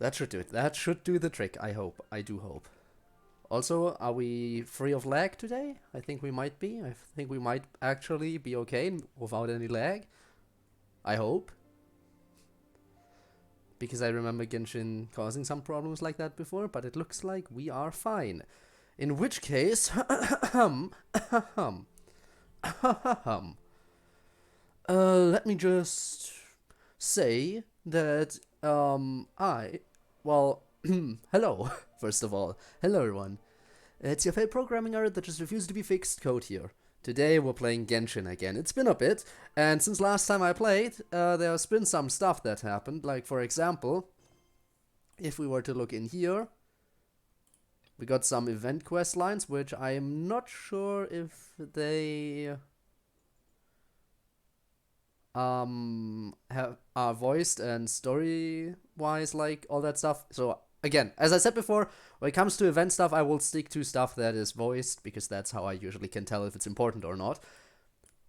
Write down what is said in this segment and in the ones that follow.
That should do it. That should do the trick, I hope. I do hope. Also, are we free of lag today? I think we might be. I think we might actually be okay without any lag. I hope. Because I remember Genshin causing some problems like that before, but it looks like we are fine. In which case, let me just say that well, hello, first of all. Hello, everyone. It's your favorite programming error that just refused to be fixed, CodeErr. Today we're playing Genshin again. It's been a bit, and since last time I played, there's been some stuff that happened. Like, for example, if we were to look in here, we got some event quest lines, which I am not sure if they are voiced and story-wise, like all that stuff. So again, as I said before, when it comes to event stuff, I will stick to stuff that is voiced, because that's how I usually can tell if it's important or not.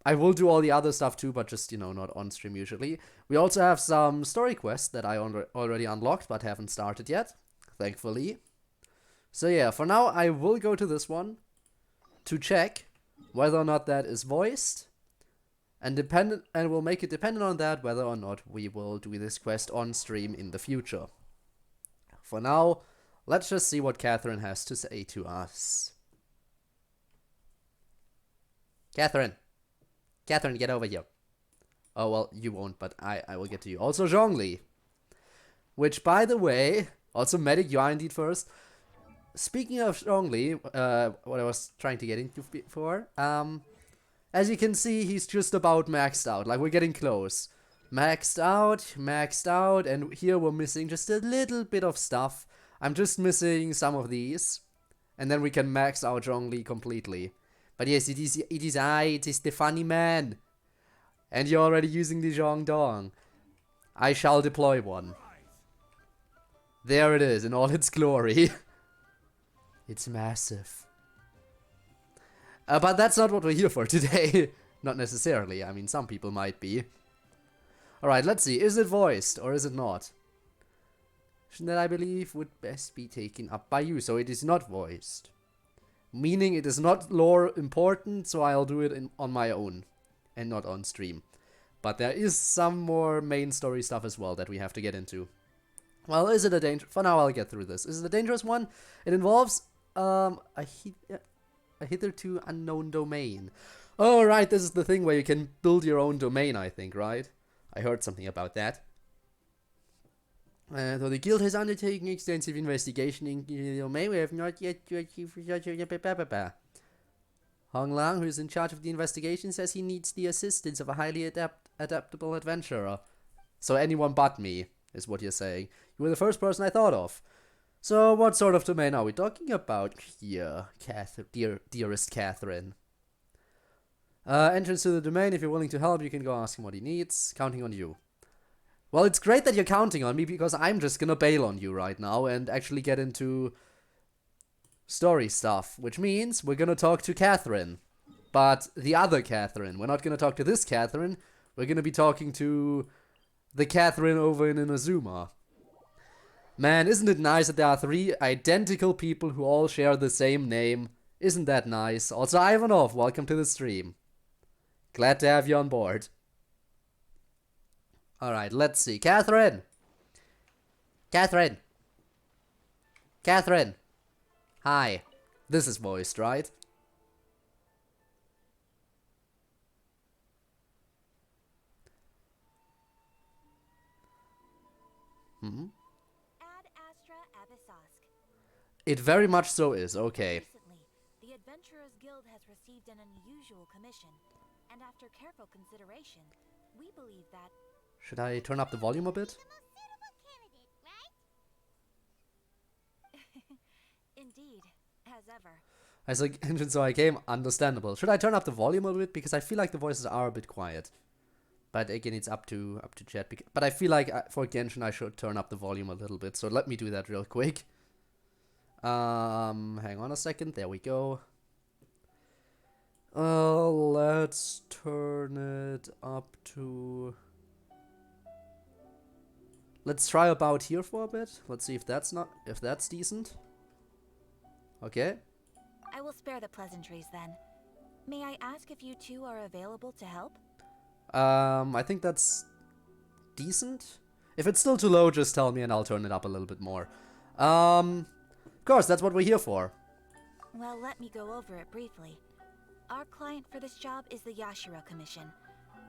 I will do all the other stuff too, but just, you know, not on stream usually. We also have some story quests that I already unlocked, but haven't started yet, thankfully. So yeah, for now, I will go to this one to check whether or not that is voiced. And we'll make it dependent on that whether or not we will do this quest on stream in the future. For now, let's just see what Catherine has to say to us. Catherine, get over here. Oh, well, you won't, but I will get to you. Also, Zhongli. Which, by the way, also Medic, you are indeed first. Speaking of Zhongli, what I was trying to get into before, as you can see, he's just about maxed out. Like, we're getting close. Maxed out, and here we're missing just a little bit of stuff. I'm just missing some of these, and then we can max out Zhongli completely. But yes, it is the funny man. And you're already using the Zhongdong. I shall deploy one. There it is, in all its glory. It's massive. But that's not what we're here for today. Not necessarily. I mean, some people might be. Alright, let's see. Is it voiced or is it not? That I believe would best be taken up by you. So it is not voiced. Meaning it is not lore important, so I'll do it on my own. And not on stream. But there is some more main story stuff as well that we have to get into. Well, is it a danger? For now, I'll get through this. Is it a dangerous one? It involves a hitherto unknown domain. Oh, right, this is the thing where you can build your own domain, I think, right? I heard something about that. Though the guild has undertaken extensive investigation in the domain, we have not yet achieved. Hong Lang, who is in charge of the investigation, says he needs the assistance of a highly adaptable adventurer. So anyone but me, is what you're saying. You were the first person I thought of. So what sort of domain are we talking about here, dearest Catherine? Entrance to the domain. If you're willing to help, you can go ask him what he needs. Counting on you. Well, it's great that you're counting on me, because I'm just gonna bail on you right now and actually get into story stuff, which means we're gonna talk to Catherine. But the other Catherine. We're not gonna talk to this Catherine. We're gonna be talking to the Catherine over in Inazuma. Man, isn't it nice that there are 3 identical people who all share the same name? Isn't that nice? Also, Ivanov, welcome to the stream. Glad to have you on board. Alright, let's see. Catherine! Catherine! Catherine! Hi. This is voiced, right? It very much so is, okay. Recently, the Adventurers Guild has received an unusual commission, and after careful consideration, we believe that... Should I turn up the volume a bit? Indeed, as ever. I said engine so I came, understandable. Should I turn up the volume a bit? Because I feel like the voices are a bit quiet. But again, it's up to chat. But I feel like for Genshin I should turn up the volume a little bit. So let me do that real quick. Hang on a second. There we go. Let's turn it up to... let's try about here for a bit. Let's see if that's decent. Okay. I will spare the pleasantries then. May I ask if you two are available to help? I think that's decent. If it's still too low, just tell me and I'll turn it up a little bit more. Of course, that's what we're here for. Well, let me go over it briefly. Our client for this job is the Yashiro Commission.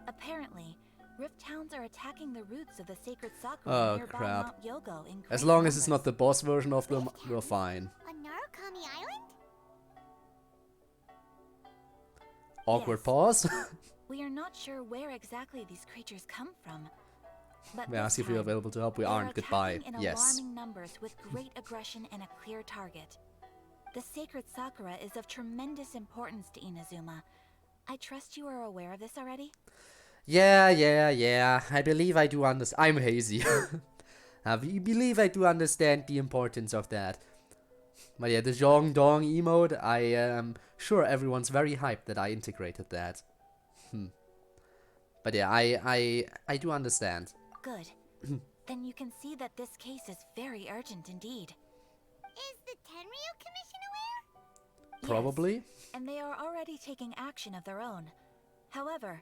Apparently, Rift Towns are attacking the roots of the sacred sakura nearby crap. Mount Yogo in As great long as it's not numbers. the boss version of them, we're fine. On Narukami Island? Awkward Yes. pause. We are not sure where exactly these creatures come from. But May I this ask if you're time, available to help? We they aren't. are Goodbye. attacking in Yes. alarming numbers with great aggression and a clear target. The sacred sakura is of tremendous importance to Inazuma. I trust you are aware of this already? Yeah. I believe I do understand. I'm hazy. I believe I do understand the importance of that. But yeah, the Zhong Dong emote, I am sure everyone's very hyped that I integrated that. But yeah, I do understand. Good. Then you can see that this case is very urgent indeed. Is the Tenryu Commission aware? Probably. Yes, and they are already taking action of their own. However,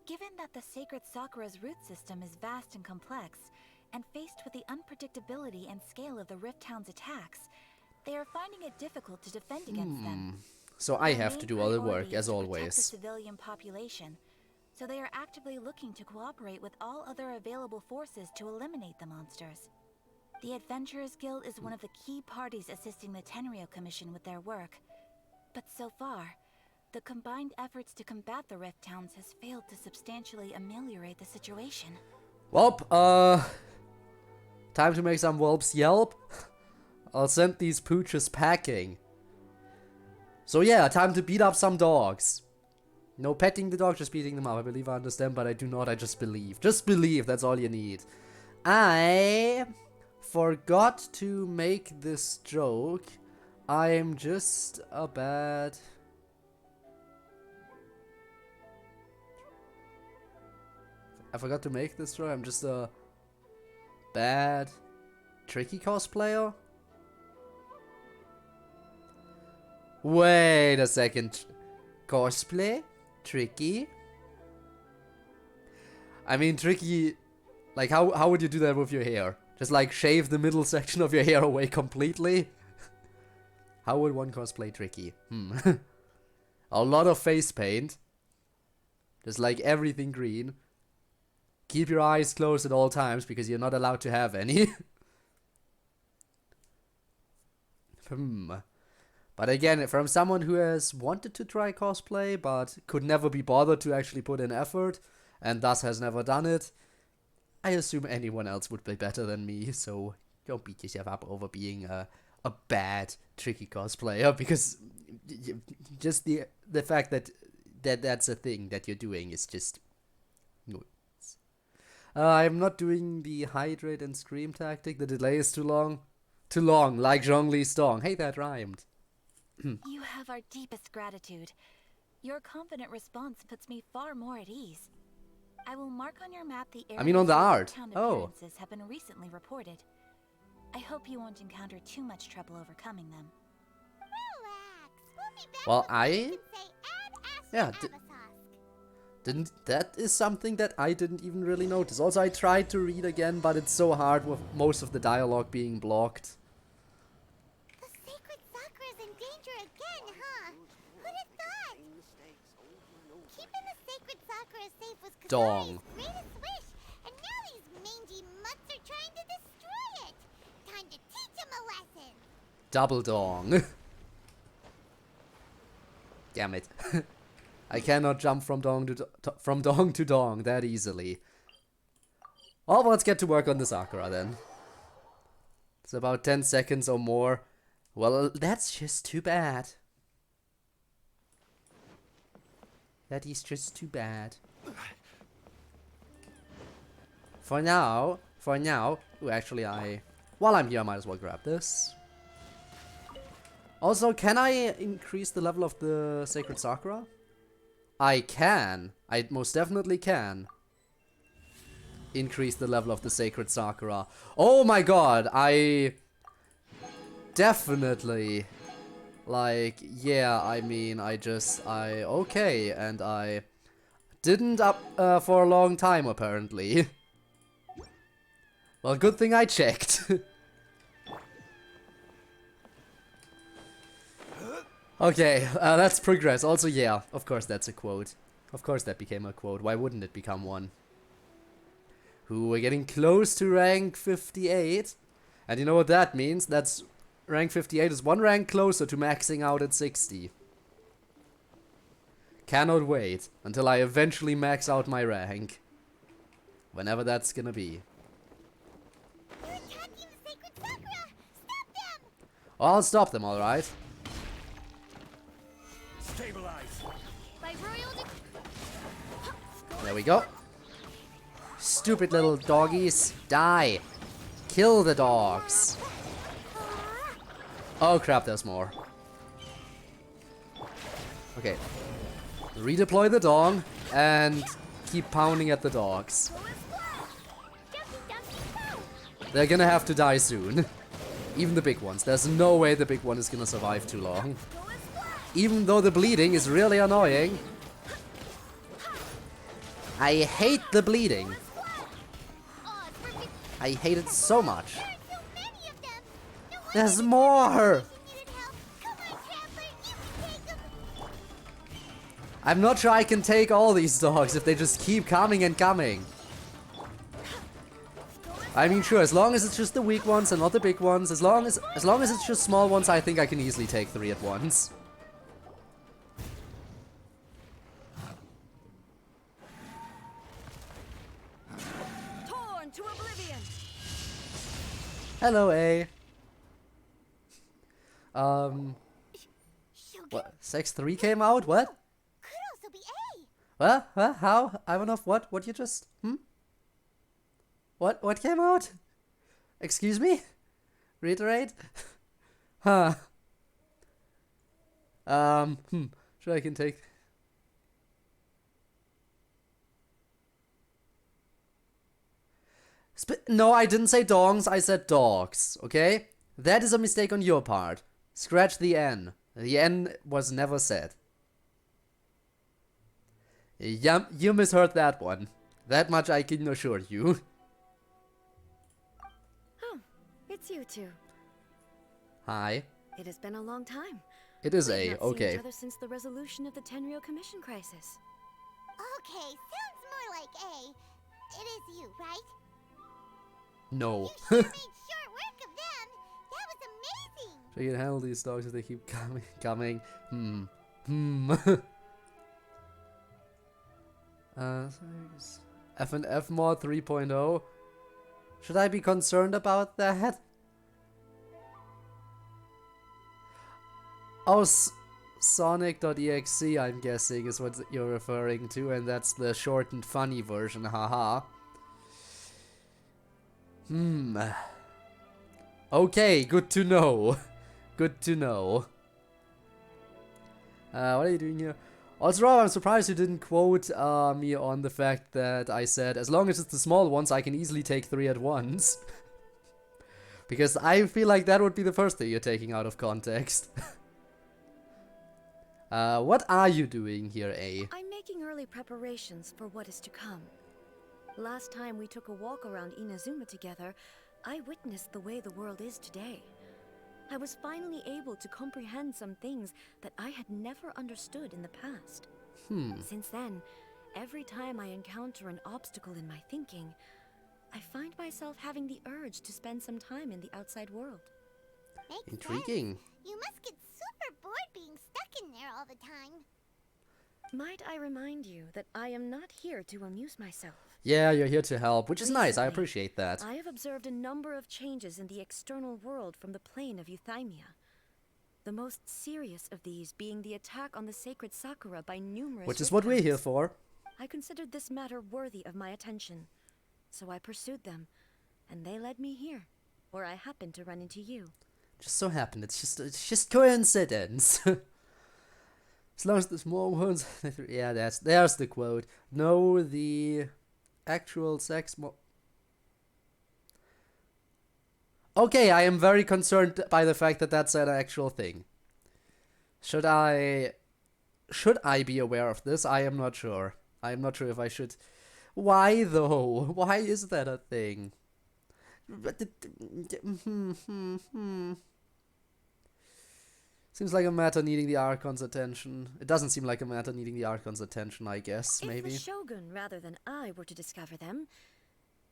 given that the sacred sakura's root system is vast and complex, and faced with the unpredictability and scale of the Rift Town's attacks, they are finding it difficult to defend against them. So I Their have main to do all the work, priority is as to protect the always. civilian population, so they are actively looking to cooperate with all other available forces to eliminate the monsters. The Adventurers Guild is one of the key parties assisting the Tenryu Commission with their work. But so far, the combined efforts to combat the Rift Towns has failed to substantially ameliorate the situation. Welp, time to make some whelps yelp. I'll send these pooches packing. So yeah, time to beat up some dogs. No petting the dog, just beating them up. I believe I understand, but I do not. I just believe. Just believe, that's all you need. I forgot to make this joke. I'm just a bad... I forgot to make this joke. I'm just a bad tricky cosplayer. Wait a second. Cosplay? Tricky? I mean, tricky... Like, how would you do that with your hair? Just, like, shave the middle section of your hair away completely? How would one cosplay tricky? A lot of face paint. Just, like, everything green. Keep your eyes closed at all times, because you're not allowed to have any. But again, from someone who has wanted to try cosplay, but could never be bothered to actually put in effort, and thus has never done it, I assume anyone else would be better than me, so don't beat yourself up over being a bad, tricky cosplayer, because just the fact that that's a thing that you're doing is just... I'm not doing the hydrate and scream tactic, the delay is too long. Too long, like Zhongli's song. Hey, that rhymed. You have our deepest gratitude. Your confident response puts me far more at ease. I will mark on your map the areas on the where art. town Oh. appearances have been recently reported. I hope you won't encounter too much trouble overcoming them. Relax. We'll be back Well, before you can say Yeah, Ad Astra that is something that I didn't even really notice. Also, I tried to read again, but it's so hard with most of the dialogue being blocked. The sacred sakura's in danger again, huh? Who'd have thought? Keeping the sacred sakura safe was Dong. Kasari's greatest wish, and now these mangy mutts are trying to destroy it. Time to teach him a lesson. Double dong. Damn it. I cannot jump from dong to dong that easily. Well, let's get to work on the Sakura then. It's about 10 seconds or more. Well, that's just too bad. That is just too bad. For now, ooh, actually while I'm here, I might as well grab this. Also, can I increase the level of the Sacred Sakura? I can. I most definitely can. increase the level of the Sacred Sakura. Oh my god, I definitely, like, yeah, I mean, okay, and I didn't up for a long time, apparently. Well, good thing I checked. Okay, let's progress. Also, yeah, of course that's a quote. Of course that became a quote. Why wouldn't it become one? Ooh, we're getting close to rank 58. And you know what that means? That's rank 58 is one rank closer to maxing out at 60. Cannot wait until I eventually max out my rank. Whenever that's gonna be. They're attacking the Sacred Sakura! Stop them! I'll stop them, alright. Stabilize. By royal There we go. Stupid little doggies. Die. Kill the dogs. Oh crap, there's more. Okay. Redeploy the dog and keep pounding at the dogs. They're gonna have to die soon. Even the big ones. There's no way the big one is gonna survive too long. Even though the bleeding is really annoying. I hate the bleeding. I hate it so much. There's more! I'm not sure I can take all these dogs if they just keep coming and coming. I mean, sure, as long as it's just the weak ones and not the big ones, as long as it's just small ones, I think I can easily take 3 at once. Torn to oblivion. Hello, A. What? Sex 3 came out? What? Could also be A. What? What? How? Ivanov, what? What you just... What came out? Excuse me? Reiterate? Huh. Sure I can take... No, I didn't say dongs, I said dogs, okay? That is a mistake on your part. Scratch the N. The N was never said. Yeah, you misheard that one. That much I can assure you. Oh, it's you two. Hi. It has been a long time. It is We've A, not seen okay. each other since the resolution of the Tenryou Commission crisis. Okay, sounds more like A. It is you, right? No. You sure made short work of them. That was amazing. So you can handle these dogs if they keep coming. F and F mod 3.0. Should I be concerned about that? Oh, Sonic.exe, I'm guessing, is what you're referring to, and that's the shortened funny version, haha. Okay, good to know. Good to know. What are you doing here? Also, Rob, I'm surprised you didn't quote me on the fact that I said, as long as it's the small ones, I can easily take 3 at once. Because I feel like that would be the first thing you're taking out of context. What are you doing here, A? I'm making early preparations for what is to come. Last time we took a walk around Inazuma together, I witnessed the way the world is today. I was finally able to comprehend some things that I had never understood in the past. Since then, every time I encounter an obstacle in my thinking, I find myself having the urge to spend some time in the outside world. Makes Intriguing. sense. You must get super bored being stuck in there all the time. Might I remind you that I am not here to amuse myself. Yeah, you're here to help, which is nice, I Recently, appreciate that. I have observed a number of changes in the external world from the plane of Euthymia. The most serious of these being the attack on the sacred Sakura by numerous Which is what we're here riptides. for. I considered this matter worthy of my attention, so I pursued them, and they led me here, where I happened to run into you. Just so happened, it's just coincidence. As long as the small ones, yeah, there's the quote. No, the actual sex Okay, I am very concerned by the fact that that's an actual thing. Should I be aware of this? I am not sure. I am not sure if I should. Why though? Why is that a thing? Seems like a matter needing the Archon's attention. It doesn't seem like a matter needing the Archon's attention, I guess, maybe. If the Shogun, rather than I, were to discover them,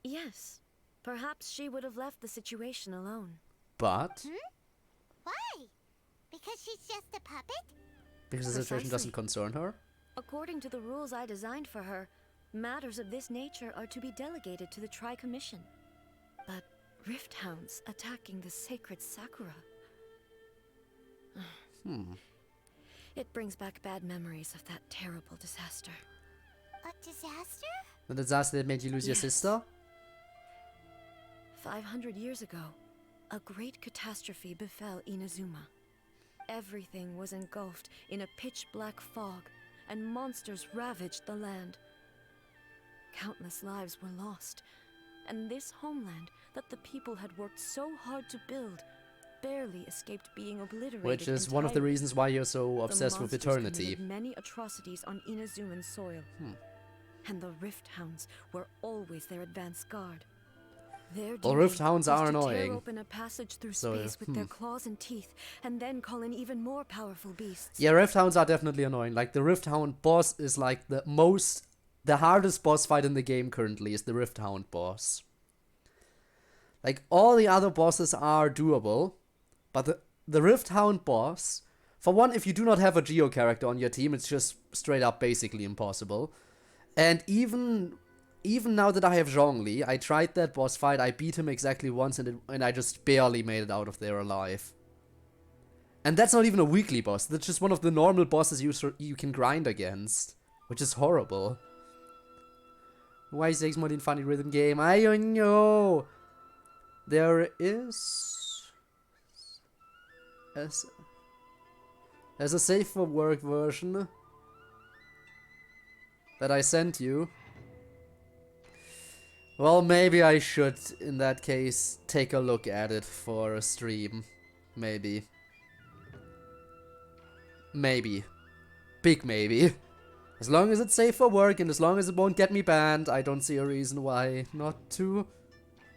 yes, perhaps she would have left the situation alone. But? Why? Because she's just a puppet? Because the situation doesn't concern her? According to the rules I designed for her, matters of this nature are to be delegated to the Tri-Commission. But Rift Hounds attacking the sacred Sakura... It brings back bad memories of that terrible disaster. A disaster? The disaster that made you lose your sister? 500 years ago, a great catastrophe befell Inazuma. Everything was engulfed in a pitch-black fog, and monsters ravaged the land. Countless lives were lost, and this homeland that the people had worked so hard to build barely escaped being obliterated. Which is one of the reasons why you're so obsessed with eternity. Many atrocities on Inazuman soil, and the Rift Hounds were always their advance guard. Their Well, Rift duty Hounds was are to annoying. tear open a passage through So, space with their claws and teeth, and then call in even more powerful beasts. Yeah, Rift Hounds are definitely annoying. Like, the Rift Hound boss is like the hardest boss fight in the game currently is the Rift Hound boss. Like, all the other bosses are doable, but the Rift Hound boss, for one, if you do not have a Geo character on your team, it's just straight up basically impossible. And even now that I have Zhongli, I tried that boss fight, I beat him exactly once, and I just barely made it out of there alive. And that's not even a weekly boss, that's just one of the normal bosses you can grind against, which is horrible. Why is X more than funny rhythm game? I don't know. There's a safe for work version that I sent you. Well, maybe I should, in that case, take a look at it for a stream. Maybe. Maybe. Big maybe. As long as it's safe for work and as long as it won't get me banned, I don't see a reason why not to.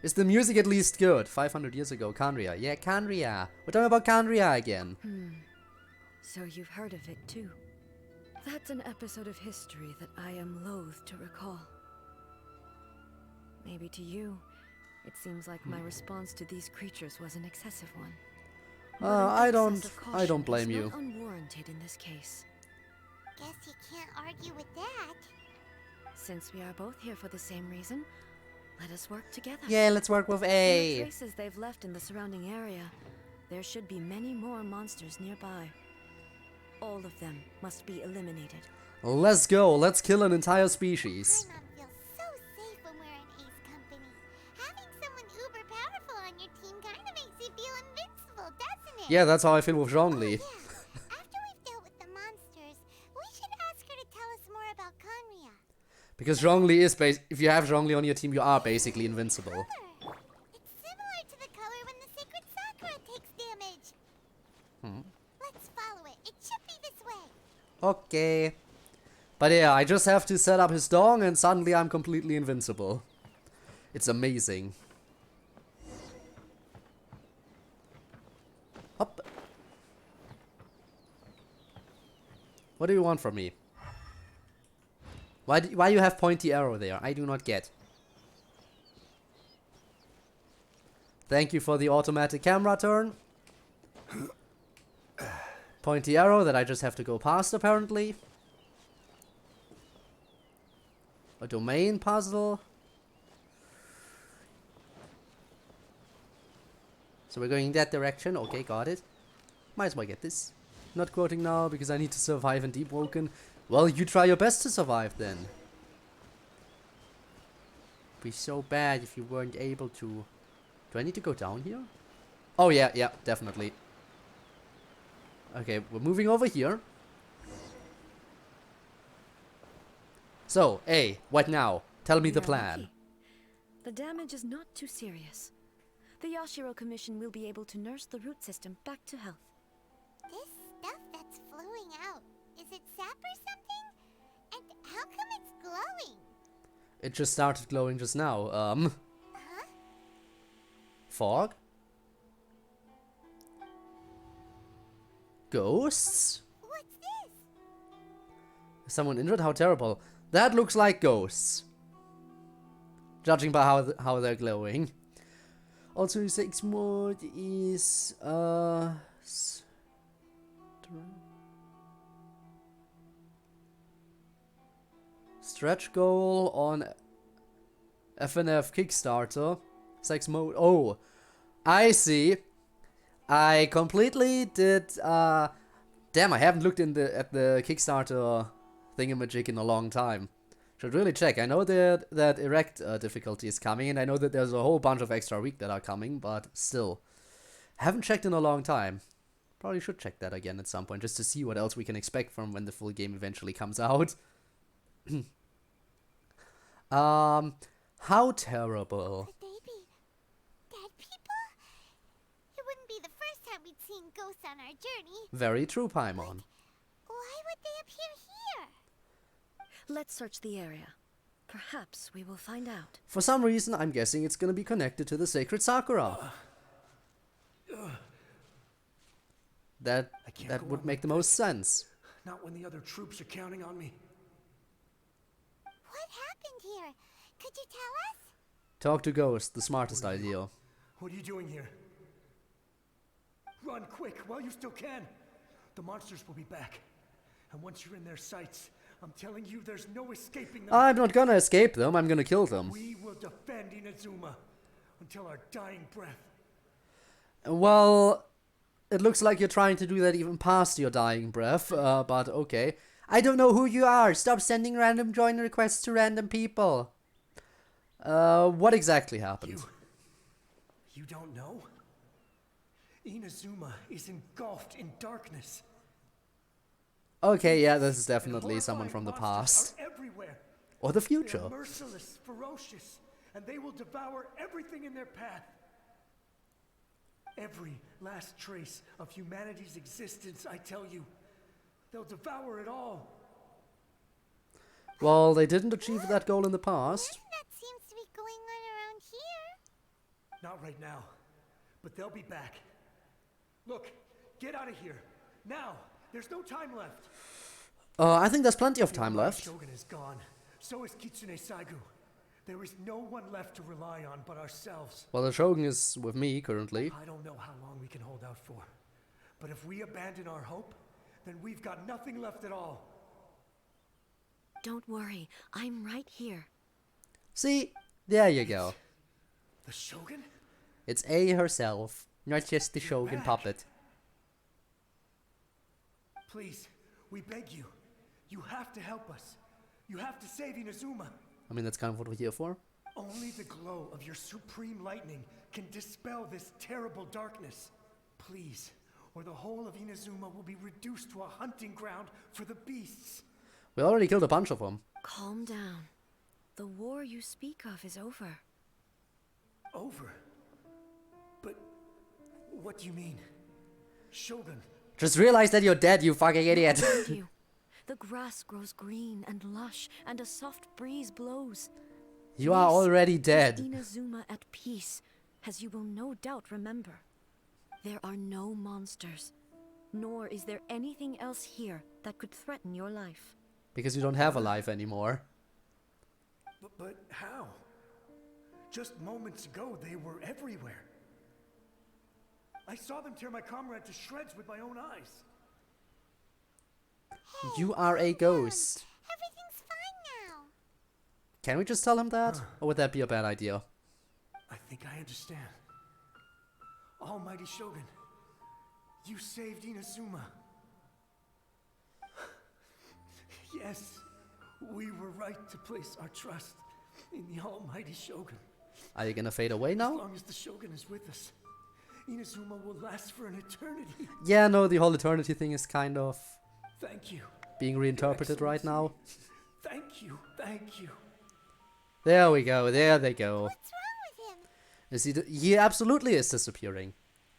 Is the music at least good? 500 years ago, Kanria. Yeah, Kanria. We're talking about Kanria again. So you've heard of it too. That's an episode of history that I am loath to recall. Maybe to you, it seems like my response to these creatures was an excessive one. But an excess of I don't caution blame is you. not unwarranted in this case. Guess you can't argue with that. Since we are both here for the same reason, let us work together. Yeah, let's work with From the A. traces they've left in the surrounding area, there should be many more monsters nearby. All of them must be eliminated. Let's go. Let's kill an entire species. Paimon feels so safe when we're in Ace company. Having someone uber powerful on your team kind of makes you feel invincible, doesn't it? Yeah, that's how I feel with Zhongli. Yeah. After we've dealt with the monsters, we should ask her to tell us more about Kanria. Because Zhongli is if you have Zhongli on your team, you are basically invincible. Color. It's similar to the color when the sacred Sakura takes damage. Let's follow it. It should be this way. Okay. But yeah, I just have to set up his dong and suddenly I'm completely invincible. It's amazing. Hop. What do you want from me? Why you have pointy arrow there? I do not get. Thank you for the automatic camera turn. Pointy arrow that I just have to go past apparently. A domain puzzle. So we're going in that direction. Okay, got it. Might as well get this. Not quoting now because I need to survive in Deep Woken. Well, you try your best to survive then. Be so bad if you weren't able to. Do I need to go down here? Oh yeah, yeah, definitely. Okay, we're moving over here. So, A, what now? Tell me We the are plan. lucky. The damage is not too serious. The Yashiro Commission will be able to nurse the root system back to health. This stuff that's flowing out, is it sap or something? And how come it's glowing? It just started glowing just now. Huh? Fog? Ghosts? What's this? Someone injured? How terrible. That looks like ghosts. Judging by how they're glowing. Also, 6 mode is stretch goal on FNF Kickstarter. 6 mode. Oh, I see. I completely did. Damn, I haven't looked at the Kickstarter thingamajig in a long time. Should really check. I know that erect difficulty is coming, and I know that there's a whole bunch of extra week that are coming, but still. Haven't checked in a long time. Probably should check that again at some point, just to see what else we can expect from when the full game eventually comes out. How terrible. The baby. Dead people? It wouldn't be the first time we'd seen ghosts on our journey. Very true, Paimon. Why would they appear here? Let's search the area. Perhaps we will find out. For some reason, I'm guessing it's gonna be connected to the sacred Sakura. That would make the most sense. Not when the other troops are counting on me. What happened here? Could you tell us? Talk to Ghost, the smartest idea. What are you doing here? Run quick while you still can. The monsters will be back. And once you're in their sights, I'm telling you there's no escaping them. I'm not gonna escape them, I'm gonna kill them. We will defend Inazuma until our dying breath. Well, it looks like you're trying to do that even past your dying breath, but okay. I don't know who you are. Stop sending random join requests to random people. What exactly happened? You don't know? Inazuma is engulfed in darkness. Okay, yeah, this is definitely And someone from the horrifying past. monsters are everywhere. Or the They future. are merciless, ferocious, and they will devour everything in their path. Every last trace of humanity's existence, I tell you. They'll devour it all. Well, they didn't achieve that goal in the past. That seems to be going on around here. Not right now, but they'll be back. Look, get out of here. Now, there's no time left. I think there's plenty of time left. Shogun is gone. So is Kitsune Saigu. There is no one left to rely on but ourselves. Well, the Shogun is with me currently. I don't know how long we can hold out for. But if we abandon our hope, then we've got nothing left at all. Don't worry, I'm right here. See? There you go. The Shogun? It's A herself, not just the Shogun back. puppet. Please, we beg you. You have to help us. You have to save Inazuma. I mean, that's kind of what we're here for. Only the glow of your supreme lightning can dispel this terrible darkness. Please, or the whole of Inazuma will be reduced to a hunting ground for the beasts. We already killed a bunch of them. Calm down. The war you speak of is over. Over? But what do you mean? Shogun, Just realize that you're dead, you fucking idiot. Around you, the grass grows green and lush, and a soft breeze blows. You are This already is dead. Inazuma at peace, as you will no doubt remember. There are no monsters, nor is there anything else here that could threaten your life. Because you don't have a life anymore. but how? Just moments ago, they were everywhere. I saw them tear my comrade to shreds with my own eyes. You are a ghost. Everything's fine now. Can we just tell him that? Or would that be a bad idea? I think I understand. Almighty Shogun, you saved Inazuma. Yes, we were right to place our trust in the Almighty Shogun. Are you gonna fade away As now? long as the Shogun is with us, Inazuma will last for an eternity. Yeah, no, the whole eternity thing is kind of Thank you. being reinterpreted right now. Thank you. Thank you. There we go, there they go. What's wrong with him? He absolutely is disappearing.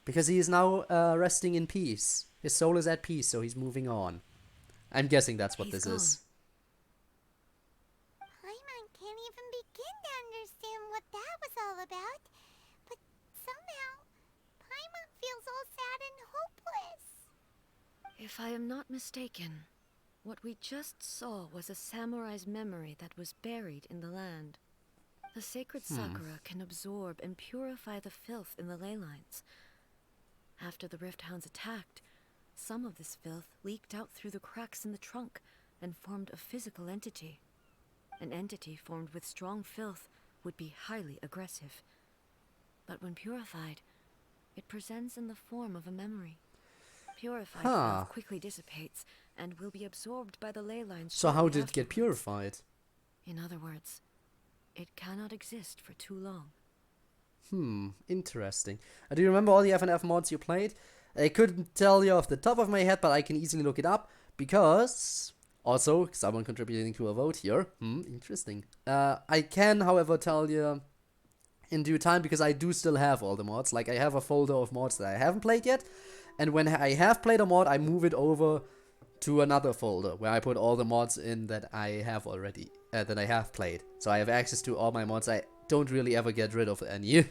Because he is now resting in peace. His soul is at peace, so he's moving on. I'm guessing that's what He's this gone. is. Paimon can't even begin to understand what that was all about. But somehow, Paimon feels all sad and hopeless. If I am not mistaken, what we just saw was a samurai's memory that was buried in the land. The sacred sakura can absorb and purify the filth in the ley lines. After the Rift Hounds attacked, some of this filth leaked out through the cracks in the trunk and formed a physical entity. An entity formed with strong filth would be highly aggressive. But when purified, it presents in the form of a memory. Purified filth quickly dissipates and will be absorbed by the ley lines. So how shortly did it get afterwards. purified? In other words, it cannot exist for too long. Interesting. Do you remember all the FNF mods you played? I couldn't tell you off the top of my head, but I can easily look it up, because... Also, someone contributing to a vote here. Interesting. I can, however, tell you in due time, because I do still have all the mods. Like, I have a folder of mods that I haven't played yet, and when I have played a mod, I move it over to another folder, where I put all the mods in that I have already, that I have played. So I have access to all my mods. I don't really ever get rid of any.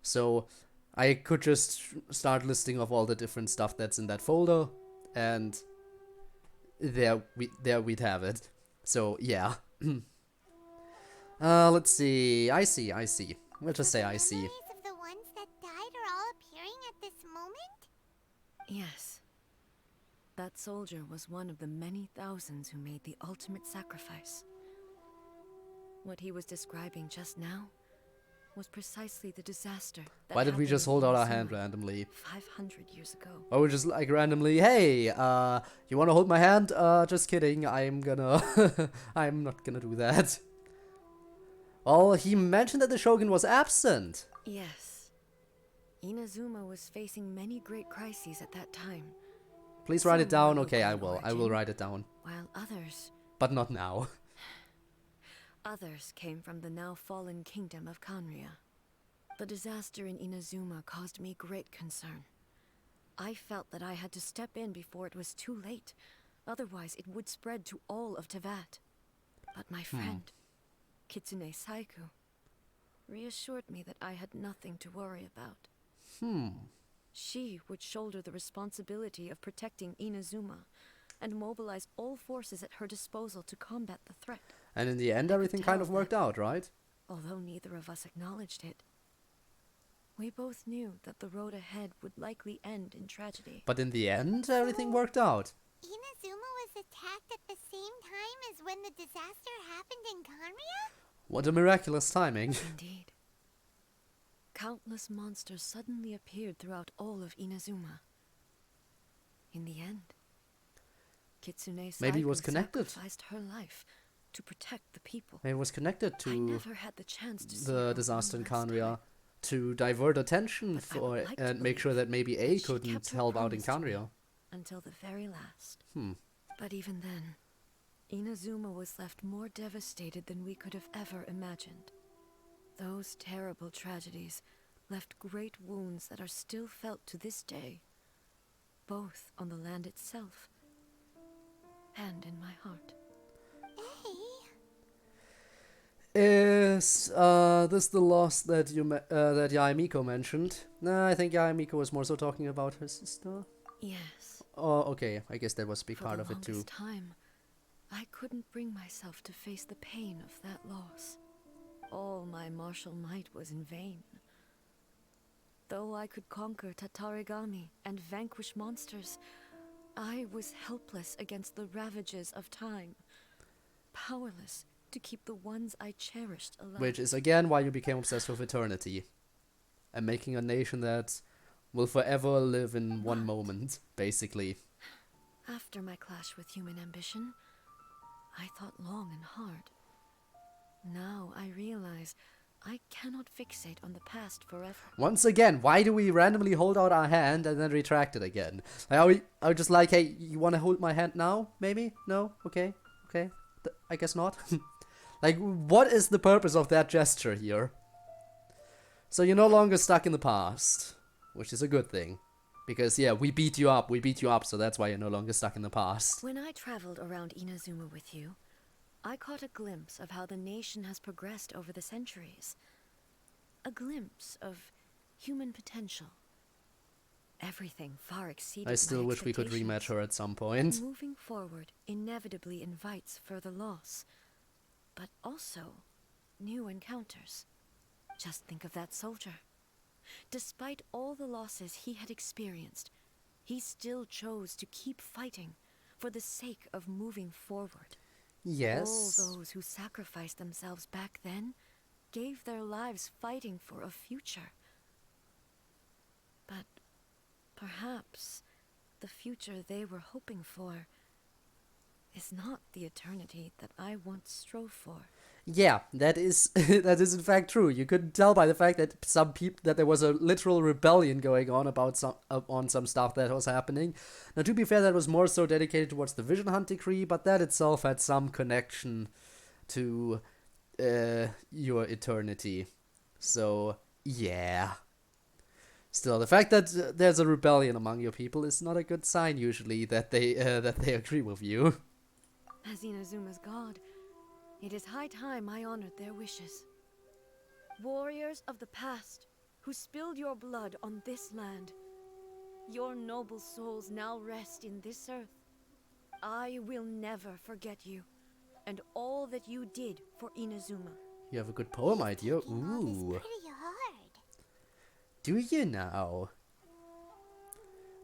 So I could just start listing off all the different stuff that's in that folder, and there we'd have it. So yeah. Let's see. I see. We'll just say I see. Memories of the ones that died are all appearing at this moment? Yes. That soldier was one of the many thousands who made the ultimate sacrifice. What he was describing just now was precisely the disaster that Why did we happened just in hold out our Inazuma hand randomly? 500 years ago. Or just like randomly, hey, you wanna hold my hand? Just kidding, I'm gonna... I'm not gonna do that. Well, he mentioned that the Shogun was absent. Yes. Inazuma was facing many great crises at that time, Please write it Some down. were Okay, I local in will. I will origin. write it down. while others But not now. came from the now fallen kingdom of Kanria. The disaster in Inazuma caused me great concern. I felt that I had to step in before it was too late, otherwise it would spread to all of Tevat. But my friend, Kitsune Saiku, reassured me that I had nothing to worry about. She would shoulder the responsibility of protecting Inazuma and mobilize all forces at her disposal to combat the threat. And in the end, I could everything kind tell of worked out, right? Although neither of us acknowledged it, we both knew that the road ahead would likely end in tragedy. But in the end, everything worked out. Inazuma was attacked at the same time as when the disaster happened in Kanria? What a miraculous timing. Indeed. Countless monsters suddenly appeared throughout all of Inazuma. In the end, Kitsune Maybe it Saiku was connected. sacrificed her life to protect the people. It was connected I to never had the chance to see her the one disaster in last time. Kanria to divert attention But I would for like to and make sure believe that maybe A that she couldn't kept her help out in promise to me. Kanria. Until the very last. Hmm. But even then, Inazuma was left more devastated than we could have ever imagined. Those terrible tragedies left great wounds that are still felt to this day, both on the land itself and in my heart. Is this the loss that that Yaemiko mentioned? Nah, I think Yaemiko was more so talking about her sister. Yes. Oh, okay. I guess that was a big For part the of it too. longest time, I couldn't bring myself to face the pain of that loss. All my martial might was in vain. Though I could conquer Tatarigami and vanquish monsters, I was helpless against the ravages of time, powerless to keep the ones I cherished alive. Which is again why you became obsessed with eternity. And making a nation that will forever live in one moment, basically. After my clash with human ambition, I thought long and hard. Now I realize I cannot fixate on the past forever. Once again, why do we randomly hold out our hand and then retract it again? Like, are we just like, hey, you want to hold my hand now? Maybe? No? Okay. I guess not. Like, what is the purpose of that gesture here? So you're no longer stuck in the past, which is a good thing. Because, yeah, we beat you up, so that's why you're no longer stuck in the past. When I traveled around Inazuma with you, I caught a glimpse of how the nation has progressed over the centuries. A glimpse of human potential. Everything far exceeded I still my wish we could rematch her at some point. Moving forward inevitably invites further loss, but also new encounters. Just think of that soldier. Despite all the losses he had experienced, he still chose to keep fighting for the sake of moving forward. Yes. All those who sacrificed themselves back then gave their lives fighting for a future. But perhaps the future they were hoping for is not the eternity that I once strove for. Yeah, that is that is in fact true. You could tell by the fact that that there was a literal rebellion going on about some stuff that was happening. Now, to be fair, that was more so dedicated towards the Vision Hunt decree, but that itself had some connection to your eternity. So yeah. Still, the fact that there's a rebellion among your people is not a good sign usually that they agree with you. As Inazuma's god, it is high time I honored their wishes. Warriors of the past, who spilled your blood on this land, your noble souls now rest in this earth. I will never forget you, and all that you did for Inazuma. You have a good poem idea. All this Ooh. pretty hard. Do you now?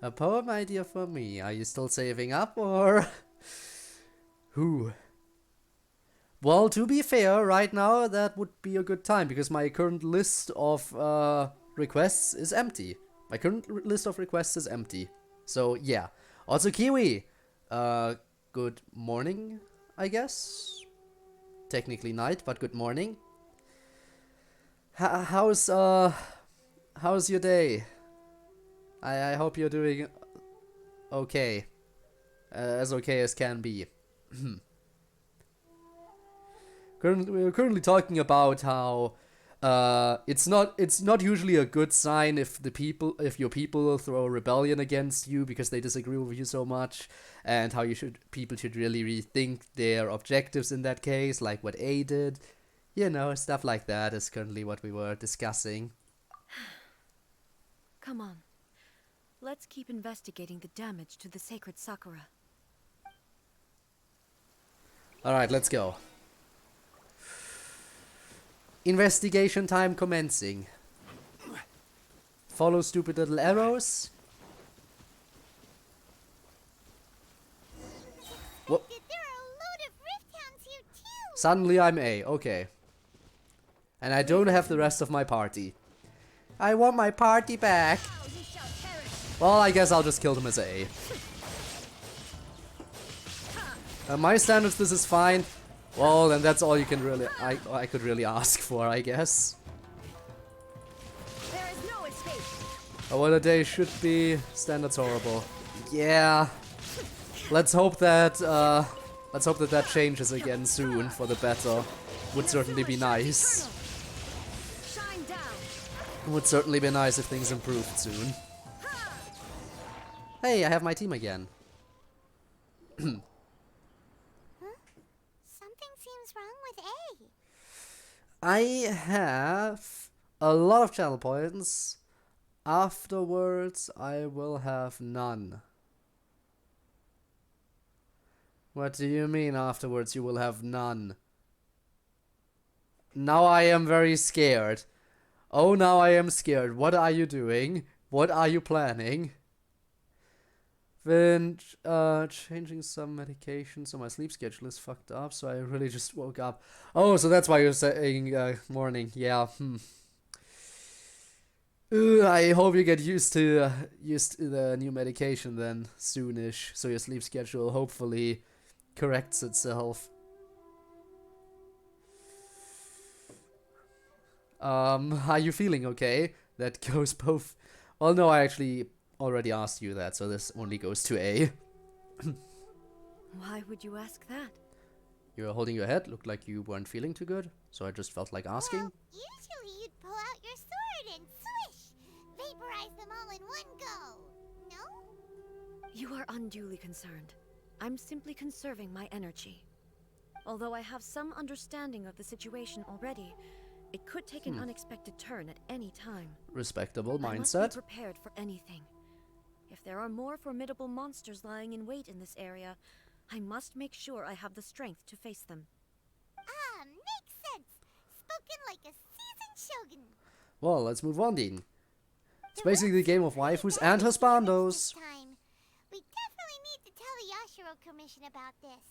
A poem idea for me. Are you still saving up or? Who? Well, to be fair, right now that would be a good time because my current list of requests is empty. My current list of requests is empty. So yeah. Also Kiwi, good morning, I guess. Technically night, but good morning. How's your day? I hope you're doing okay. As okay as can be. We're currently talking about how it's not usually a good sign if your people throw a rebellion against you because they disagree with you so much, and how people should really rethink their objectives in that case, like what A did. You know, stuff like that is currently what we were discussing. Come on. Let's keep investigating the damage to the sacred Sakura. Alright, let's go. Investigation time commencing. Follow stupid little arrows. Whoop. There are a load of rift hounds here too. Suddenly I'm A, okay. And I don't have the rest of my party. I want my party back. Well, I guess I'll just kill them as A. My standards, this is fine. Well, then that's all you can really, I could really ask for, I guess. There is no escape. What a day should be. Standards horrible. Yeah. Let's hope that that changes again soon for the better. Would certainly be nice. Shine down. Would certainly be nice if things improved soon. Hey, I have my team again. Something seems wrong with A. I have a lot of channel points. Afterwards, I will have none. What do you mean afterwards you will have none? Now I am very scared. Oh, now I am scared. What are you doing? What are you planning? Been changing some medication, so my sleep schedule is fucked up, so I really just woke up. Oh, so that's why you're saying morning. Yeah. I hope you get used to the new medication then soonish, so your sleep schedule hopefully corrects itself. Are you feeling okay? That goes both. Well, no, I actually already asked you that, so this only goes to A. Why would you ask that? You're holding your head, looked like you weren't feeling too good, so I just felt like asking. Well, usually you'd pull out your sword hard and swish! Vaporize them all in one go! No? You are unduly concerned. I'm simply conserving my energy. Although I have some understanding of the situation already, it could take an unexpected turn at any time. Respectable I must mindset. be prepared for anything. If there are more formidable monsters lying in wait in this area, I must make sure I have the strength to face them. Ah, makes sense! Spoken like a seasoned shogun. Well, let's move on then. It's The basically a world's game of pretty waifus bad and with husbandos. this time. We definitely need to tell the Yashiro Commission about this.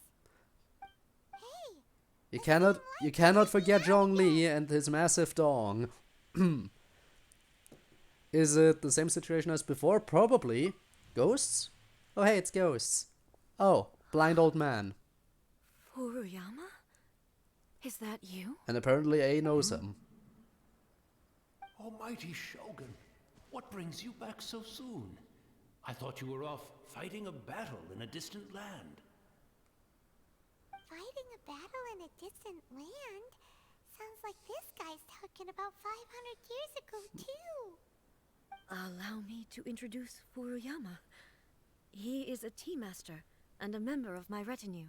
Hey, You cannot forget Zhongli and his massive dong. Is it the same situation as before? Probably. Ghosts? Oh hey, it's ghosts. Oh, blind old man. Furuyama? Is that you? And apparently A knows him. Almighty Shogun, what brings you back so soon? I thought you were off fighting a battle in a distant land. fighting a battle in a distant land? Sounds like this guy's talking about 500 years ago, too. Allow me to introduce Furuyama. He is a tea master and a member of my retinue.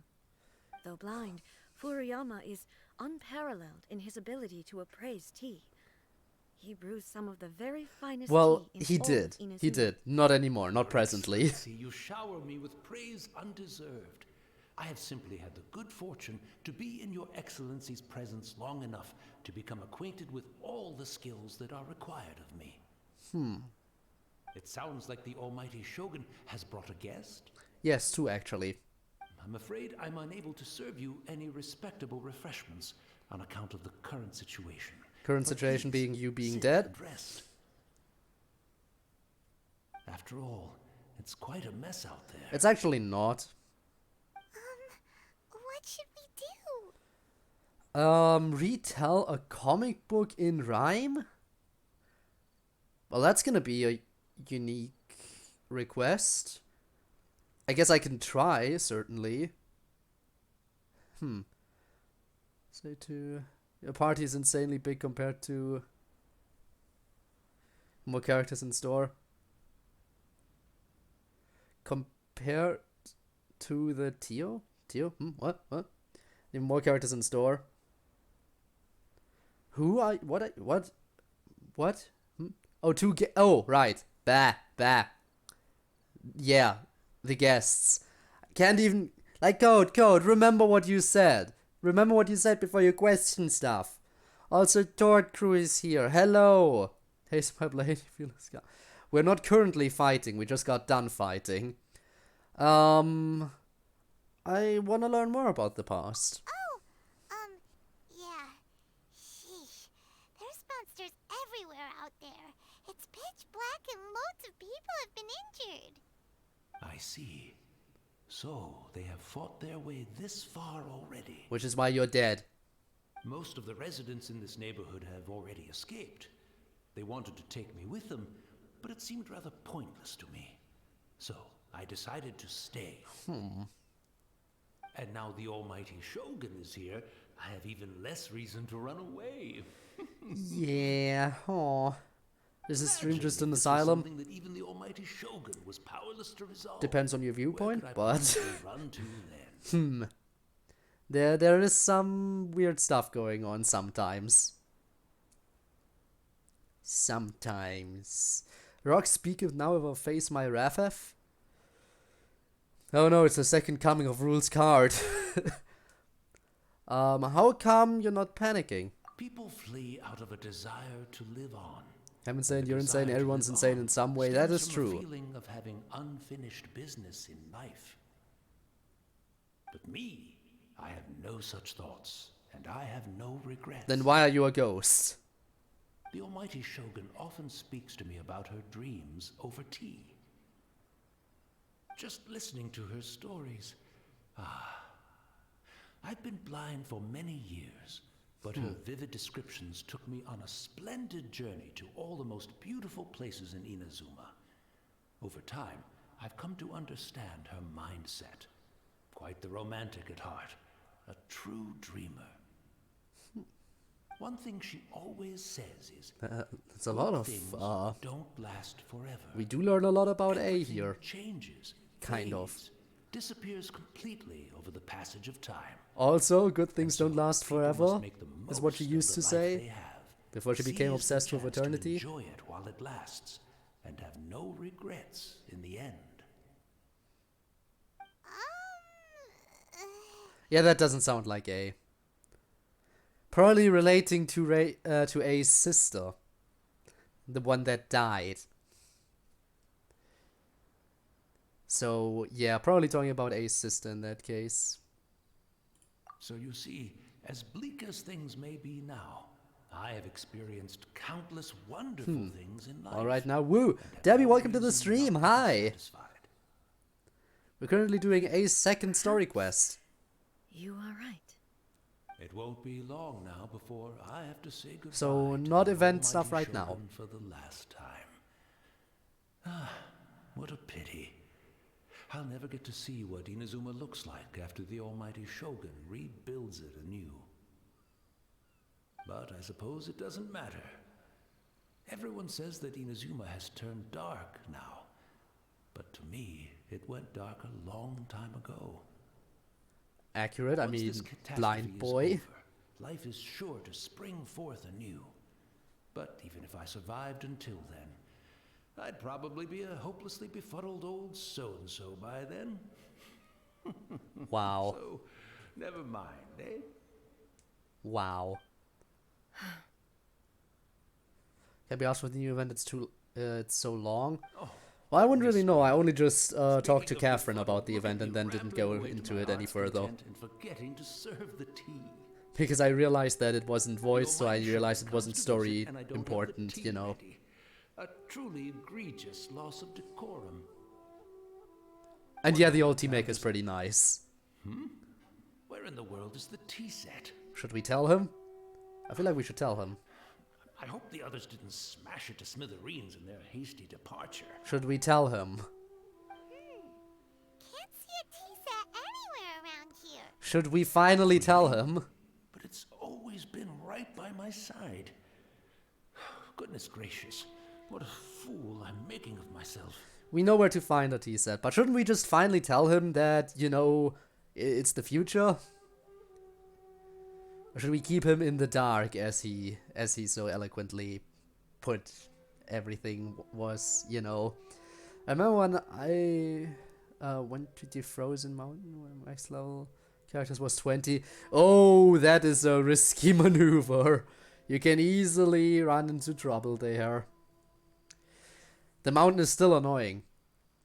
Though blind, Furuyama is unparalleled in his ability to appraise tea. He brews some of the very finest Well, tea in he all did. of Inazuma. He did. Not anymore. Not presently. See, you shower me with praise undeserved. I have simply had the good fortune to be in your Excellency's presence long enough to become acquainted with all the skills that are required of me. It sounds like the Almighty Shogun has brought a guest. Yes, two actually. I'm afraid I'm unable to serve you any respectable refreshments on account of the current situation. Current But situation please, being you being sit dead. and rest. After all, it's quite a mess out there. It's actually not. What should we do? Retell a comic book in rhyme? Well, that's gonna be a unique request. I guess I can try, certainly. Say to... Your party is insanely big compared to... More characters in store. Compared to the Tio? Tio? What? Even more characters in store. Who are... What? Oh, oh, right. Bah. Yeah, the guests. Can't even... Like, Code, remember what you said. Remember what you said before you question stuff. Also, Tort Crew is here. Hello. Hey, my blade. We're not currently fighting. We just got done fighting. I want to learn more about the past. Yeah. Sheesh. There's monsters everywhere out there. It's pitch black and loads of people have been injured. I see. So, they have fought their way this far already. Which is why you're dead. Most of the residents in this neighborhood have already escaped. They wanted to take me with them, but it seemed rather pointless to me. So, I decided to stay. And now the Almighty Shogun is here, I have even less reason to run away. Yeah. Aw. Is this stream Imagine just if an this was asylum? something that even the Almighty Shogun was powerless to resolve. Depends on your viewpoint, Where could I but... possibly run to then? There is some weird stuff going on sometimes. Rock speaketh now of face my Raphef. Oh no, it's the second coming of Rule's card. How come you're not panicking? People flee out of a desire to live on. I'm insane, The you're insane, desire to everyone's live insane on in some way, that stems is from a true. feeling of having unfinished business in life. But me, I have no such thoughts, and I have no regrets. Then why are you a ghost? The Almighty Shogun often speaks to me about her dreams over tea. Just listening to her stories. I've been blind for many years, but her vivid descriptions took me on a splendid journey to all the most beautiful places in Inazuma. Over time, I've come to understand her mindset. Quite the romantic at heart, a true dreamer. One thing she always says is, It's a lot "Good of, things don't last forever. we do learn a lot about A Everything here. changes, Kind of. fades, disappears completely over the passage of time. Also, good things And don't so last people must forever, make the is what she most of used the to life say they have. before she became Seize the obsessed with chance to eternity. enjoy it while it lasts, and have no regrets in the end." Yeah, that doesn't sound like A. Probably relating to A's sister, the one that died. So yeah, probably talking about A's sister in that case. So you see, as bleak as things may be now, I have experienced countless wonderful things in life. All right, now woo, and have Debbie, no welcome to the reason stream. not to be Hi. satisfied. We're currently doing A's second story quest. You are right. It won't be long now before I have to say goodbye. So, to not the event stuff almighty right now. Shogun for the last time. Ah, what a pity. I'll never get to see what Inazuma looks like after the almighty Shogun rebuilds it anew. But I suppose it doesn't matter. Everyone says that Inazuma has turned dark now. But to me, it went dark a long time ago. Accurate, I Once mean, this catastrophe blind is boy. over, life is sure to spring forth anew. But even if I survived until then, I'd probably be a hopelessly befuddled old so-and-so by then. Wow. So, never mind, eh? Wow. Can be asked for the new event, it's so long. Oh, Well, I wouldn't really know. I only just talked to speaking of Catherine befuddled, about the look at event and me then didn't go rambling away to into my it any heart's further. content and forgetting to serve the tea. Because I realized that it wasn't The voiced, so I almighty realized Shogun it wasn't comes to visit, story and I don't have the important, tea you know. ready. A truly egregious loss of decorum. And yeah, the old tea maker's pretty nice. Where in the world is the tea set? Should we tell him? I feel like we should tell him. I hope the others didn't smash it to smithereens in their hasty departure. Should we tell him? Can't see a tea set anywhere around here. Should we finally tell him? But it's always been right by my side. Goodness gracious, what a fool I'm making of myself. We know where to find a tea set, but shouldn't we just finally tell him that, you know, it's the future? Or should we keep him in the dark as he so eloquently put everything was, you know? I remember when I went to the Frozen Mountain when max level characters was 20. Oh, that is a risky maneuver. You can easily run into trouble there. The mountain is still annoying.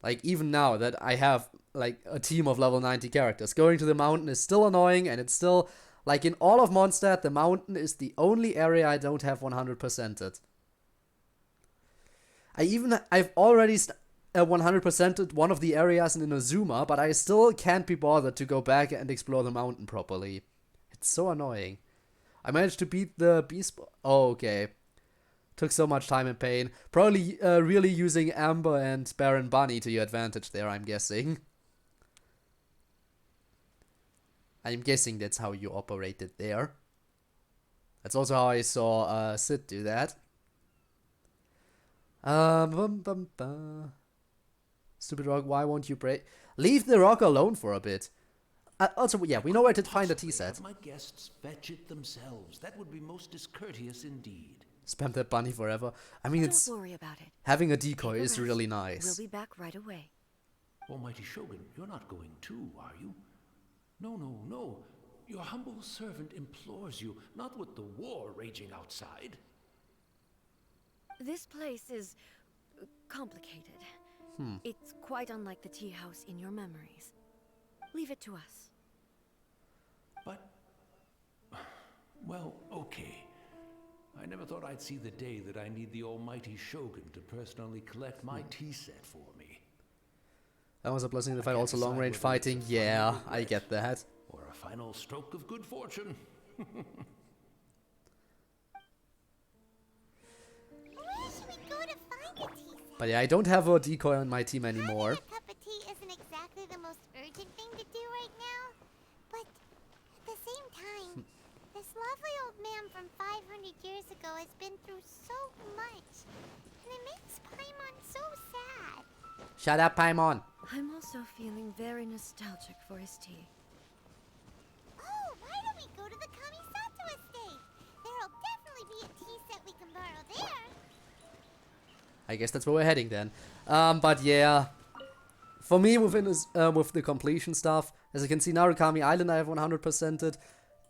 Like, even now that I have, like, a team of level 90 characters, going to the mountain is still annoying, and it's still, like, in all of Mondstadt, the mountain is the only area I don't have 100%ed. I've already 100%ed one of the areas in Inazuma, but I still can't be bothered to go back and explore the mountain properly. It's so annoying. I managed to beat the beast. Oh, okay. Took so much time and pain. Probably really using Amber and Baron Bunny to your advantage there, I'm guessing. I'm guessing that's how you operated there. That's also how I saw Sid do that. Stupid rock, why won't you break? Leave the rock alone for a bit. Also, yeah, we know where to find a tea set. Have my guests fetch it themselves. That would be most discourteous indeed. Spam that bunny forever. I mean, it's Don't worry about it. having a decoy Take a is rest. really nice. We'll be back right away. Almighty Shogun, you're not going too, are you? No, no, no. Your humble servant implores you, not with the war raging outside. This place is complicated. It's quite unlike the tea house in your memories. Leave it to us. But, well, okay. I never thought I'd see the day that I need the almighty Shogun to personally collect my tea set for me. That was a blessing in the I fight. can't Also, long range decide whether it's a fighting. final Yeah, regret I get that. Or a final stroke of good fortune. Where should we go to find a tea set? But yeah, I don't have a decoy on my team anymore. Having a cup of tea isn't exactly the most urgent thing to do right now. But at the same time, this lovely old man from 500 Shut up, Paimon. I'm also feeling very nostalgic for his tea. Oh, why don't we go to the Kamisato estate? There'll definitely be a tea set we can borrow there. I guess that's where we're heading then. But yeah, for me within this, with the completion stuff, as you can see, Narukami Island I have 100%ed.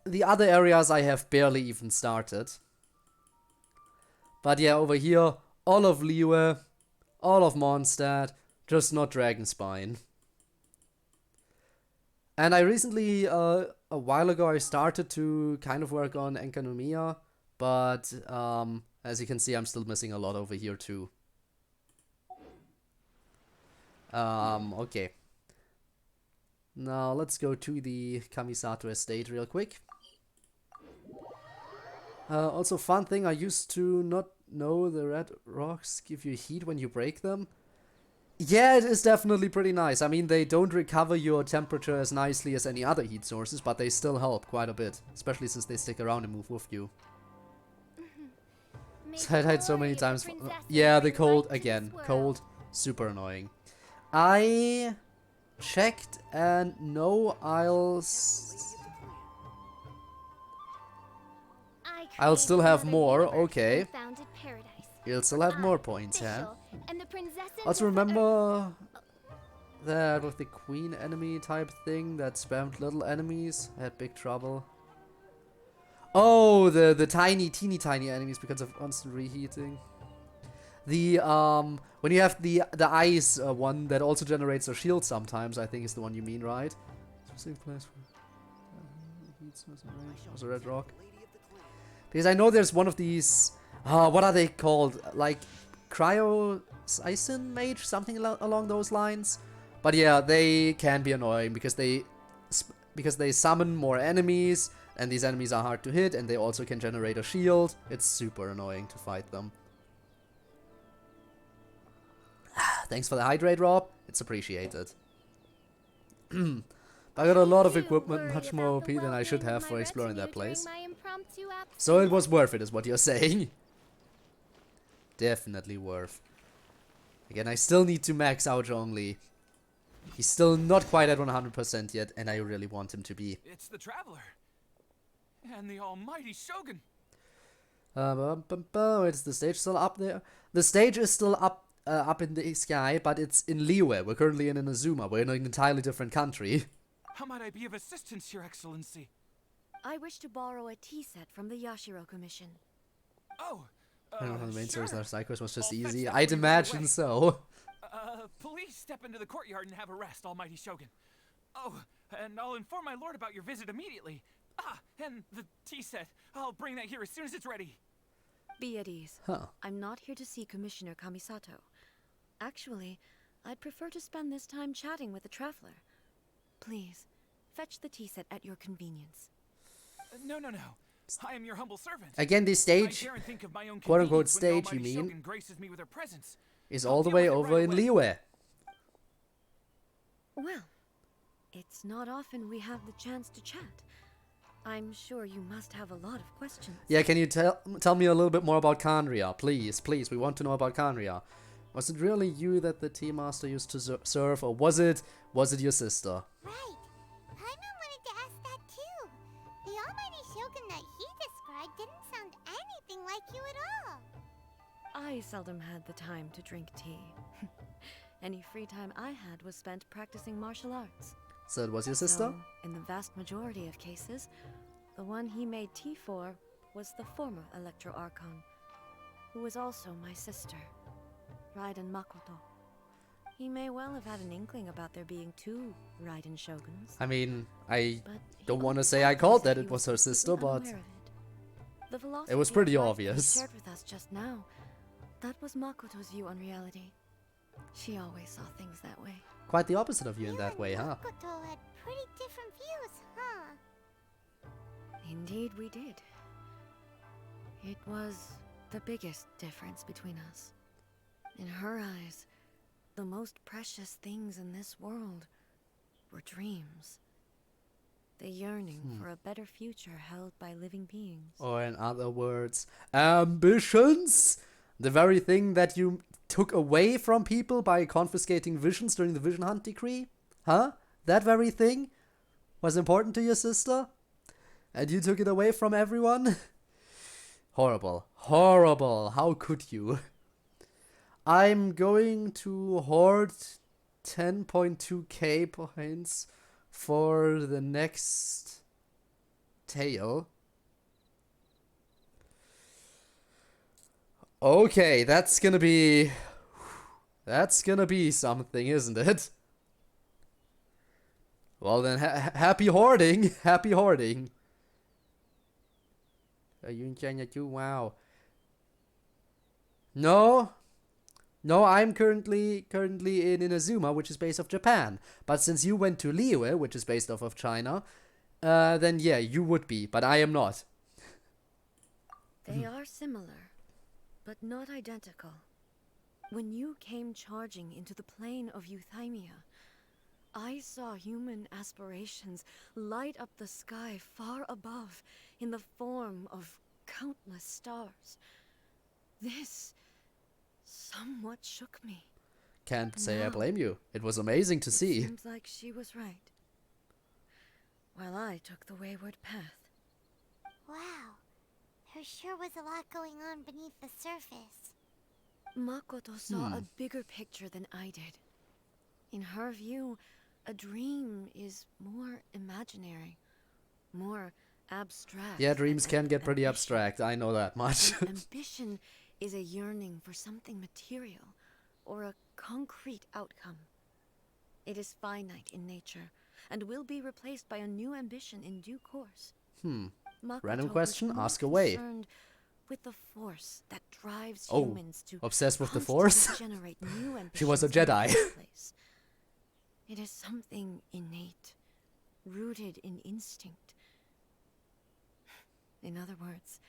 The other areas I have barely even started. But yeah, over here, all of Liyue, all of Mondstadt, just not Dragonspine. And I recently, a while ago, I started to kind of work on Enkanomiya, but as you can see, I'm still missing a lot over here too. Okay. Now let's go to the Kamisato estate real quick. Also, fun thing, I used to not know the red rocks give you heat when you break them. Yeah, it is definitely pretty nice. I mean, they don't recover your temperature as nicely as any other heat sources, but they still help quite a bit. Especially since they stick around and move with you. So I died so many times. Yeah, the cold, again. Cold, super annoying. I checked and no, I'll still have more, okay. You'll still have more points, huh? Also remember that with the queen enemy type thing that spammed little enemies, I had big trouble. Oh, the teeny tiny enemies because of constant reheating. The when you have the ice one that also generates a shield sometimes, I think is the one you mean, right? Specific place for heat source and range. Also red rock. Because I know there's one of these. What are they called? Like cryo Ison mage, something along those lines. But yeah, they can be annoying because they summon more enemies, and these enemies are hard to hit, and they also can generate a shield. It's super annoying to fight them. Thanks for the hydrate, Rob. It's appreciated. I got a lot of equipment, much more OP than I should have for exploring that place. So it was worth it, is what you're saying. Definitely worth. Again, I still need to max out Zhongli. He's still not quite at 100% yet, and I really want him to be. It's the Traveler. And the almighty Shogun. Is the stage still up there? The stage is still up in the sky, but it's in Liyue. We're currently in Inazuma. We're in an entirely different country. How might I be of assistance, Your Excellency? I wish to borrow a tea set from the Yashiro Commission. Oh, I don't know, the main sure. story / Psychos was just I'll fetch easy. that I'd for you right imagine away. so. Please step into the courtyard and have a rest, almighty Shogun. Oh, and I'll inform my lord about your visit immediately. Ah, and the tea set. I'll bring that here as soon as it's ready. Be at ease. Huh. I'm not here to see Commissioner Kamisato. Actually, I'd prefer to spend this time chatting with the Traveler. Please, fetch the tea set at your convenience. No. I am your humble servant. Again, this I stage, daren't think of my own quote-unquote convenience when the stage, you almighty mean, Shogun graces me with her presence. is I'll all the deal way with it over right in away. Liyue. Well, it's not often we have the chance to chat. I'm sure you must have a lot of questions. Yeah, can you tell me a little bit more about Khaenri'ah? Please, we want to know about Khaenri'ah. Was it really you that the tea master used to serve, or was it your sister? Right. Paimon wanted to ask that too. The almighty Shogun that he described didn't sound anything like you at all. I seldom had the time to drink tea. Any free time I had was spent practicing martial arts. So it was your sister? So, in the vast majority of cases, the one he made tea for was the former Electro Archon, who was also my sister, Ryden Makoto. He may well have had an inkling about there being two Ryden Shoguns. I mean, I But don't he want to always say I said called he that it was her sister, completely but unaware of it. The philosophy was pretty of life obvious. that he shared with us just now, that was Makoto's view on reality. She always saw things that way. quite the opposite of you in that way, huh? Makoto had pretty different views, huh? Indeed we did. It was the biggest difference between us. In her eyes, the most precious things in this world were dreams. The yearning for a better future held by living beings. Or in other words, ambitions? The very thing that you took away from people by confiscating visions during the Vision Hunt decree? Huh? That very thing was important to your sister? And you took it away from everyone? Horrible. Horrible. How could you? I'm going to hoard 10.2k points for the next tale. Okay, that's gonna be something, isn't it? Well then, happy hoarding, happy hoarding. Are you in China too? Wow. No, I'm currently in Inazuma, which is based off Japan. But since you went to Liyue, which is based off of China, then yeah, you would be, but I am not. They are similar, but not identical. When you came charging into the plane of Euthymia, I saw human aspirations light up the sky far above in the form of countless stars. This somewhat shook me. Can't say I Now, blame you. It was amazing to see. Seems like she was right. While I took the wayward path. Wow. There sure was a lot going on beneath the surface. Makoto saw a bigger picture than I did. In her view, a dream is more imaginary, more abstract. Yeah, dreams than can get pretty ambition. abstract. I know that much. And ambition is a yearning for something material, or a concrete outcome. It is finite in nature, and will be replaced by a new ambition in due course. Makoto Random was question, more ask away. concerned with the force that drives Oh, humans to obsessed with the constantly Force? generate new She was a ambitions in the Jedi. first place. It is something innate, rooted in instinct. In other words,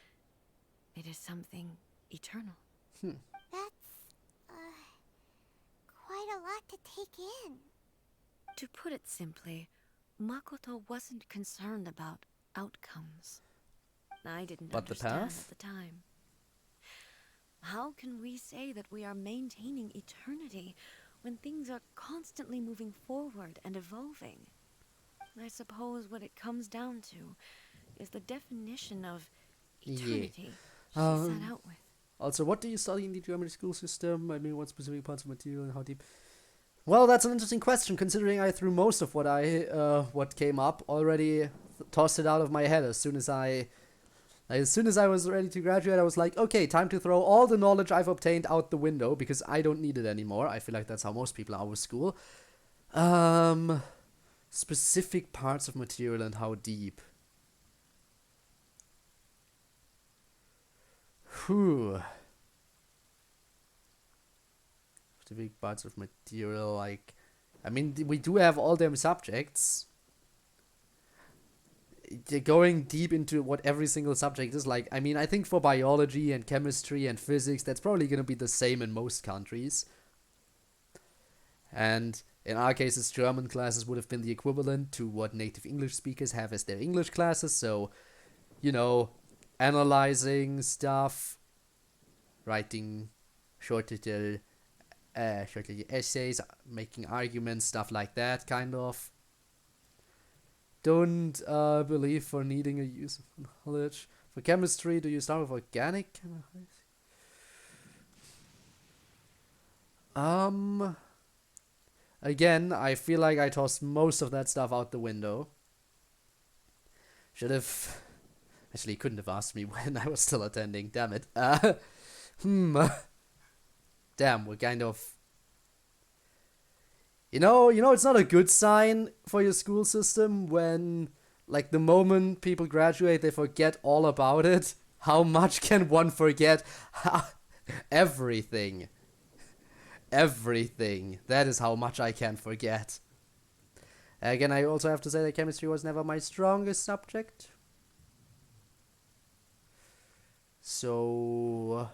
it is something eternal. That's, quite a lot to take in. To put it simply, Makoto wasn't concerned about outcomes. I didn't But the understand path? at the time. How can we say that we are maintaining eternity when things are constantly moving forward and evolving? I suppose what it comes down to is the definition of eternity she set out with. Also, what do you study in the German school system? I mean, what specific parts of material and how deep? Well, that's an interesting question, considering I threw most of what came up already, tossed it out of my head as soon as I was ready to graduate. I was like, okay, time to throw all the knowledge I've obtained out the window because I don't need it anymore. I feel like that's how most people are with school. Specific parts of material and how deep. Whew. Specific parts of material, like, I mean, we do have all them subjects. Going deep into what every single subject is like, I mean, I think for biology and chemistry and physics, that's probably going to be the same in most countries. And in our cases, German classes would have been the equivalent to what native English speakers have as their English classes. So, you know, analyzing stuff, writing short little essays, making arguments, stuff like that, kind of. Don't believe for needing a use of knowledge. For chemistry, do you start with organic chemistry? Again, I feel like I tossed most of that stuff out the window. Should have... Actually, couldn't have asked me when I was still attending. Damn it. Damn, we're kind of... You know, it's not a good sign for your school system when, like, the moment people graduate, they forget all about it. How much can one forget? Everything. Everything. That is how much I can forget. Again, I also have to say that chemistry was never my strongest subject. So...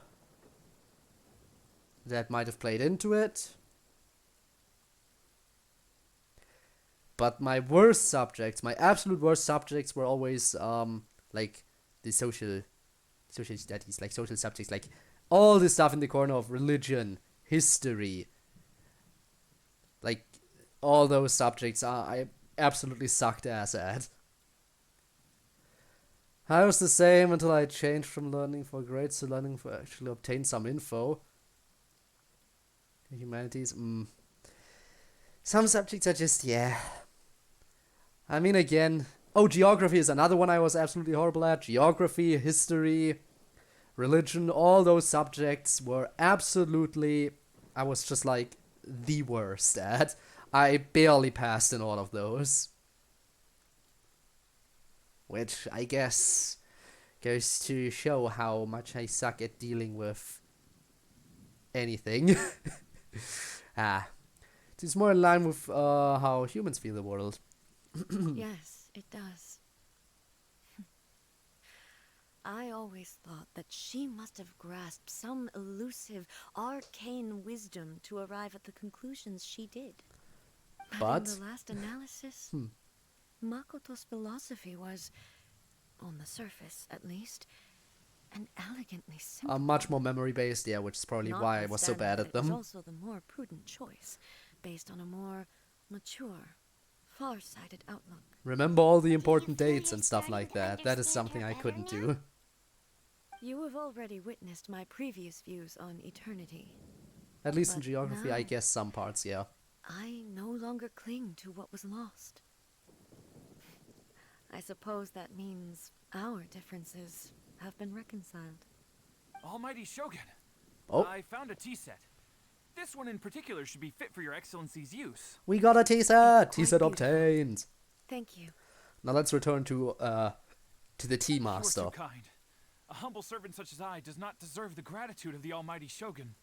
that might have played into it. But my worst subjects, my absolute worst subjects were always, like, the social studies, like social subjects, like all this stuff in the corner of religion, history, like all those subjects I absolutely sucked ass at. I was the same until I changed from learning for grades to learning for actually obtain some info. Humanities, some subjects are just, yeah. I mean, again, geography is another one I was absolutely horrible at. Geography, history, religion, all those subjects were absolutely, I was just like the worst at. I barely passed in all of those. Which I guess goes to show how much I suck at dealing with anything. It's more in line with how humans feel the world. Yes, it does. I always thought that she must have grasped some elusive, arcane wisdom to arrive at the conclusions she did. But in the last analysis, Makoto's philosophy was, on the surface at least, an elegantly simple. much more memory based, yeah, which is probably why I was so bad at them. It was also the more prudent choice, based on a more mature, far-sighted outlook. Remember all the important dates and stuff like that. That is something I couldn't do. You have already witnessed my previous views on eternity. At least in But geography, I now, guess some parts, yeah. I no longer cling to what was lost. I suppose that means our differences have been reconciled. Almighty Shogun. Oh. I found a tea set. This one in particular should be fit for your excellency's use. We got a tea set! Tea Quite set beautiful. obtained! Thank you. Now let's return to the tea You are master. too kind. A humble servant such as I does not deserve the gratitude of the Almighty Shogun.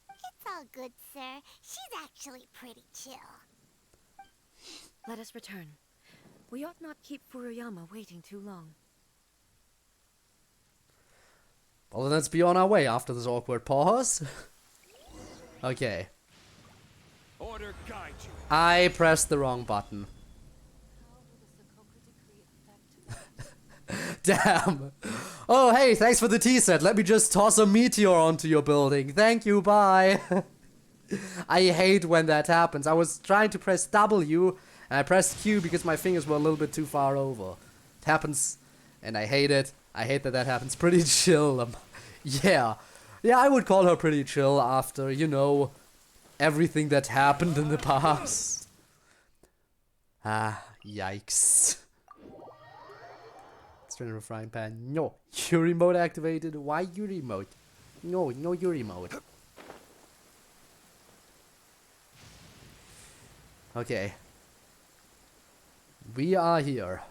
It's all good, sir. She's actually pretty chill. Let us return. We ought not keep Furuyama waiting too long. Well, then let's be on our way after this awkward pause. Okay. Order guide you. I pressed the wrong button. Damn. Oh, hey, thanks for the tea set. Let me just toss a meteor onto your building. Thank you, bye. I hate when that happens. I was trying to press W, and I pressed Q because my fingers were a little bit too far over. It happens, and I hate it. I hate that that happens. Pretty chill. Yeah. Yeah, I would call her pretty chill after, you know, everything that happened in the past. Yikes. Turn a frying pan. No. Yuri mode activated. Why Yuri mode? No Yuri mode. Okay. We are here.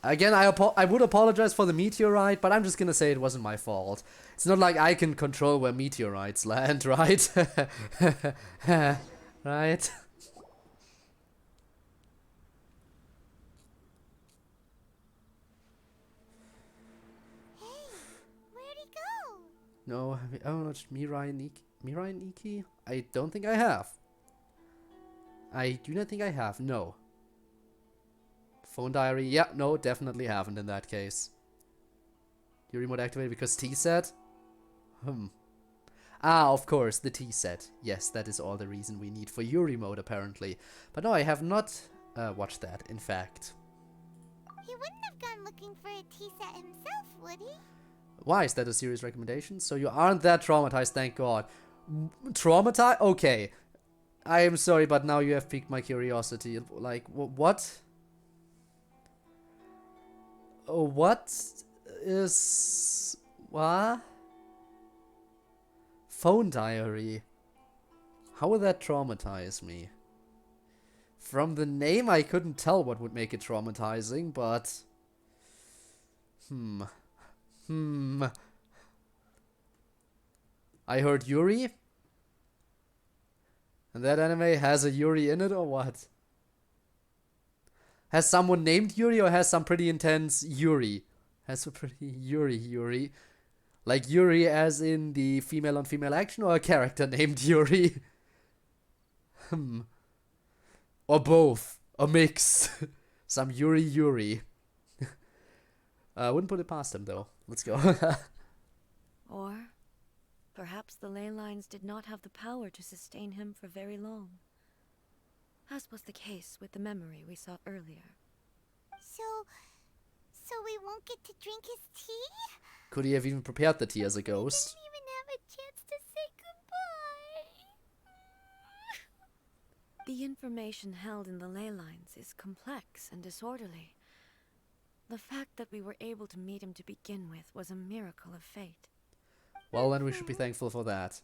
Again, I would apologize for the meteorite, but I'm just gonna say it wasn't my fault. It's not like I can control where meteorites land, right? Right? No, oh, not Mirai Nikki? I don't think I have. I do not think I have, no. Phone diary, yeah, no, definitely haven't in that case. Your remote activated because T set? Of course, the T set. Yes, that is all the reason we need for your remote, apparently. But no, I have not watched that, in fact. He wouldn't have gone looking for a tea set himself, would he? Why? Is that a serious recommendation? So you aren't that traumatized, thank God. Traumatized? Okay. I am sorry, but now you have piqued my curiosity. Like, what? What is... What? Phone diary. How would that traumatize me? From the name, I couldn't tell what would make it traumatizing, but... I heard Yuri? And that anime has a Yuri in it, or what? Has someone named Yuri, or has some pretty intense Yuri? Has a pretty Yuri. Like Yuri as in the female on female action, or a character named Yuri? Or both. A mix. Some Yuri. Wouldn't put it past him, though. Let's go. Or perhaps the ley lines did not have the power to sustain him for very long, as was the case with the memory we saw earlier. So we won't get to drink his tea? Could he have even prepared the tea as a ghost? Didn't even have a chance to say goodbye. The information held in the ley lines is complex and disorderly. The fact that we were able to meet him to begin with was a miracle of fate. Well, then we should be thankful for that.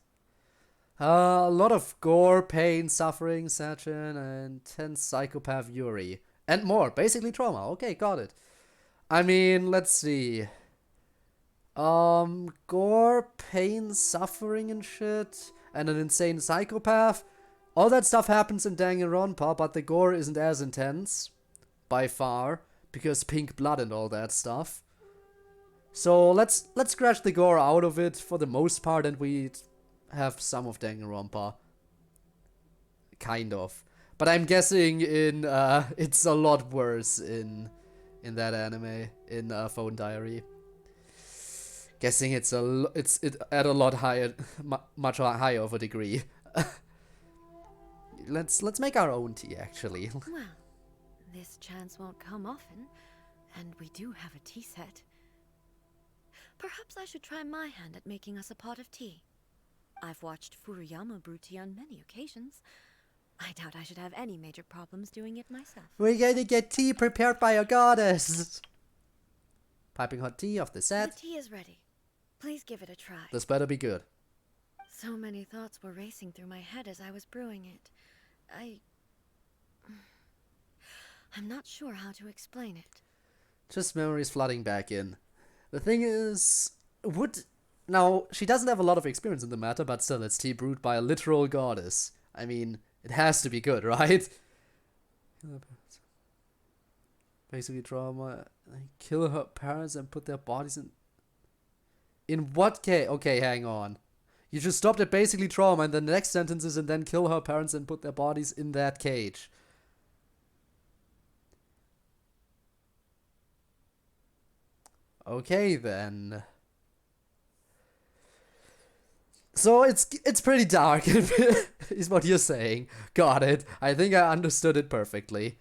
A lot of gore, pain, suffering, Sachin, and intense psychopath Yuri. And more. Basically trauma. Okay, got it. I mean, let's see. Gore, pain, suffering and shit. And an insane psychopath. All that stuff happens in Danganronpa, but the gore isn't as intense. By far. Because pink blood and all that stuff. So let's scratch the gore out of it for the most part, and we have some of Danganronpa. Kind of. But I'm guessing in it's a lot worse in that anime, in Phone Diary. Guessing it's at a lot higher, much higher of a degree. Let's make our own tea, actually. Well, this chance won't come often, and we do have a tea set. Perhaps I should try my hand at making us a pot of tea. I've watched Furuyama brew tea on many occasions. I doubt I should have any major problems doing it myself. We're going to get tea prepared by a goddess. Piping hot tea off the set. The tea is ready. Please give it a try. This better be good. So many thoughts were racing through my head as I was brewing it. I'm not sure how to explain it. Just memories flooding back in. The thing is, now, she doesn't have a lot of experience in the matter, but still, it's tea brewed by a literal goddess. I mean, it has to be good, right? Basically, trauma. Kill her parents and put their bodies in... In what case? Okay, hang on. You just stopped at basically trauma, and then the next sentence is, and then kill her parents and put their bodies in that cage. Okay, then. So it's pretty dark, is what you're saying. Got it. I think I understood it perfectly.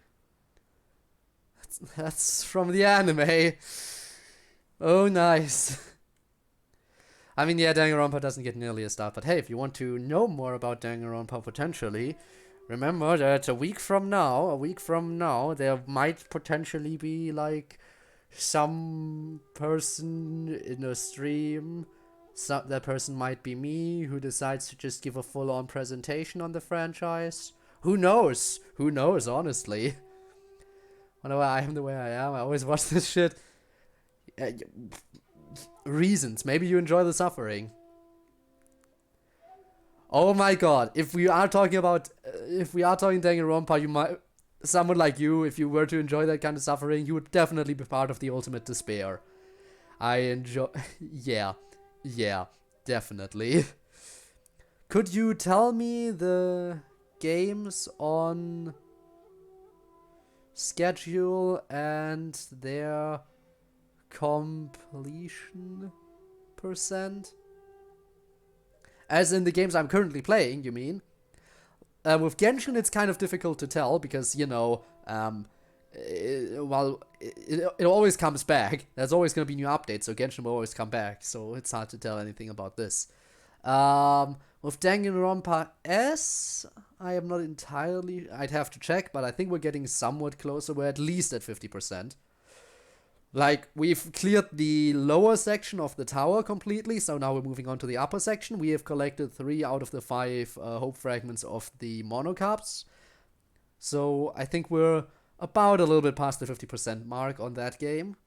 That's from the anime. Oh, nice. I mean, yeah, Danganronpa doesn't get nearly a start, but hey, if you want to know more about Danganronpa potentially, remember that a week from now, there might potentially be, like, some person in a stream. That person might be me, who decides to just give a full-on presentation on the franchise. Who knows? Who knows, honestly? Whenever I am the way I am, I always watch this shit. Reasons. Maybe you enjoy the suffering. Oh my god. If we are talking Danganronpa, you might... Someone like you, if you were to enjoy that kind of suffering, you would definitely be part of the ultimate despair. I enjoy... Yeah, definitely. Could you tell me the games on schedule and their completion percent? As in the games I'm currently playing, you mean? With Genshin, it's kind of difficult to tell because, you know, it always comes back. There's always going to be new updates, so Genshin will always come back, so it's hard to tell anything about this. With Danganronpa S, I am not entirely... I'd have to check, but I think we're getting somewhat closer. We're at least at 50%. Like, we've cleared the lower section of the tower completely, so now we're moving on to the upper section. We have collected 3 out of the 5 hope fragments of the monocarps. So I think we're about a little bit past the 50% mark on that game.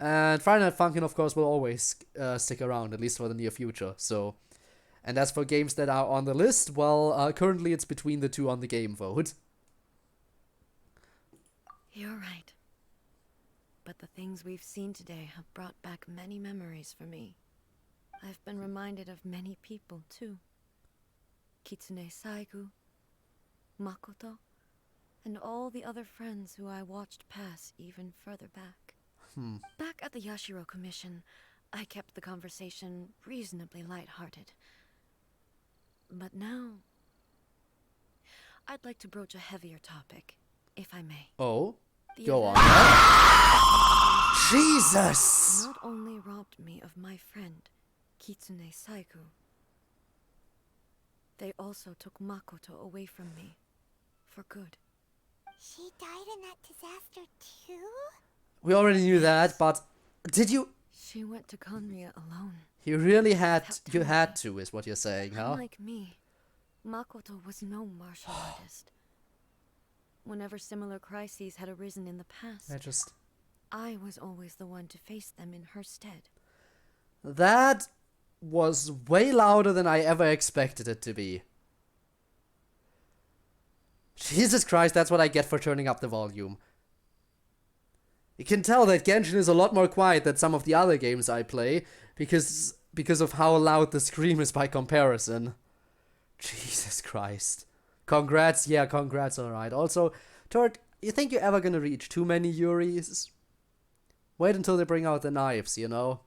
And Friday Night Funkin', of course, will always stick around, at least for the near future. So, and as for games that are on the list, well, currently it's between the 2 on the game vote. You're right. But the things we've seen today have brought back many memories for me. I've been reminded of many people, too. Kitsune Saigu, Makoto, and all the other friends who I watched pass even further back. Back at the Yashiro Commission, I kept the conversation reasonably lighthearted. But now, I'd like to broach a heavier topic, if I may. Oh, The go on. event Jesus! not only robbed me of my friend, Kitsune Saiku, they also took Makoto away from me, for good. She died in that disaster too? We already knew that, but did you? She went to Conria alone. You really had. Without You telling had me. to, is what you're saying, huh? Unlike me, Makoto was no martial artist. Whenever similar crises had arisen in the past, I was always the one to face them in her stead. That was way louder than I ever expected it to be. Jesus Christ, that's what I get for turning up the volume. You can tell that Genshin is a lot more quiet than some of the other games I play, because of how loud the scream is by comparison. Jesus Christ. Congrats, yeah, congrats, alright. Also, Turk, you think you're ever gonna reach too many Yuris? Wait until they bring out the knives, you know?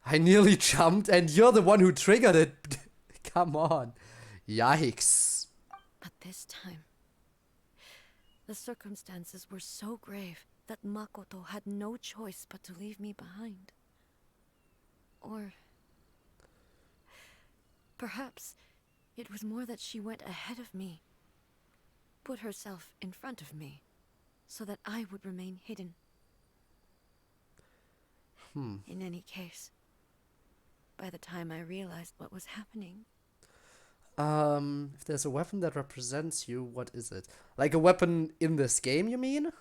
I nearly jumped, and you're the one who triggered it. Come on. Yikes. But this time, the circumstances were so grave that Makoto had no choice but to leave me behind. Or perhaps it was more that she went ahead of me, put herself in front of me, so that I would remain hidden. In any case, by the time I realized what was happening, If there's a weapon that represents you, what is it? Like a weapon in this game, you mean?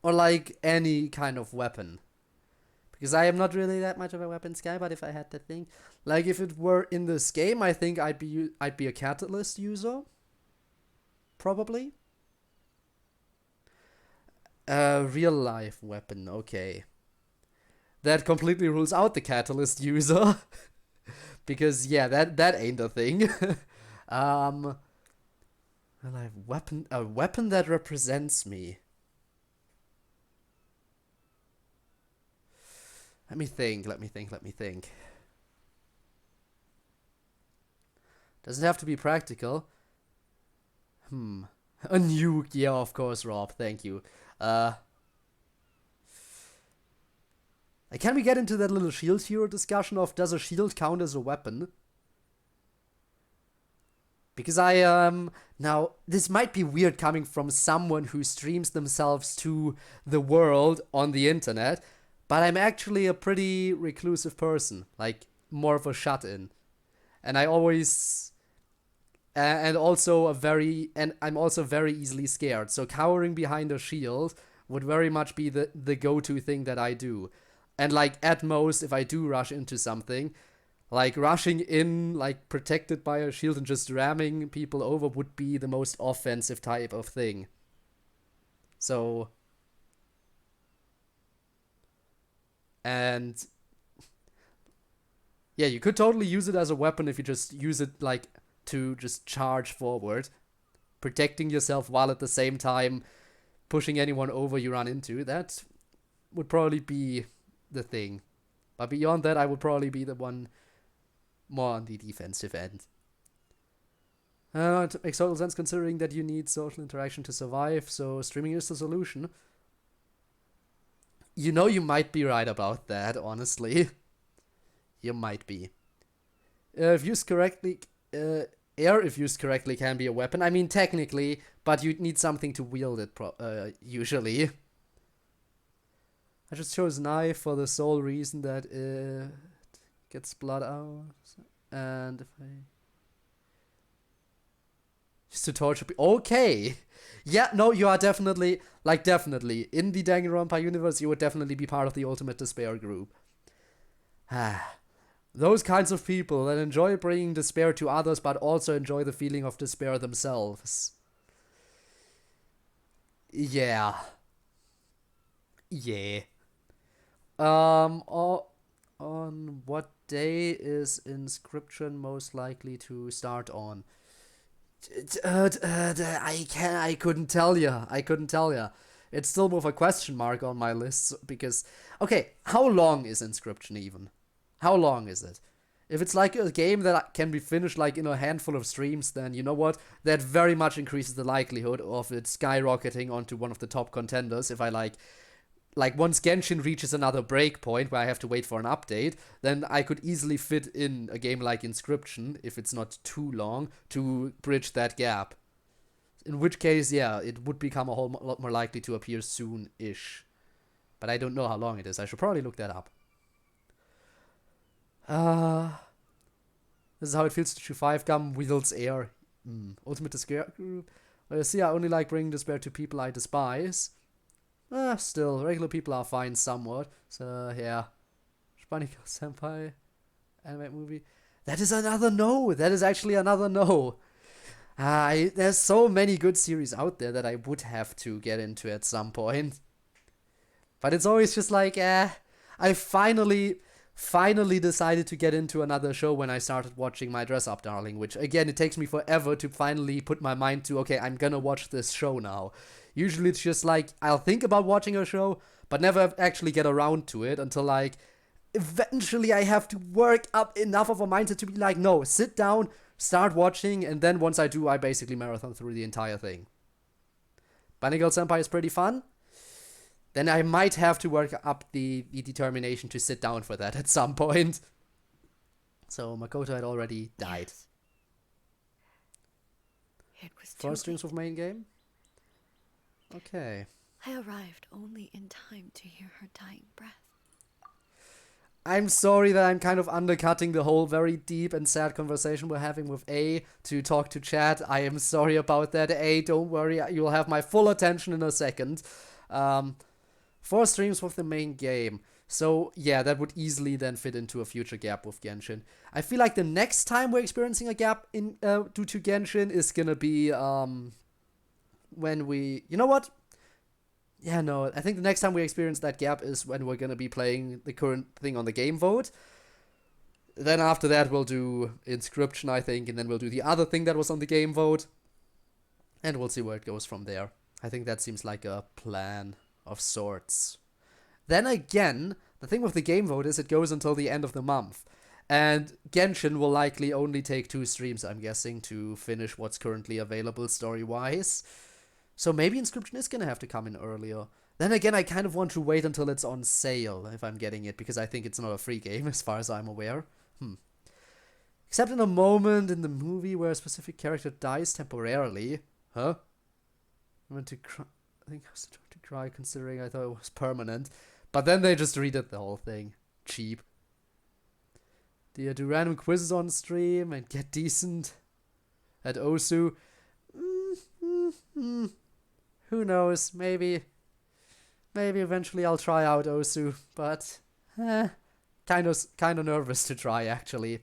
Or like any kind of weapon? Because I am not really that much of a weapons guy, but if I had to think, like if it were in this game, I think I'd be a catalyst user. Probably. Real life weapon, okay. That completely rules out the catalyst user. Because yeah, that ain't a thing. Well, I have a weapon that represents me. Let me think. Doesn't have to be practical. A nuke, yeah, of course, Rob, thank you. Can we get into that little shield hero discussion of does a shield count as a weapon? Because now, this might be weird coming from someone who streams themselves to the world on the internet, but I'm actually a pretty reclusive person, like, more of a shut-in. And I always... I'm also very easily scared, so cowering behind a shield would very much be the go-to thing that I do. And, like, at most, if I do rush into something... Like, rushing in, like, protected by a shield and just ramming people over would be the most offensive type of thing. So... And... Yeah, you could totally use it as a weapon if you just use it, like, to just charge forward. Protecting yourself while at the same time pushing anyone over you run into. That would probably be the thing. But beyond that, I would probably be the one... more on the defensive end. It makes total sense considering that you need social interaction to survive, so streaming is the solution. You know, you might be right about that, honestly. You might be. If used correctly, air, if used correctly, can be a weapon. I mean, technically, but you'd need something to wield it, usually. I just chose knife for the sole reason that gets blood out, and if I just to torture people. Okay, yeah, no, you are definitely in the Danganronpa universe. You would definitely be part of the Ultimate Despair group. Those kinds of people that enjoy bringing despair to others, but also enjoy the feeling of despair themselves. Yeah. On what day is Inscription most likely to start on? I couldn't tell ya. it's still with a question mark on my list because, okay, how long is Inscription even? How long is it? If it's like a game that can be finished like in a handful of streams, then you know what? That very much increases the likelihood of it skyrocketing onto one of the top contenders. If I like once Genshin reaches another breakpoint where I have to wait for an update, then I could easily fit in a game like Inscription, if it's not too long, to bridge that gap. In which case, yeah, it would become a whole lot more likely to appear soon-ish. But I don't know how long it is. I should probably look that up. This is how it feels to chew 5 gum wields air. Ultimate despair group. Well, you see, I only like bringing despair to people I despise. Still, regular people are fine somewhat. So, yeah. Spanika Senpai. Anime movie. That is another no. That is actually another no. There's so many good series out there that I would have to get into at some point. But it's always just like, I finally decided to get into another show when I started watching My Dress Up Darling, which again, it takes me forever to finally put my mind to, okay, I'm gonna watch this show now. Usually it's just like, I'll think about watching a show, but never actually get around to it until like, eventually I have to work up enough of a mindset to be like, no, sit down, start watching, and then once I do, I basically marathon through the entire thing. Bunny Girl Senpai is pretty fun. Then I might have to work up the determination to sit down for that at some point. So Makoto had already died. Yes. It was 4 too streams of main game? Okay. I arrived only in time to hear her dying breath. I'm sorry that I'm kind of undercutting the whole very deep and sad conversation we're having with A to talk to chat. I am sorry about that, A. Don't worry, you'll have my full attention in a second. 4 streams with the main game. So, yeah, that would easily then fit into a future gap with Genshin. I feel like the next time we're experiencing a gap in due to Genshin is gonna be when we... You know what? Yeah, no, I think the next time we experience that gap is when we're gonna be playing the current thing on the game vote. Then after that we'll do Inscription, I think, and then we'll do the other thing that was on the game vote. And we'll see where it goes from there. I think that seems like a plan of sorts. Then again, the thing with the game vote is it goes until the end of the month. And Genshin will likely only take 2 streams, I'm guessing, to finish what's currently available story-wise. So maybe Inscription is gonna have to come in earlier. Then again, I kind of want to wait until it's on sale, if I'm getting it, because I think it's not a free game, as far as I'm aware. Except in a moment in the movie where a specific character dies temporarily. Huh? I went to cry. I think I was about to cry, considering I thought it was permanent. But then they just redid the whole thing. Cheap. Do you do random quizzes on stream and get decent at Osu? Who knows? Maybe eventually I'll try out Osu, but kind of nervous to try actually.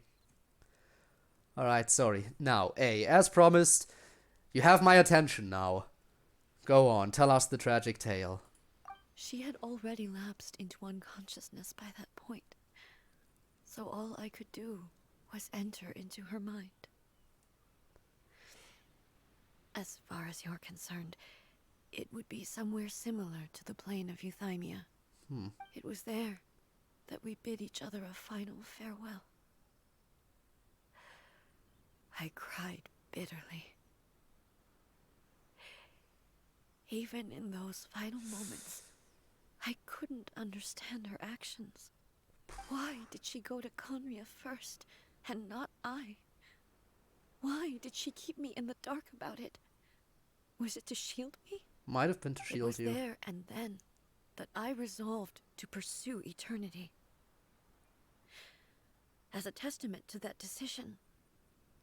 All right, sorry. Now, A, as promised, you have my attention now. Go on, tell us the tragic tale. She had already lapsed into unconsciousness by that point, so all I could do was enter into her mind. As far as you're concerned, it would be somewhere similar to the plane of Euthymia. It was there that we bid each other a final farewell. I cried bitterly. Even in those final moments, I couldn't understand her actions. Why did she go to Conria first, and not I? Why did she keep me in the dark about it? Was it to shield me? Might have been to shield you. It was there and then that I resolved to pursue eternity. As a testament to that decision,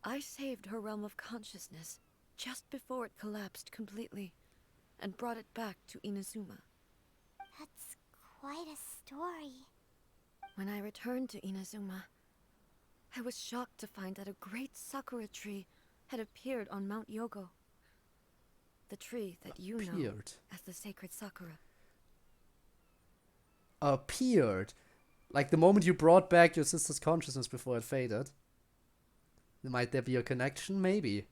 I saved her realm of consciousness just before it collapsed completely, and brought it back to Inazuma. That's quite a story. When I returned to Inazuma, I was shocked to find that a great sakura tree had appeared on Mount Yogo. The tree that you know as the sacred sakura. Appeared? Like the moment you brought back your sister's consciousness before it faded? Might there be a connection? Maybe.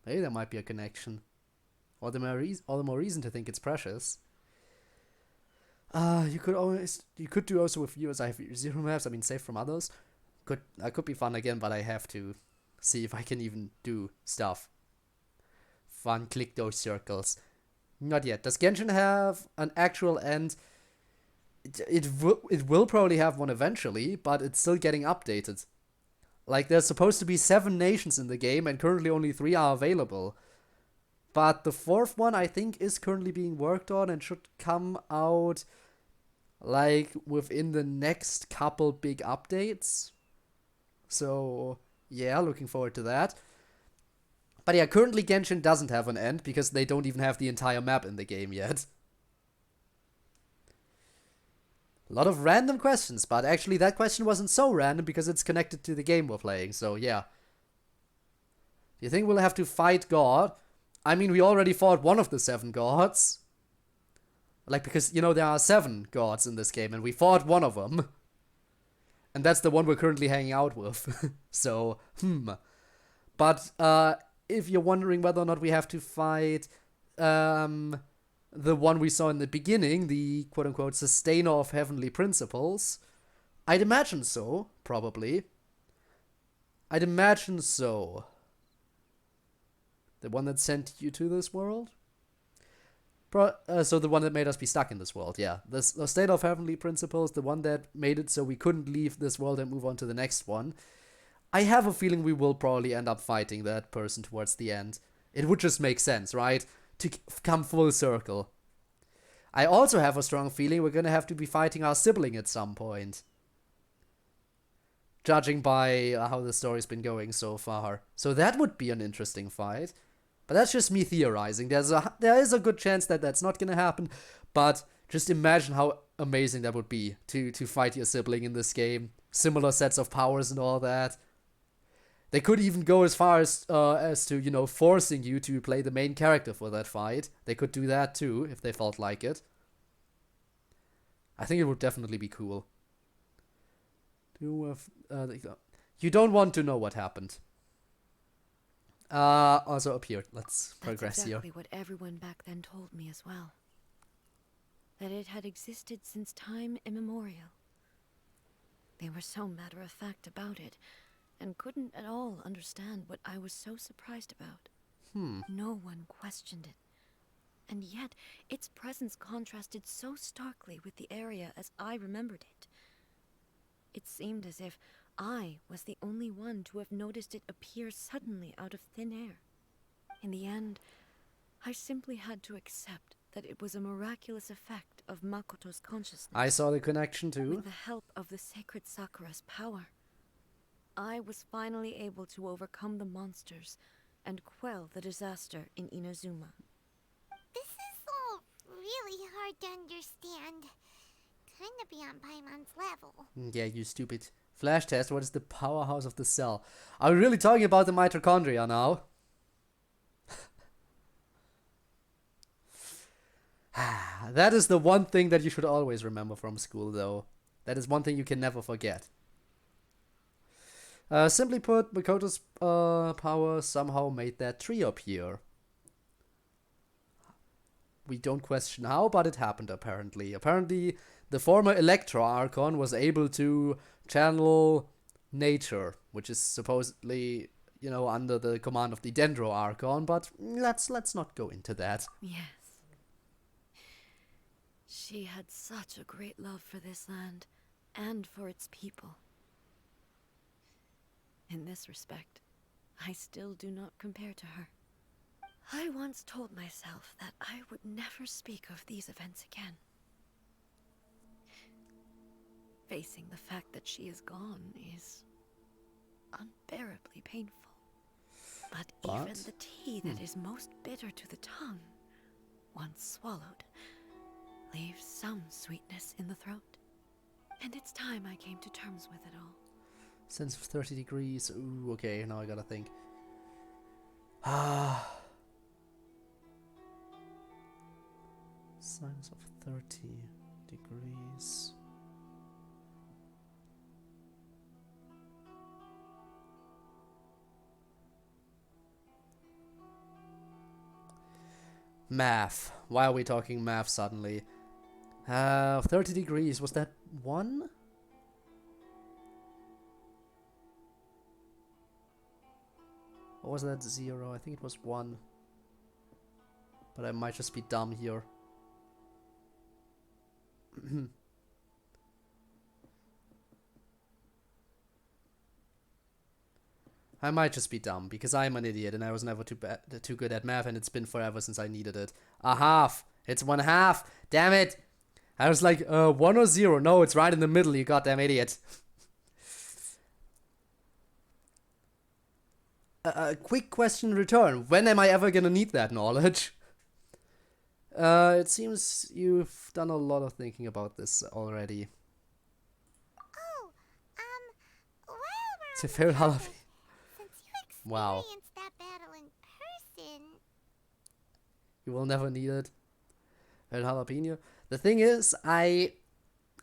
Maybe there might be a connection. all the more reason to think it's precious. You could do also with viewers. I have zero maps. I mean, saved from others. Could be fun again, but I have to see if I can even do stuff. Fun, click those circles. Not yet. Does Genshin have an actual end? It will probably have one eventually, but it's still getting updated. Like, there's supposed to be 7 nations in the game, and currently only 3 are available. But the 4th one, I think, is currently being worked on and should come out, like, within the next couple big updates. So, yeah, looking forward to that. But yeah, currently Genshin doesn't have an end, because they don't even have the entire map in the game yet. A lot of random questions, but actually that question wasn't so random because it's connected to the game we're playing, so yeah. Do you think we'll have to fight God? I mean, we already fought one of the 7 gods. Like, because, you know, there are 7 gods in this game, and we fought one of them. And that's the one we're currently hanging out with. So, But, if you're wondering whether or not we have to fight, the one we saw in the beginning, the quote-unquote sustainer of heavenly principles, I'd imagine so, probably. I'd imagine so. The one that sent you to this world? So the one that made us be stuck in this world, yeah. The sustainer of heavenly principles, the one that made it so we couldn't leave this world and move on to the next one. I have a feeling we will probably end up fighting that person towards the end. It would just make sense, right? To come full circle. I also have a strong feeling we're gonna have to be fighting our sibling at some point. Judging by how the story's been going so far. So that would be an interesting fight. But that's just me theorizing. There is a good chance that that's not gonna happen. But just imagine how amazing that would be to fight your sibling in this game. Similar sets of powers and all that. They could even go as far as to, you know, forcing you to play the main character for that fight. They could do that too, if they felt like it. I think it would definitely be cool. You don't want to know what happened. Also appeared. Let's progress That's here. exactly what everyone back then told me as well. That it had existed since time immemorial. They were so matter-of-fact about it, and couldn't at all understand what I was so surprised about. No one questioned it. And yet, its presence contrasted so starkly with the area as I remembered it. It seemed as if I was the only one to have noticed it appear suddenly out of thin air. In the end, I simply had to accept that it was a miraculous effect of Makoto's consciousness. I saw the connection too. With the help of the sacred Sakura's power, I was finally able to overcome the monsters and quell the disaster in Inazuma. This is all really hard to understand. Kinda beyond Paimon's level. Yeah, you stupid. Flash test, what is the powerhouse of the cell? Are we really talking about the mitochondria now? That is the one thing that you should always remember from school, though. That is one thing you can never forget. Simply put, Makoto's power somehow made that tree appear. We don't question how, but it happened apparently. Apparently, the former Electro Archon was able to channel nature, which is supposedly, you know, under the command of the Dendro Archon, but let's not go into that. Yes. She had such a great love for this land, and for its people. In this respect, I still do not compare to her. I once told myself that I would never speak of these events again. Facing the fact that she is gone is unbearably painful. But even the tea that is most bitter to the tongue, once swallowed, leaves some sweetness in the throat. And it's time I came to terms with it all. Sense of 30 degrees. Ooh, okay, now I gotta think. Signs of 30 degrees. Math. Why are we talking math suddenly? 30 degrees. Was that 1? Or was that 0? I think it was 1. But I might just be dumb here. I might just be dumb, because I'm an idiot and I was never too good at math, and it's been forever since I needed it. A half! It's 1/2! Damn it! I was like, 1 or 0? No, it's right in the middle, you goddamn idiot. Quick question in return. When am I ever gonna need that knowledge? It seems you've done a lot of thinking about this already. Oh, while we're It's a on the fair topic, holiday. since you Wow. experienced that battle in person, You will never need it. And jalapeno. The thing is, I'm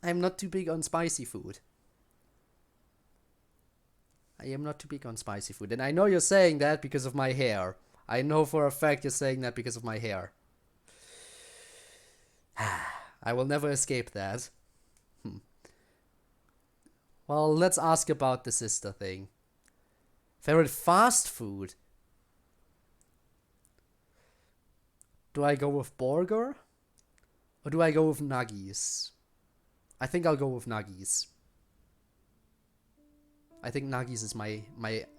not too big on spicy food. I am not too big on spicy food. And I know you're saying that because of my hair. I know for a fact you're saying that because of my hair. I will never escape that. Well, let's ask about the sister thing. Favorite fast food? Do I go with burger? Or do I go with nuggies? I think I'll go with nuggies. I think nuggies is my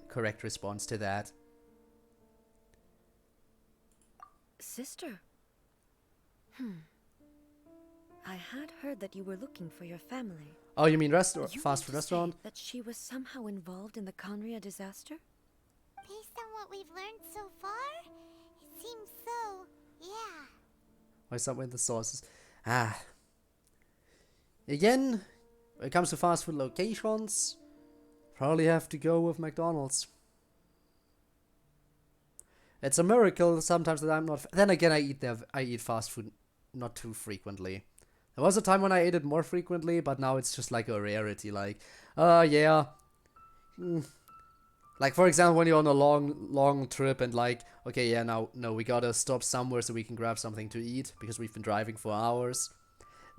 correct response to that. Sister. I had heard that you were looking for your family. Oh, you mean You fast mean food to say restaurant? that she was somehow involved in the Conria disaster? based on what we've learned so far, it seems so, yeah. Or somewhere in the sources. Again, when it comes to fast food locations, probably have to go with McDonald's. It's a miracle sometimes that I'm not. Then again, I eat fast food not too frequently. There was a time when I ate it more frequently, but now it's just like a rarity. Like, yeah. Like, for example, when you're on a long trip and like, okay, yeah, no, we gotta stop somewhere so we can grab something to eat because we've been driving for hours.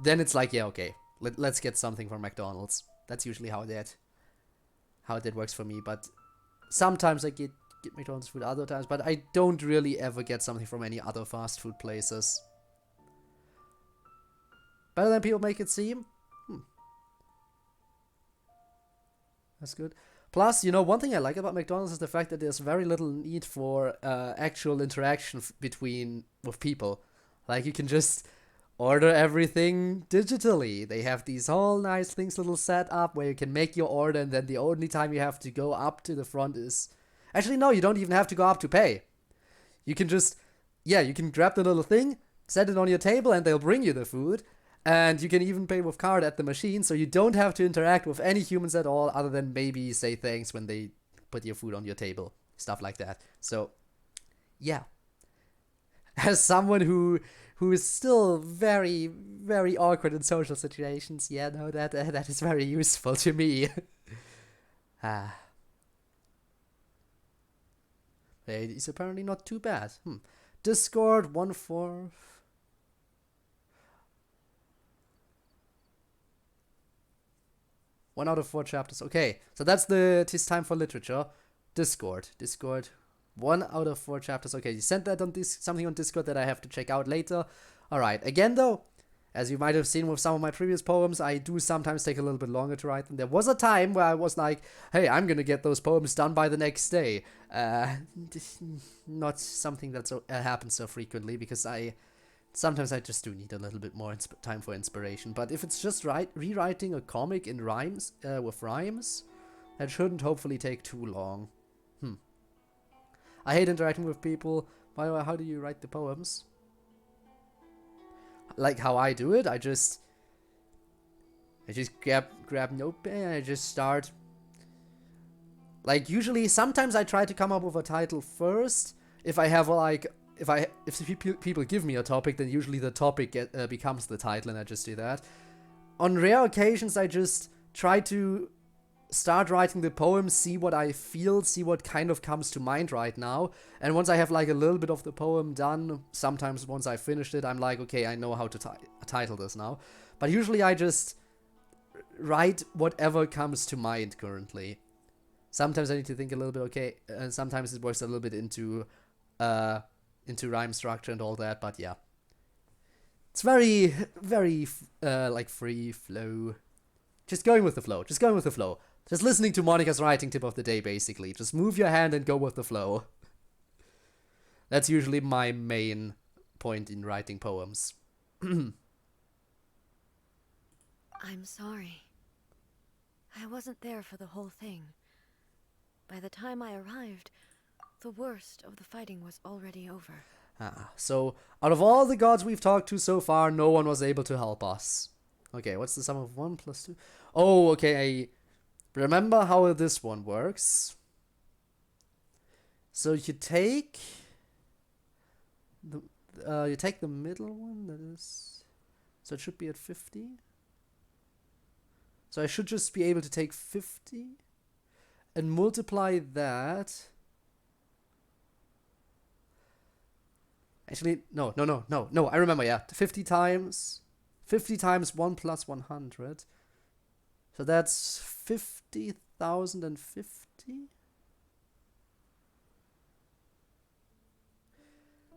Then it's like, yeah, okay, let's get something from McDonald's. That's usually how that works for me. But sometimes I get McDonald's food, other times, but I don't really ever get something from any other fast food places. Better than people make it seem? That's good. Plus, you know, one thing I like about McDonald's is the fact that there's very little need for actual interaction with people. Like, you can just order everything digitally. They have these whole nice things little set up where you can make your order, and then the only time you have to go up to the front is... Actually, no, you don't even have to go up to pay. You can just... Yeah, you can grab the little thing, set it on your table, and they'll bring you the food. And you can even pay with card at the machine, so you don't have to interact with any humans at all, other than maybe say thanks when they put your food on your table. Stuff like that. So, yeah. As someone who is still very, very awkward in social situations, yeah, no, that is very useful to me. It's apparently not too bad. Discord 1/4. One out of 4 chapters. Okay, so that's the "'Tis time for literature." Discord. 1 out of 4 chapters. Okay, you sent that on something on Discord that I have to check out later. Alright, again though, as you might have seen with some of my previous poems, I do sometimes take a little bit longer to write them. There was a time where I was like, hey, I'm gonna get those poems done by the next day. Not something that happens so frequently, because sometimes I just do need a little bit more time for inspiration. But if it's just rewriting a comic in rhymes, with rhymes, that shouldn't hopefully take too long. I hate interacting with people. By the way, how do you write the poems? Like how I do it, I just grab notepad and I just start. Like, usually, sometimes I try to come up with a title first. If I have if people give me a topic, then usually the topic becomes the title, and I just do that. On rare occasions, I just try to start writing the poem, see what I feel, see what kind of comes to mind right now. And once I have like a little bit of the poem done, sometimes once I finished it, I'm like, okay, I know how to title this now. But usually I just write whatever comes to mind currently. Sometimes I need to think a little bit, okay, and sometimes it works a little bit into rhyme structure and all that, but yeah. It's very, very, like, free flow. Just going with the flow. Just going with the flow. Just listening to Monica's writing tip of the day, basically. Just move your hand and go with the flow. That's usually my main point in writing poems. I'm sorry. I wasn't there for the whole thing. By the time I arrived, the worst of the fighting was already over. So, out of all the gods we've talked to so far, no one was able to help us. Okay, what's the sum of 1 plus 2? Oh, okay, remember how this one works. So you take the middle one, that is... So it should be at 50. So I should just be able to take 50 and multiply that... Actually, no, I remember, yeah. 50 times 1 plus 100. So that's 50,050?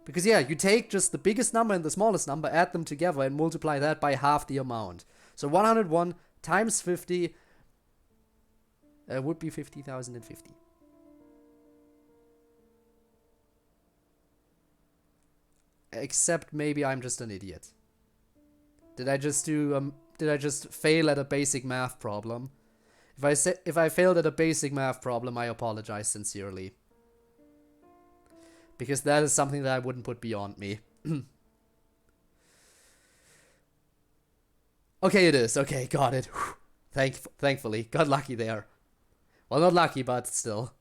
Because, yeah, you take just the biggest number and the smallest number, add them together, and multiply that by half the amount. So 101 times 50 would be 50,050. Except maybe I'm just an idiot. Did I just fail at a basic math problem? If I failed at a basic math problem, I apologize sincerely. Because that is something that I wouldn't put beyond me. Okay, it is. Okay, got it. Thankfully. Got lucky there. Well, not lucky, but still.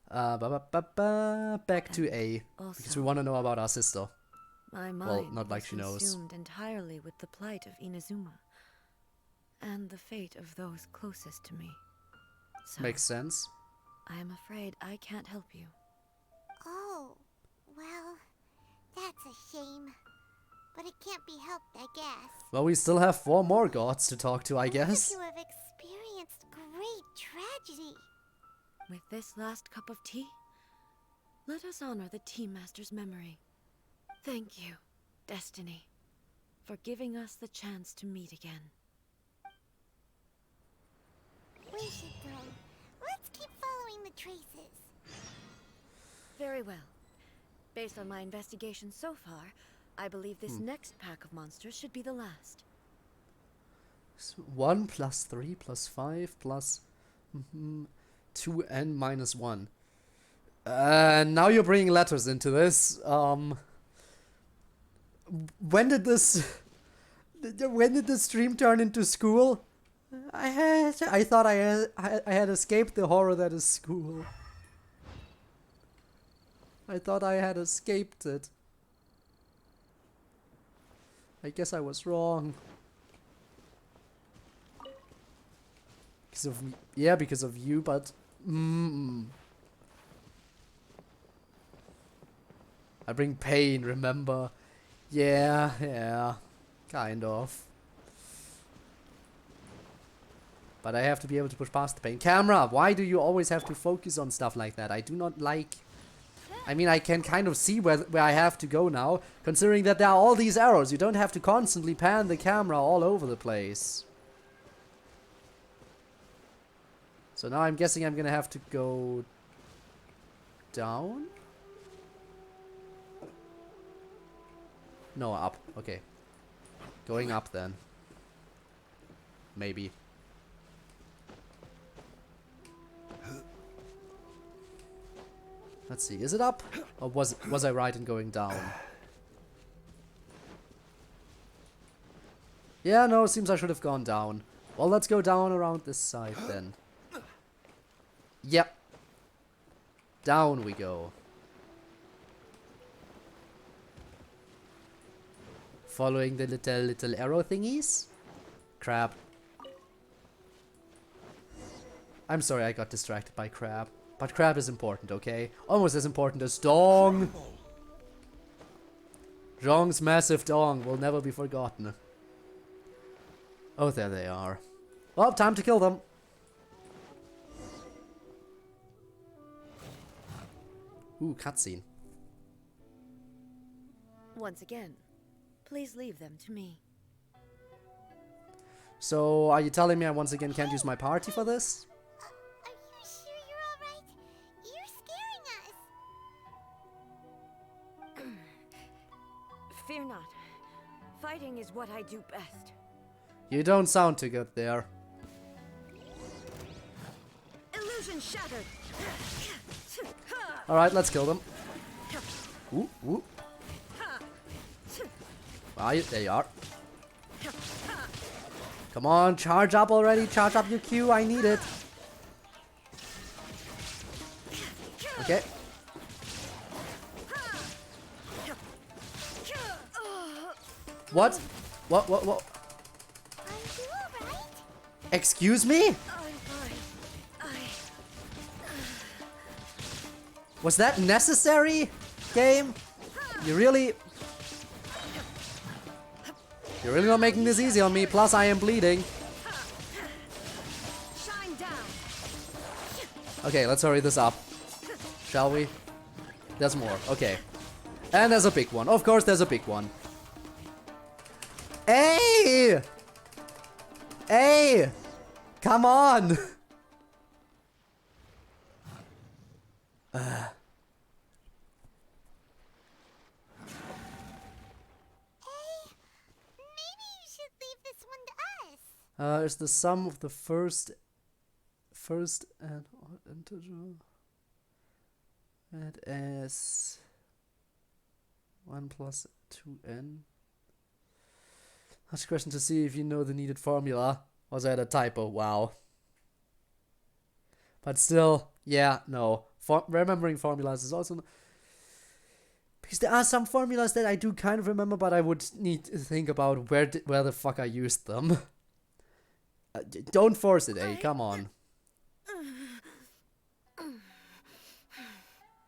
Back to A. Because we want to know about our sister. My mind Well, not like she was knows. consumed entirely with the plight of Inazuma and the fate of those closest to me. So, Makes sense. I am afraid I can't help you. Oh, well, that's a shame. But it can't be helped, I guess. Well, we still have 4 more gods to talk to, I guess. You have experienced great tragedy. With this last cup of tea, let us honor the Tea Master's memory. Thank you, Destiny, for giving us the chance to meet again. We should go. Let's keep following the traces. Very well. Based on my investigation so far, I believe this next pack of monsters should be the last. 1 plus 3 plus 5 plus 2n minus 1. Now you're bringing letters into this. When did this stream turn into school? I thought I had escaped the horror that is school. I thought I had escaped it. I guess I was wrong. Because of you, but I bring pain, remember? Yeah, kind of. But I have to be able to push past the pain. Camera, why do you always have to focus on stuff like that? I do not like... I mean, I can kind of see where I have to go now, considering that there are all these arrows. You don't have to constantly pan the camera all over the place. So now I'm guessing I'm gonna have to go down? No, up. Okay. Going up then. Maybe. Let's see, is it up? Or was I right in going down? Yeah, no, it seems I should have gone down. Well, let's go down around this side then. Yep. Down we go. Following the little arrow thingies? Crap. I'm sorry I got distracted by Crab. But Crab is important, okay? Almost as important as Dong. Zhong's massive Dong will never be forgotten. Oh, there they are. Well, time to kill them. Ooh, cutscene. Once again, please leave them to me. So, are you telling me I once again can't use my party for this? Are you sure you're alright? You're scaring us. Fear not. Fighting is what I do best. You don't sound too good there. Illusion shattered. Alright, let's kill them. Ooh, ooh. There you are. Come on, charge up already. Charge up your Q. I need it. Okay. What? What? Are you alright? Excuse me? Was that necessary, game? You're really not making this easy on me. Plus, I am bleeding. Shine down. Okay, let's hurry this up. Shall we? There's more. Okay. And there's a big one. Of course, there's a big one. Hey! Hey! Come on! Maybe you should leave this one to us. Is the sum of the first and odd integer and as 1 plus 2n. Ask a question to see if you know the needed formula. Was that a typo? Wow. But still, yeah, no. Remembering formulas is also... Because there are some formulas that I do kind of remember, but I would need to think about where the fuck I used them. Don't force it, eh? Come on.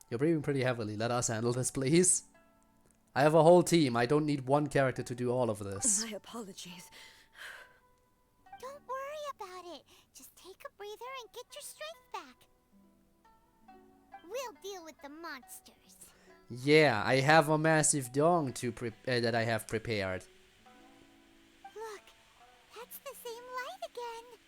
You're breathing pretty heavily. Let us handle this, please. I have a whole team. I don't need one character to do all of this. My apologies. Don't worry about it. Just take a breather and get your strength back. We'll deal with the monsters. Yeah, I have a massive dong to that I have prepared. Look, that's the same light again.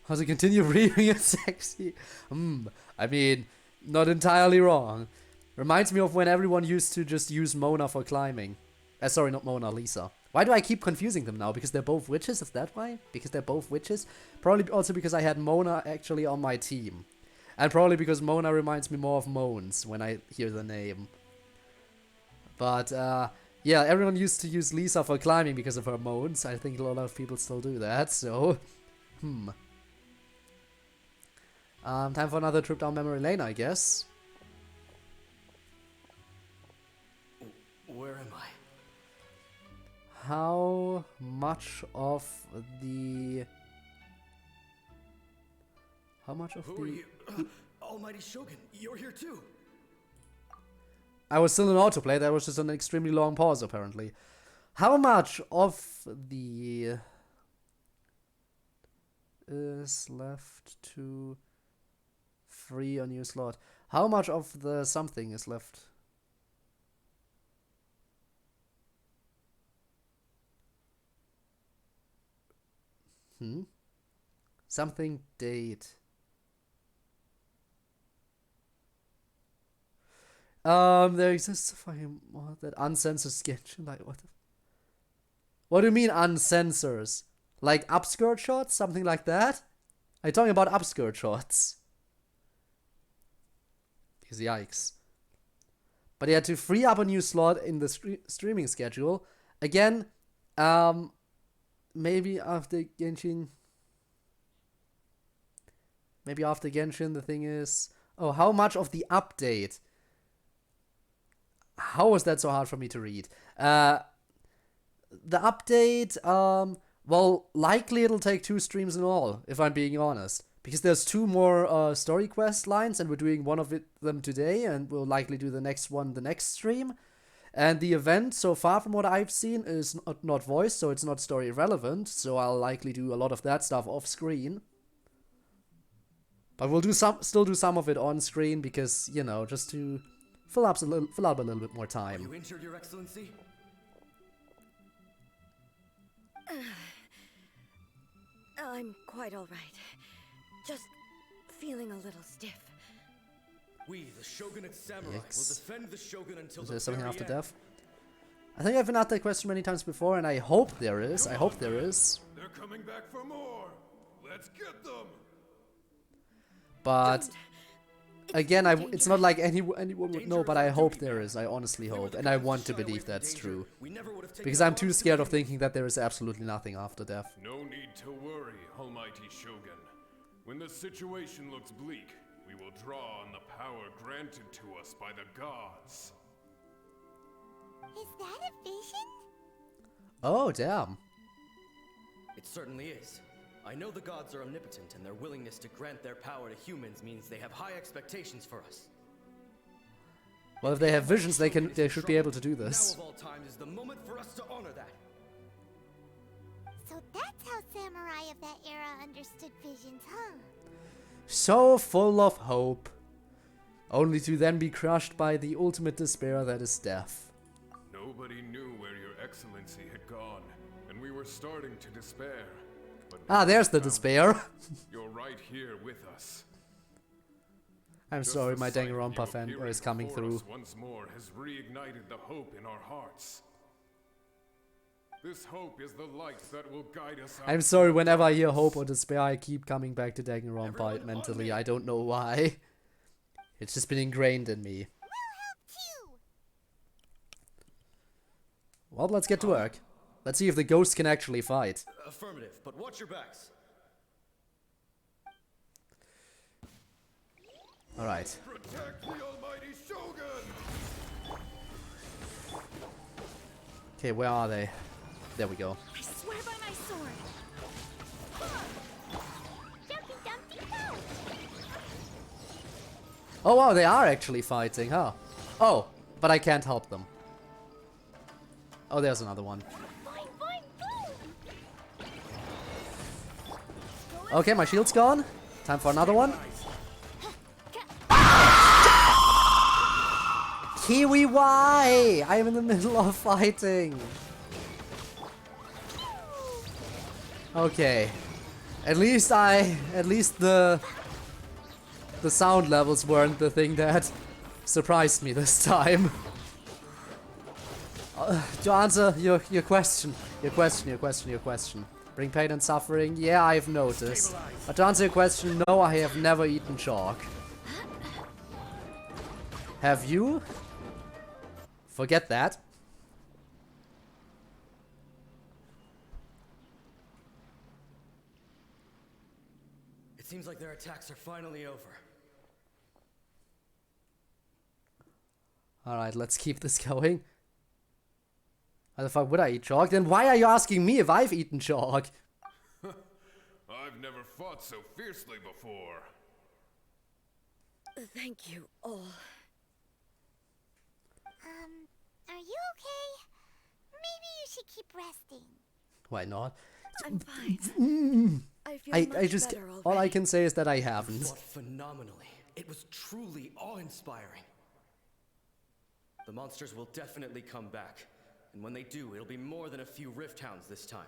How to continue breathing is sexy. I mean, not entirely wrong. Reminds me of when everyone used to just use Mona for climbing. Sorry, not Mona, Lisa. Why do I keep confusing them now? Because they're both witches? Is that why? Because they're both witches? Probably also because I had Mona actually on my team. And probably because Mona reminds me more of Moans when I hear the name. But, yeah, everyone used to use Lisa for climbing because of her moans. I think a lot of people still do that, so... time for another trip down memory lane, I guess. Where am I? How much of the... Who are you? Almighty Shogun, you're here too. I was still in autoplay, that was just an extremely long pause apparently. How much of the... is left to... free a new slot? How much of the something is left? Something date. There exists a fucking mod that uncensors Genshin. Like, what do you mean uncensors? Like upskirt shots? Something like that? Are you talking about upskirt shots? Because yikes. But yeah, to free up a new slot in the streaming schedule, again, maybe after Genshin. Maybe after Genshin, the thing is... Oh, how much of the update? How was that so hard for me to read? The update Well, likely it'll take 2 streams in all, if I'm being honest. Because there's 2 more story quest lines, and we're doing one of them today, and we'll likely do the next one the next stream. And the event, so far from what I've seen, is not voiced, so it's not story relevant, so I'll likely do a lot of that stuff off screen. But we'll still do some of it on screen, because, you know, just to fill up a little bit more time. Are you injured, Your Excellency? I'm quite all right. Just feeling a little stiff. We, the Shogunate Samurai, will defend the Shogun until Is the there something very after end. death? I think I've been asked that question many times before, and I hope there is. I hope there is. They're coming back for more. Let's get them. But again, it's not like anyone would know, but I hope there is. I honestly hope, and I want to believe that's true. Because I'm too scared of thinking that there is absolutely nothing after death. No need to worry, Almighty Shogun. When the situation looks bleak, we will draw on the power granted to us by the gods. Is that a vision? Oh, damn. It certainly is. I know the gods are omnipotent, and their willingness to grant their power to humans means they have high expectations for us. Well, if they have visions, they should be able to do this. Now of all times is the moment for us to honor that. So that's how samurai of that era understood visions, huh? So full of hope. Only to then be crushed by the ultimate despair that is death. Nobody knew where Your Excellency had gone, and we were starting to despair. But Ah, there's the despair. You're right here with us. I'm Just sorry, the my sight of Danganronpa you fan appearing is coming before through. us once more has reignited the hope in our hearts. This hope is the light that will guide us out. I'm sorry, whenever I hear hope or despair, I keep coming back to Danganronpa mentally. I don't know why. It's just been ingrained in me. Well, let's get to work. Let's see if the ghosts can actually fight. Affirmative, but watch your backs. Alright. Protect the Almighty Shogun! Okay, where are they? There we go. I swear by my sword. Jumpy Dumpty Go! Oh wow, they are actually fighting, huh? Oh, but I can't help them. Oh, there's another one. Boing, boing, boom! Okay, my shield's gone. Time for another one. Kiwi, why? I am in the middle of fighting. Okay. At least the sound levels weren't the thing that surprised me this time. To answer your question. Bring pain and suffering? Yeah, I've noticed. But to answer your question, no, I have never eaten chalk. Have you? Forget that. It seems like their attacks are finally over. Alright, let's keep this going. Why the fuck would I eat chalk? Then why are you asking me if I've eaten chalk? I've never fought so fiercely before. Thank you all. Are you okay? Maybe you should keep resting. Why not? I'm fine. I feel I much just, better already. all I can say is that I haven't. Fought phenomenally. It was truly awe-inspiring. The monsters will definitely come back. And when they do, it'll be more than a few Rift Hounds this time.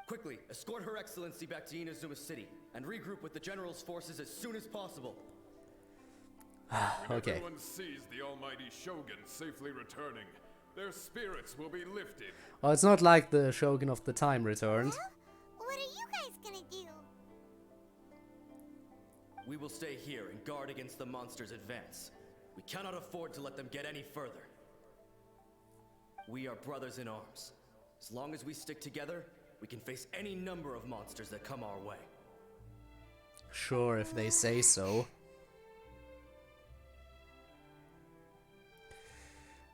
Quickly, escort Her Excellency back to Inazuma City, and regroup with the General's forces as soon as possible. When Okay. everyone sees the Almighty Shogun safely returning, their spirits will be lifted. Well, it's not like the Shogun of the Time returned. Huh? What are you guys gonna do? We will stay here and guard against the monsters' advance. We cannot afford to let them get any further. We are brothers in arms. As long as we stick together, we can face any number of monsters that come our way. Sure, if they say so.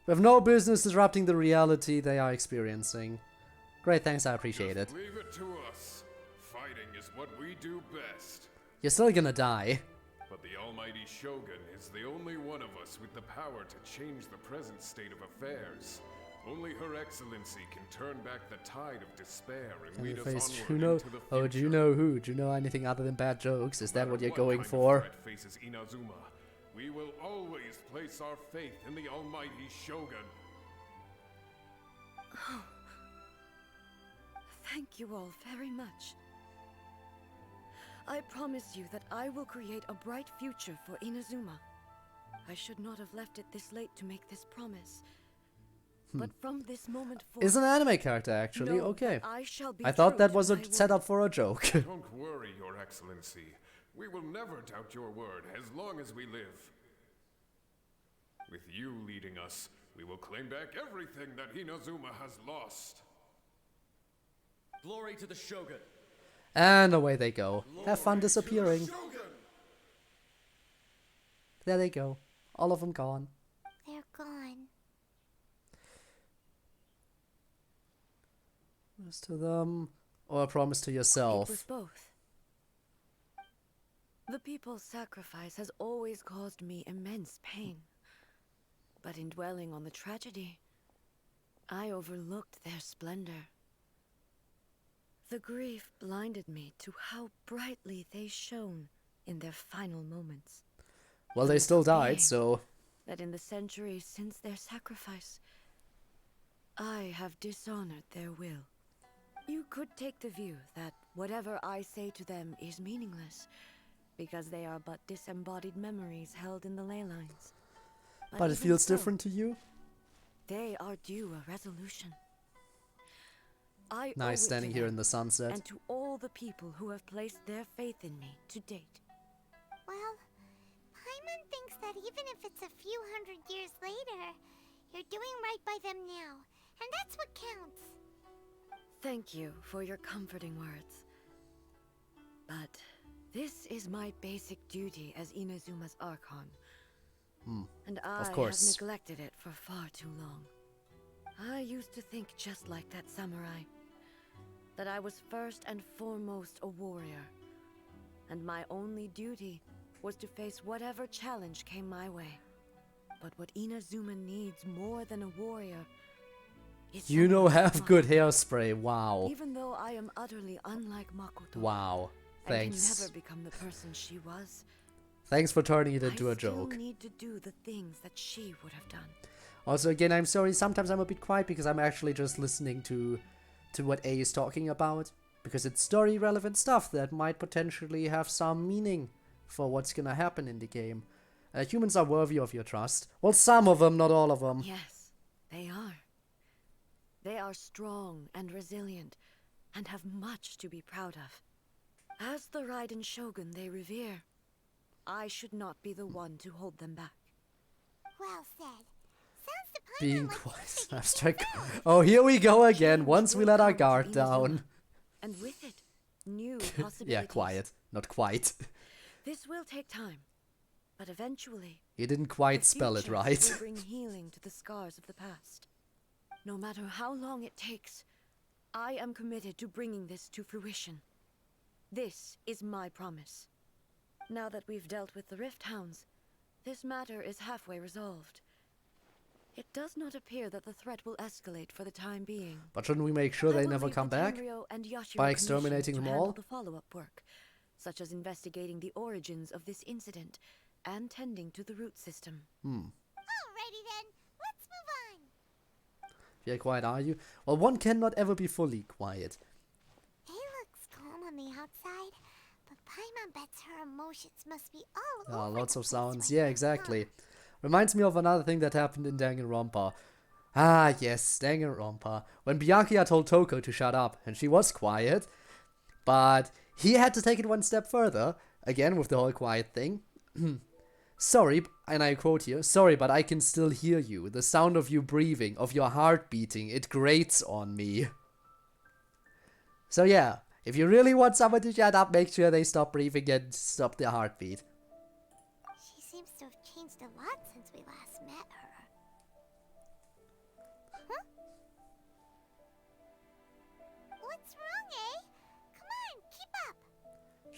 We have no business disrupting the reality they are experiencing. Great, thanks, I appreciate it. Just leave it to us. Fighting is what we do best. You're still gonna die. But the almighty Shogun is the only one of us with the power to change the present state of affairs. Only Her Excellency can turn back the tide of despair and lead us onward into the future. Oh, do you know who? Do you know anything other than bad jokes? Is that what you're going for? What faces Inazuma, we will always place our faith in the almighty Shogun. Oh. Thank you all very much. I promise you that I will create a bright future for Inazuma. I should not have left it this late to make this promise. But from this moment forward, is an anime character actually? Okay. I thought that was a setup for a joke. Don't worry, Your Excellency. We will never doubt your word as long as we live. With you leading us, we will claim back everything that Inazuma has lost. Glory to the Shogun. And away they go. Have fun disappearing. There they go. All of them gone. They're gone. Promise to them, or a promise to yourself. It was both. The people's sacrifice has always caused me immense pain. But in dwelling on the tragedy, I overlooked their splendor. The grief blinded me to how brightly they shone in their final moments. Well, they still died, so... That in the centuries since their sacrifice, I have dishonored their will. You could take the view that whatever I say to them is meaningless, because they are but disembodied memories held in the ley lines. But it feels different to you? They are due a resolution. Nice standing here in the sunset. And to all the people who have placed their faith in me to date. Well, Paimon thinks that even if it's a few hundred years later, you're doing right by them now, and that's what counts. Thank you for your comforting words. But this is my basic duty as Inazuma's Archon. And I have neglected it for far too long. I used to think just like that samurai. That I was first and foremost a warrior. And my only duty was to face whatever challenge came my way. But what Inazuma needs more than a warrior is you know, have good hairspray. Wow. Even though I am utterly unlike Makoto. Wow. Thanks. And can never become the person she was. Thanks for turning it into a joke. I still need to do the things that she would have done. Also, again, I'm sorry, sometimes I'm a bit quiet because I'm actually just listening to what A is talking about. Because it's story-relevant stuff that might potentially have some meaning for what's gonna happen in the game. Humans are worthy of your trust. Well, some of them, not all of them. Yes, they are. They are strong and resilient, and have much to be proud of. As the Ryden Shogun they revere, I should not be the one to hold them back. Well said. Sounds to Paimon Being like quite abstract. Oh, here we go again, once we let our guard down. And with it, new possibilities. Yeah, quiet. Not quite. This will take time, but eventually... You didn't quite spell it right. Will bring healing to the scars of the past. No matter how long it takes, I am committed to bringing this to fruition. This is my promise. Now that we've dealt with the Rift Hounds, this matter is halfway resolved. It does not appear that the threat will escalate for the time being. But shouldn't we make sure they never come back? By exterminating them all? The follow-up work, such as investigating the origins of this incident and tending to the root system. Alrighty then, let's move on. Yeah, quiet are you? Well, one cannot ever be fully quiet. It looks calm on the outside, but Paimon bets her emotions must be all over Lots the of place sounds. right Yeah, now, exactly. huh? Reminds me of another thing that happened in Danganronpa. Ah, yes, Danganronpa. When Byakuya told Toko to shut up, and she was quiet, but he had to take it one step further, again with the whole quiet thing. Sorry, and I quote here, sorry, but I can still hear you. The sound of you breathing, of your heart beating, it grates on me. So yeah, if you really want someone to shut up, make sure they stop breathing and stop their heartbeat. She seems to have changed a lot since we last met her. Huh?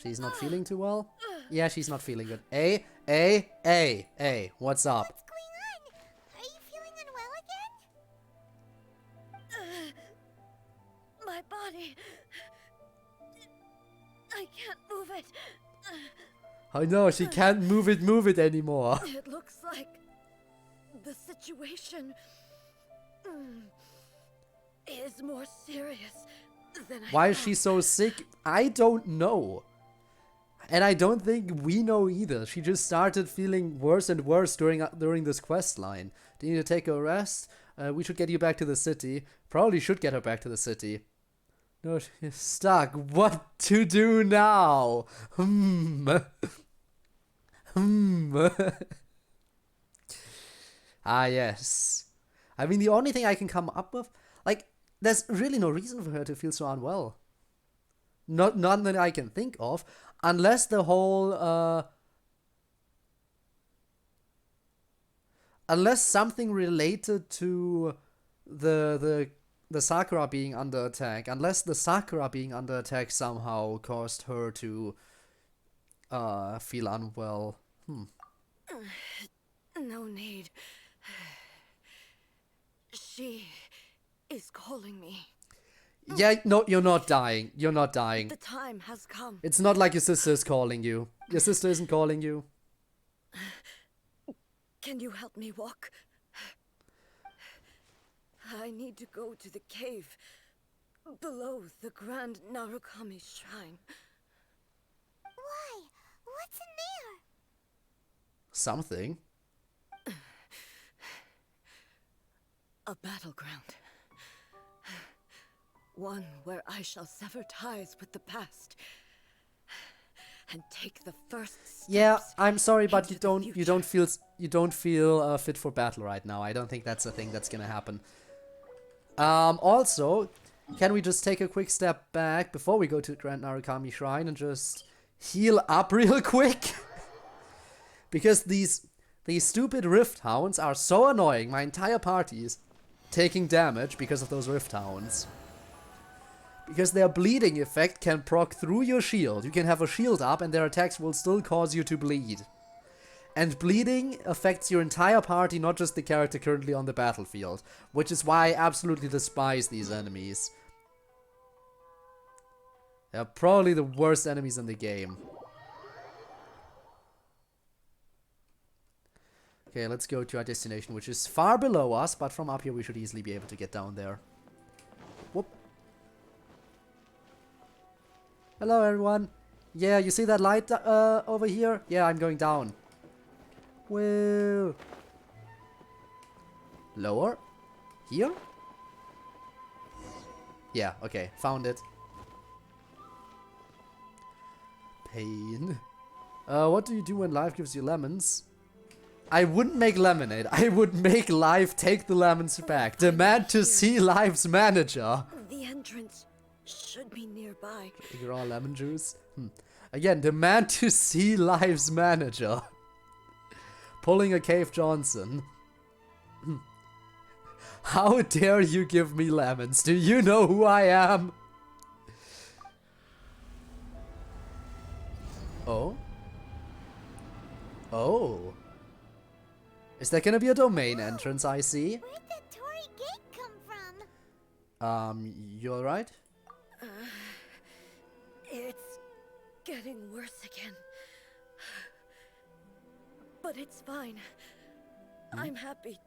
She's not feeling too well? Yeah, she's not feeling good. What's up? What's going on? Are you feeling unwell again? My body. I can't move it. Oh no, she can't move it anymore. It looks like the situation is more serious than I Why is thought. she so sick? I don't know. And I don't think we know either. She just started feeling worse and worse during this quest line. Do you need to take a rest? We should get you back to the city. Probably should get her back to the city. No, she's stuck. What to do now? Ah, yes. I mean, the only thing I can come up with, like, there's really no reason for her to feel so unwell. None that I can think of, unless the whole, unless something related to the Sakura being under attack, unless the Sakura being under attack somehow caused her to feel unwell. No need. She is calling me. Yeah, no, you're not dying. You're not dying. The time has come. It's not like your sister is calling you. Your sister isn't calling you. Can you help me walk? I need to go to the cave below the Grand Narukami Shrine. Why? What's in there? Something. A battleground. One where I shall sever ties with the past and take the first steps. Yeah, I'm sorry, but you into the don't feel fit for battle right now. I don't think that's a thing that's gonna happen. Also, can we just take a quick step back before we go to the Grand Narukami Shrine and just heal up real quick? Because these stupid Rift Hounds are so annoying. My entire party is taking damage because of those Rift Hounds. Because their bleeding effect can proc through your shield. You can have a shield up and their attacks will still cause you to bleed. And bleeding affects your entire party, not just the character currently on the battlefield. Which is why I absolutely despise these enemies. They're probably the worst enemies in the game. Okay, let's go to our destination, which is far below us, but from up here we should easily be able to get down there. Whoop. Hello, everyone. Yeah, you see that light over here? Yeah, I'm going down. Whoa. Lower? Here? Yeah, okay, found it. Pain. What do you do when life gives you lemons? I wouldn't make lemonade. I would make life take the lemons back. Demand to see life's manager. The entrance should be nearby. Raw lemon juice. Again, demand to see life's manager. Pulling a Cave Johnson. How dare you give me lemons? Do you know who I am? Oh? Oh. Is there gonna be a domain entrance, I see? Where'd that Torii gate come from? You alright? It's getting worse again. But it's fine. I'm happy.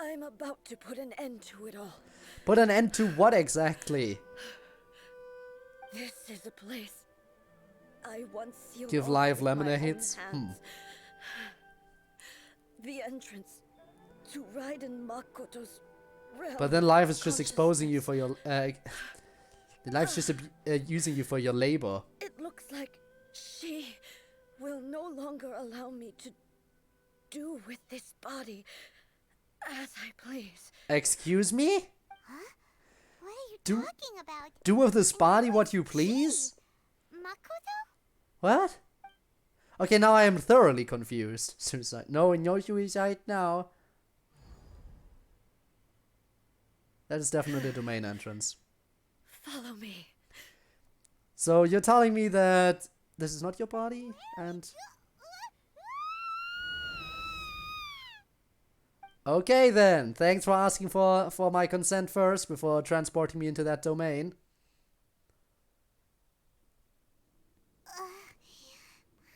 I'm about to put an end to it all. Put an end to what exactly? This is a place I once sealed Give off live with my own lemonades? hands. The entrance to Ryden Makoto's realm. But then life is of just exposing you consciousness. for your life's just using you for your labor. It looks like she will no longer allow me to do with this body as I please. Excuse me? Huh? What are you Do- talking about? Do with this body what you please? Makoto? What? Okay, now I am thoroughly confused. Suicide. No suicide now. That is definitely a domain entrance. Follow me. So you're telling me that this is not your body? And... Okay then, thanks for asking for my consent first before transporting me into that domain.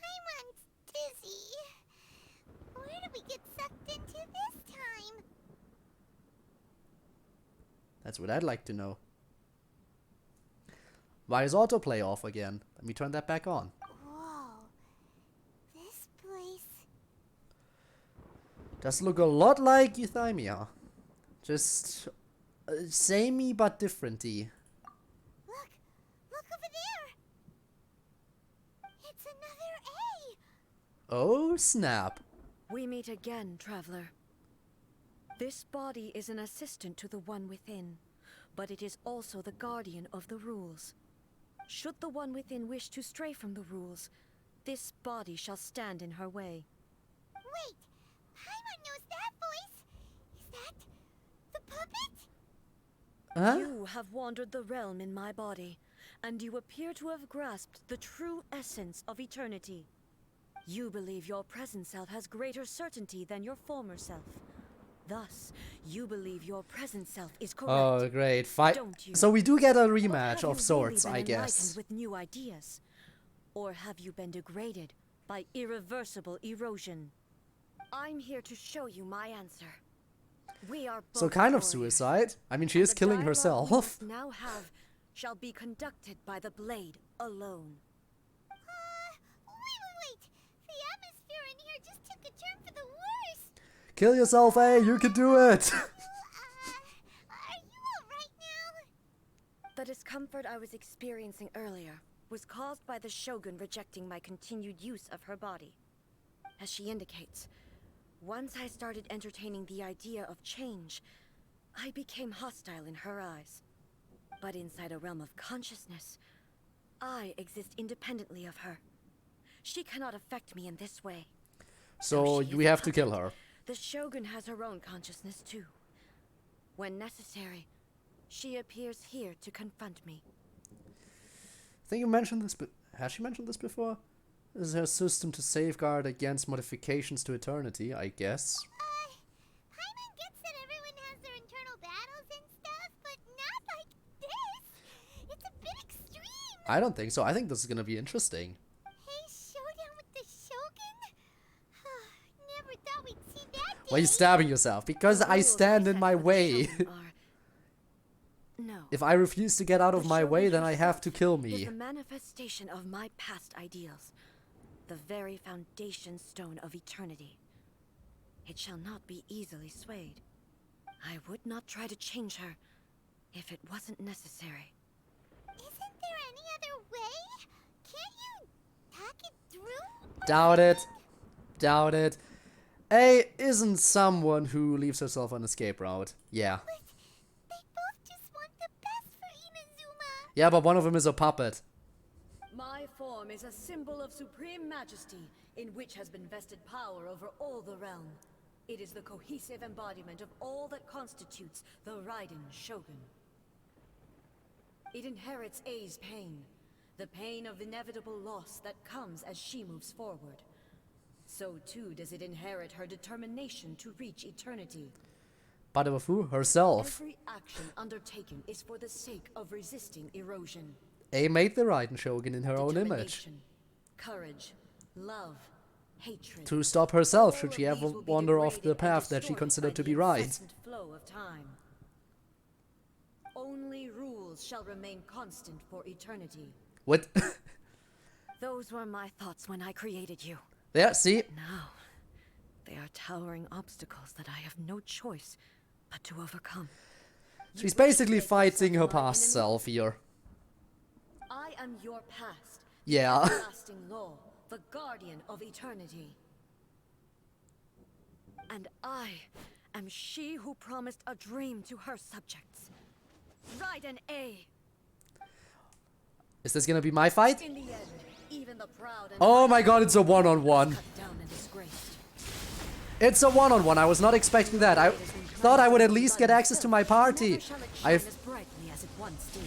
Paimon's dizzy. Where did we get sucked into this time? That's what I'd like to know. Why is autoplay off again? Let me turn that back on. Whoa. This place... Does look a lot like Euthymia. Just samey but differenty. Look! Look over there! It's another A! Oh snap. We meet again, traveler. This body is an assistant to the one within, but it is also the guardian of the rules. Should the one within wish to stray from the rules, this body shall stand in her way. Wait! Paimon knows that voice! Is that... the puppet? Huh? You have wandered the realm in my body, and you appear to have grasped the true essence of eternity. You believe your present self has greater certainty than your former self. Thus, you believe your present self is correct. Oh, great. Fight. Don't you? So we do get a Or rematch have of you sorts, really I been guess. enlightened with new ideas? Or have you been degraded by irreversible erosion? I'm here to show you my answer. We are both So kind of warriors, suicide. I mean, she and is the killing dialogue herself. we must now have shall be conducted by the blade alone. Wait! The atmosphere in here just took a turn for the worse! Kill yourself, eh? You can do it! Are you alright now? The discomfort I was experiencing earlier was caused by the Shogun rejecting my continued use of her body. As she indicates, once I started entertaining the idea of change, I became hostile in her eyes. But inside a realm of consciousness, I exist independently of her. She cannot affect me in this way. So Though she we is a have to kill puppet, her. The Shogun has her own consciousness too. When necessary, she appears here to confront me. I think you mentioned this, but has she mentioned this before? This is her system to safeguard against modifications to eternity, I guess. Paimon gets that everyone has their internal battles and stuff, but not like this! It's a bit extreme! I don't think so. I think this is gonna be interesting. Hey, showdown with the Shogun? Never thought we'd see that day! Why are you stabbing yourself? Because The I rules stand in set my for the way. Shogun are... No. If I refuse to get out of The my way, Shogun then I have herself to kill is me. the manifestation of my past ideals, the very foundation stone of eternity. It shall not be easily swayed. I would not try to change her if it wasn't necessary. Isn't there any other way? Can't you hack it through? Doubt it. Doubt it. A isn't someone who leaves herself on escape route. Yeah. But they both just want the best for Inazuma. Yeah, but one of them is a puppet. My form is a symbol of supreme majesty, in which has been vested power over all the realm. It is the cohesive embodiment of all that constitutes the Ryden Shogun. It inherits A's pain, the pain of inevitable loss that comes as she moves forward. So too does it inherit her determination to reach eternity. But of who? Herself. Every action undertaken is for the sake of resisting erosion. A made the Ryden Shogun in her own image. Determination, courage, love, hatred. To stop herself All should of she ever these will be wander off the degraded and path that she destroyed considered by to the be right. incessant flow of time. Only rules shall remain constant for eternity. What? Those were my thoughts when I created you. Yeah, see? Now, they are towering obstacles that I have no choice but to overcome. You She's wish to basically make fighting her yourself my past enemy? self here. I am your past. Yeah. The everlasting law, the guardian of eternity. And I am she who promised a dream to her subjects. Ryden A. Is this gonna be my fight? In the end, even the proud and Oh my god, it's a one-on-one. cut down and disgraced. It's a one-on-one. I was not expecting that. I thought I would at least get access to my party. Never shall it shine I've... as brightly as it once did.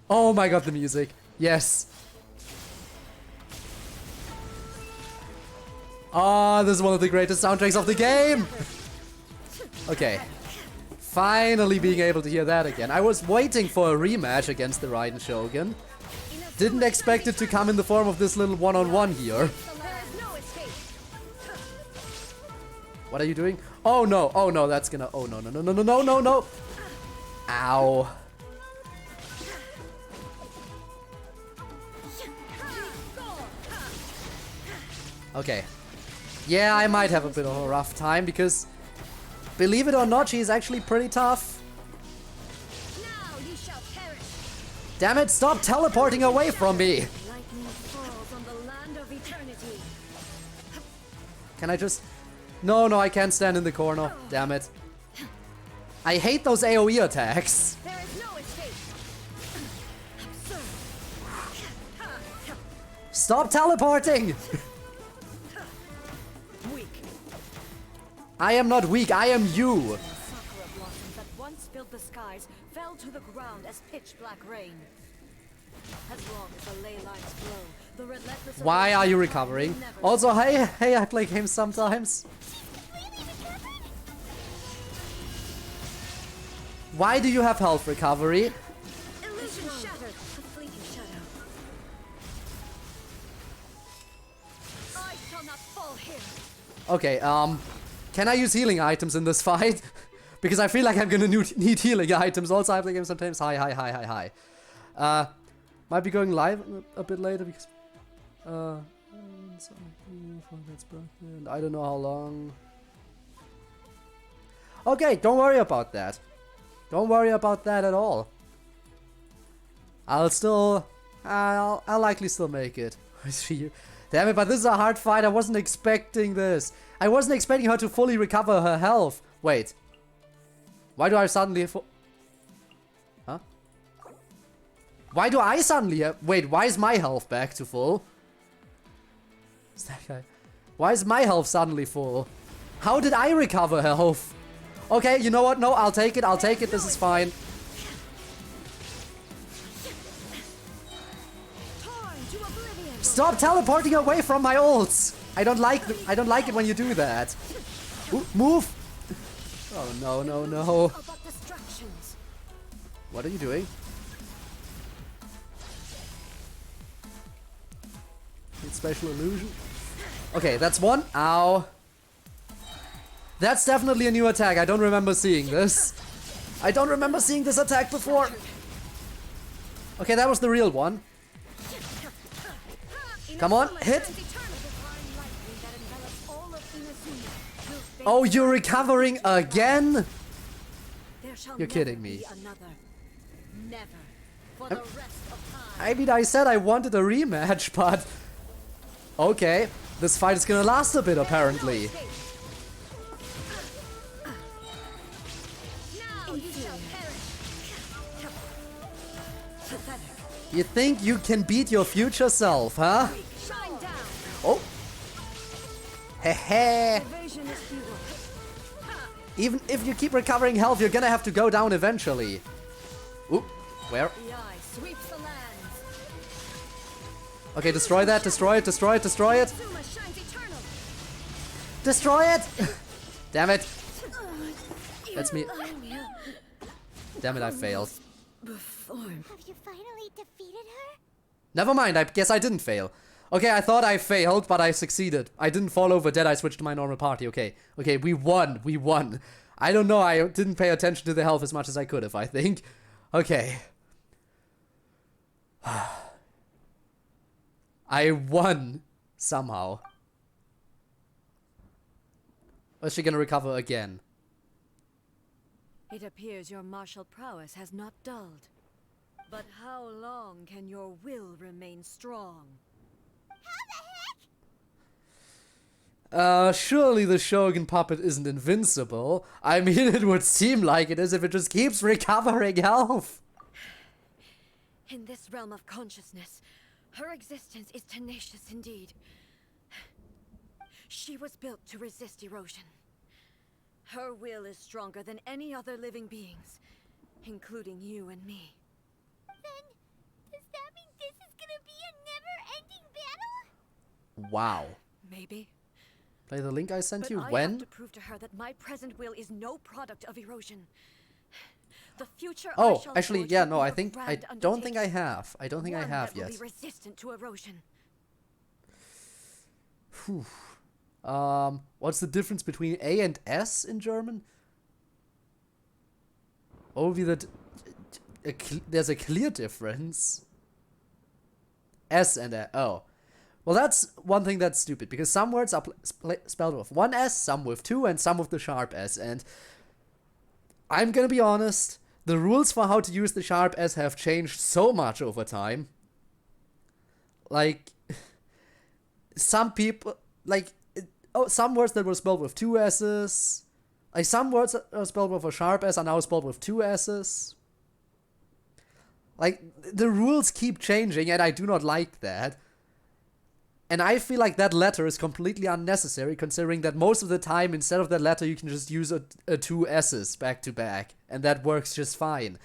Oh my god, the music. Yes. Oh, this is one of the greatest soundtracks of the game. Okay. Finally being able to hear that again. I was waiting for a rematch against the Ryden Shogun. Didn't expect it to come in the form of this little one-on-one here. What are you doing? Oh no, that's gonna... Oh no, no, no, no, no, no, no, no! Ow. Okay. Yeah, I might have a bit of a rough time because, believe it or not, she's actually pretty tough. Now you shall perish. Damn it, stop teleporting away from me! Lightning falls on the land of eternity. Can I just... No, no, I can't stand in the corner. Damn it. I hate those AoE attacks. There is no escape. Stop teleporting! Weak. I am not weak, I am you. Sakura blossoms that once filled the skies fell to the ground as pitch black rain. As long as the ley lines flow, the relentless... Why are you recovering? Also, hey, I play games sometimes. Why do you have health recovery? Illusion shattered. A fleeting shadow. I shall not fall here. Okay, can I use healing items in this fight? Because I feel like I'm gonna need healing items. Also, I play games sometimes. Hi. Might be going live a bit later because... and I don't know how long. Okay, don't worry about that. Don't worry about that at all. I'll likely still make it. Damn it, but this is a hard fight. I wasn't expecting this. I wasn't expecting her to fully recover her health. Wait. Why do I suddenly... Huh? Why do I suddenly... Wait, why is my health back to full? Is that guy? Why is my health suddenly full? How did I recover health? Okay, you know what? No, I'll take it. I'll take it. This is fine. Stop teleporting away from my ults. I don't like it when you do that. Ooh, move. Oh no, no, no. What are you doing? Need special illusion. Okay, that's one. Ow. That's definitely a new attack. I don't remember seeing this. I don't remember seeing this attack before. Okay, that was the real one. Come on, hit. Oh, you're recovering again? You're kidding me. I mean, I said I wanted a rematch, but... Okay, this fight is gonna last a bit, apparently. You think you can beat your future self, huh? Oh. Hehe. Even if you keep recovering health, you're gonna have to go down eventually. Oop. Where? Okay, destroy that, destroy it, destroy it, destroy it. Destroy it! Damn it. That's me. Damn it, I failed. Have you finally defeated her? Never mind, I guess I didn't fail. Okay, I thought I failed, but I succeeded. I didn't fall over dead, I switched to my normal party. Okay, we won, we won. I don't know, I didn't pay attention to the health as much as I could have, I think. Okay. I won, somehow. Or is she gonna recover again? It appears your martial prowess has not dulled. But how long can your will remain strong? Surely the Shogun puppet isn't invincible. I mean, it would seem like it is if it just keeps recovering health. In this realm of consciousness, her existence is tenacious indeed. She was built to resist erosion. Her will is stronger than any other living beings, including you and me. Then that mean this is gonna be a never-ending battle? Wow. Maybe. Play the link I sent But you. I When? have to prove to her that my present will is no product of erosion. The future I Oh, shall actually, forge yeah, will no, be I a think I grand don't think I undertaking. have. I don't think I One have that will yet. be resistant to erosion. Whew. What's the difference between A and S in German? Only that there's a clear difference. S and A. Oh. Well, that's one thing that's stupid, because some words are spelled with one S, some with two, and some with the sharp S. And I'm gonna be honest, the rules for how to use the sharp S have changed so much over time. Like, some people, like, some words that were spelled with two S's, like, some words that are spelled with a sharp S are now spelled with two S's. Like, the rules keep changing, and I do not like that. And I feel like that letter is completely unnecessary, considering that most of the time, instead of that letter, you can just use a two S's back to back, and that works just fine.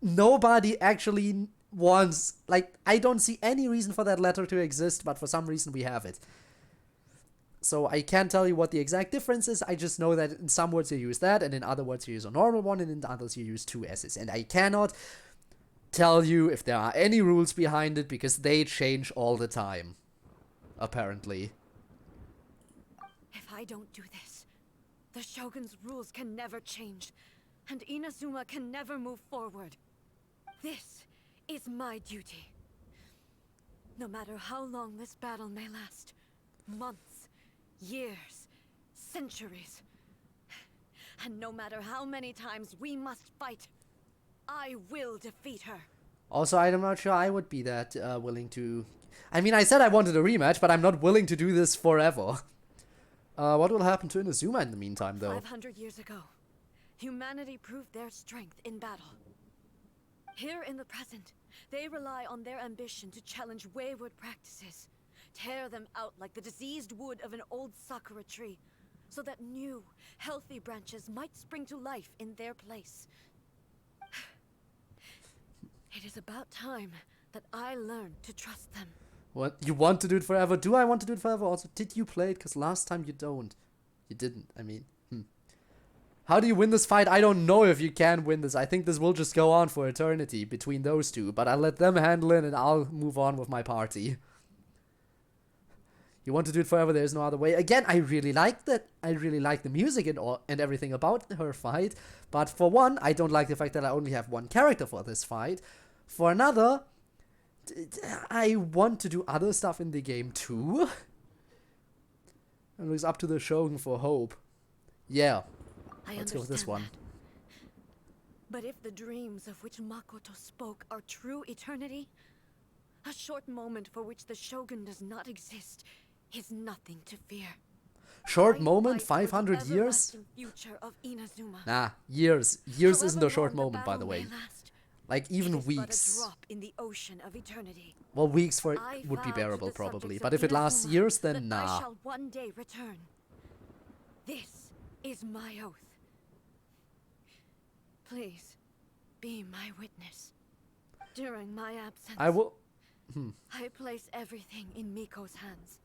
Nobody actually wants, like, I don't see any reason for that letter to exist, but for some reason we have it. So I can't tell you what the exact difference is, I just know that in some words you use that, and in other words you use a normal one, and in others you use two S's. And I cannot tell you if there are any rules behind it, because they change all the time. Apparently. If I don't do this, the Shogun's rules can never change, and Inazuma can never move forward. This is my duty. No matter how long this battle may last, months, years, centuries, and no matter how many times we must fight, I will defeat her. Also, I'm not sure I would be that willing to... I mean, I said I wanted a rematch, but I'm not willing to do this forever. What will happen to Inazuma in the meantime, though? 500 years ago, humanity proved their strength in battle. Here in the present, they rely on their ambition to challenge wayward practices, tear them out like the diseased wood of an old sakura tree, so that new, healthy branches might spring to life in their place. It is about time that I learn to trust them. What? You want to do it forever? Do I want to do it forever? Also, did you play it? Because last time you don't. You didn't, I mean. How do you win this fight? I don't know if you can win this. I think this will just go on for eternity between those two. But I'll let them handle it and I'll move on with my party. You want to do it forever, there's no other way. Again, I really like that. I really like the music and everything about her fight. But for one, I don't like the fact that I only have one character for this fight. For another, I want to do other stuff in the game too. It looks up to the Shogun for hope. Yeah, let's go with this one. That. But if the dreams of which Makoto spoke are true eternity, a short moment for which the Shogun does not exist is nothing to fear. Short moment? 500 years? Future of Inazuma. Nah, years. Years However isn't a short long moment, by the way. Last, like, even it is weeks. but a drop in the ocean of eternity. Well, weeks for it I would be vow to bearable, the probably. subjects But of if it lasts Inazuma years, that then I nah. shall one day return. This is my oath. Please, be my witness. During my absence, I will... I place everything in Miko's hands.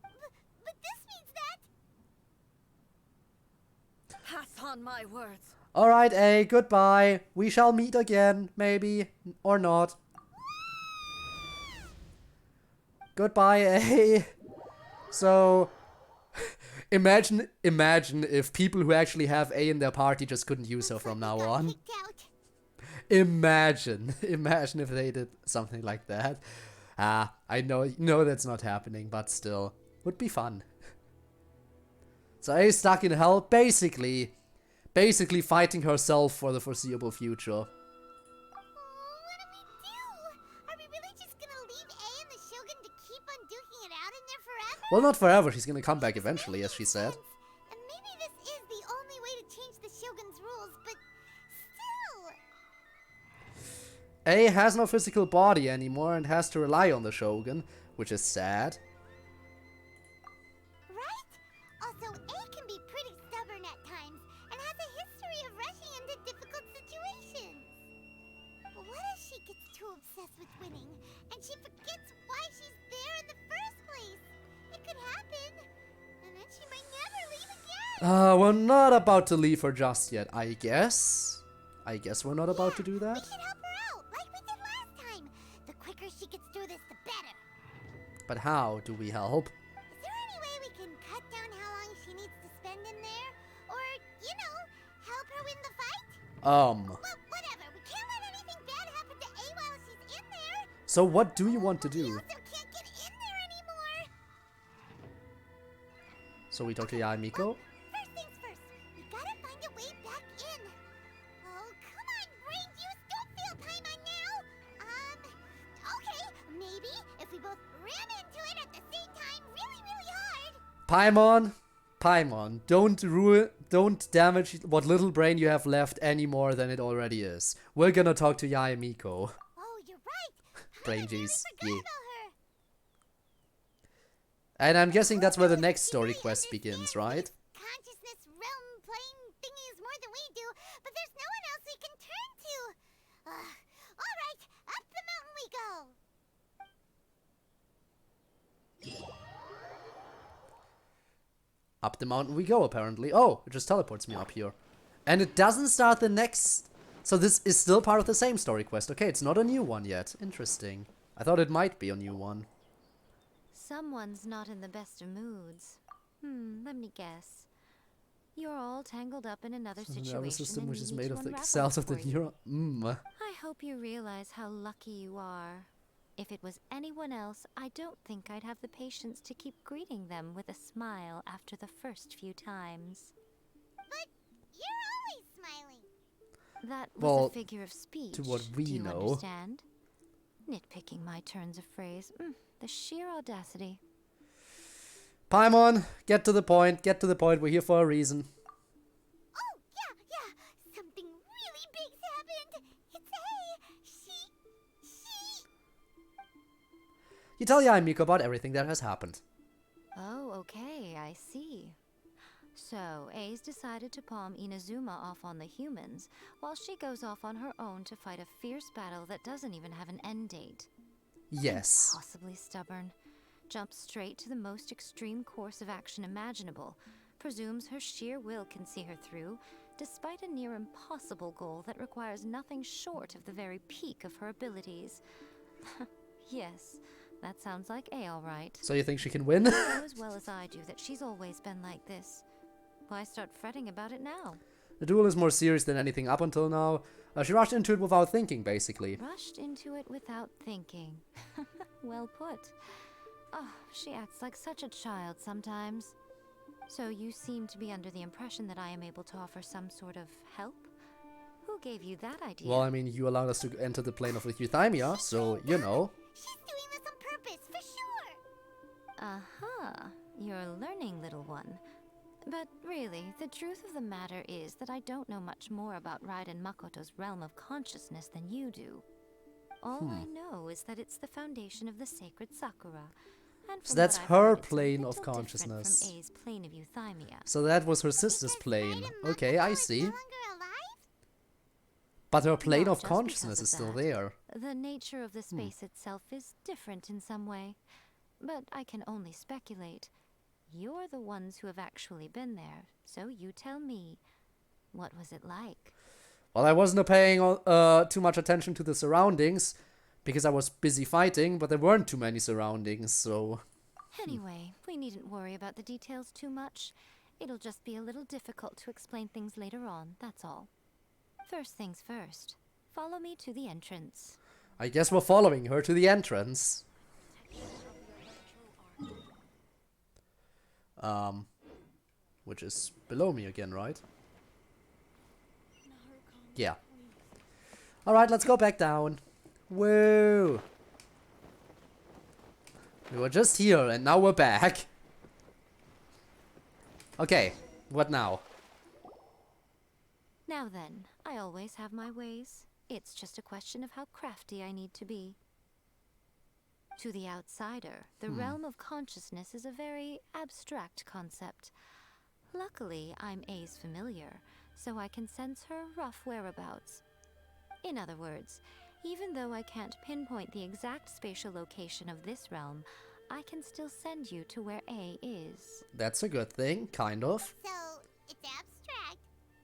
But this means that... Pass on my words. Alright, A, goodbye. We shall meet again, maybe. Or not. Goodbye, A. So... Imagine if people who actually have A in their party just couldn't use her from now on. Kicked out. Imagine if they did something like that. I know that's not happening, but still, would be fun. So A is stuck in hell, basically fighting herself for the foreseeable future. Oh, what do we do? Are we really just gonna leave A and the Shogun to keep on duking it out in there forever? Well, not forever, she's gonna come back eventually, as she said. And maybe this is the only way to change the Shogun's rules, but still... A has no physical body anymore and has to rely on the Shogun, which is sad. Right? Also, A can be pretty stubborn at times, and has a history of rushing into difficult situations. What if she gets too obsessed with winning, We're not about to leave her just yet, I guess. I guess we're not about to do We that. should help her out, like we did last time. The quicker she gets through this, the better. But how do we help? Is there any way we can cut down how long she needs to spend in there? Or, you know, help her win the fight? Well, whatever. We can't let anything bad happen to A while she's in there. So what do you want to We do? also can't get in there anymore. So we talk to Yae Miko? First things first, we gotta find a way back in. Oh, come on, brain juice, don't feel Paimon now. Okay, maybe if we both ran into it at the same time really, really hard. Paimon, don't damage what little brain you have left any more than it already is. We're gonna talk to Yae Miko. Oh, you're right. Brain I totally juice, forgot yeah. about her. And I'm guessing that's where the next story quest begins, right? Consciousness realm playing thingies more than we do, but there's no one else we can turn to. All right, up the mountain we go. Up the mountain we go, apparently. Oh, it just teleports me up here. And it doesn't start the next... So this is still part of the same story quest. Okay, it's not a new one yet. Interesting. I thought it might be a new one. Someone's not in the best of moods. Let me guess. You're all tangled up in another The nervous situation system and which you is need made to of the unravel cells it of the for you. neuron... I hope you realize how lucky you are. If it was anyone else, I don't think I'd have the patience to keep greeting them with a smile after the first few times. But you're always smiling. That was Well, a figure of speech. to what we Do you know. understand? Nitpicking my turns of phrase. The sheer audacity. Paimon, get to the point. Get to the point. We're here for a reason. Oh, yeah. Something really big's happened. It's she... You tell Yae Miko about everything that has happened. Oh, okay, I see. So, A's decided to palm Inazuma off on the humans, while she goes off on her own to fight a fierce battle that doesn't even have an end date. Yes. Impossibly stubborn. Jumps straight to the most extreme course of action imaginable. Presumes her sheer will can see her through, despite a near impossible goal that requires nothing short of the very peak of her abilities. Yes, that sounds like A all right. So you think she can win? You know as well as I do that she's always been like this. Why start fretting about it now? The duel is more serious than anything up until now. She rushed into it without thinking, basically. Rushed into it without thinking. Well put. Oh, she acts like such a child sometimes. So you seem to be under the impression that I am able to offer some sort of help? Who gave you that idea? Well, I mean, you allowed us to enter the plane of the Euthymia, so, you know. She's doing this on purpose, for sure. Uh-huh. You're a learning little one. But really, the truth of the matter is that I don't know much more about Ryden Makoto's realm of consciousness than you do. All I know is that it's the foundation of the sacred Sakura. And So from that's what I've her heard, it's a plane of little different consciousness. From A's plane of Euthymia. So that was her sister's plane. Ryden Okay, I Makoto is see. no longer alive? But her plane Not of just consciousness because is of still that. there. The nature of the space itself is different in some way. But I can only speculate. You're the ones who have actually been there, so you tell me. What was it like? Well, I wasn't paying too much attention to the surroundings, because I was busy fighting, but there weren't too many surroundings, so... Anyway, we needn't worry about the details too much. It'll just be a little difficult to explain things later on, that's all. First things first. Follow me to the entrance. I guess we're following her to the entrance. Which is below me again, right? Yeah. Alright, let's go back down. Whoa! We were just here, and now we're back. Okay, what now? Now then, I always have my ways. It's just a question of how crafty I need to be. To the outsider, the realm of consciousness is a very abstract concept. Luckily, I'm A's familiar, so I can sense her rough whereabouts. In other words, even though I can't pinpoint the exact spatial location of this realm, I can still send you to where A is. That's a good thing, kind of. So, It's abstract,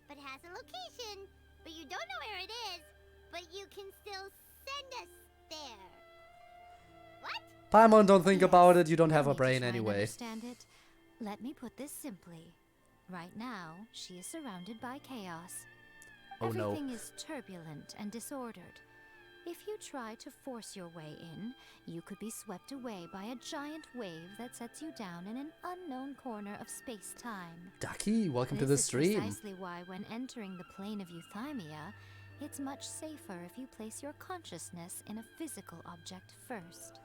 but has a location. But you don't know where it is, but you can still send us there. What? Paimon, don't think Yes, about it. You don't have no a need to brain try and anyway. Understand it. Let me put this simply. Right now, she is surrounded by chaos. Oh no. Everything is turbulent and disordered. If you try to force your way in, you could be swept away by a giant wave that sets you down in an unknown corner of space-time. Ducky, welcome to the This is stream. precisely why when entering the plane of Euthymia, it's much safer if you place your consciousness in a physical object first.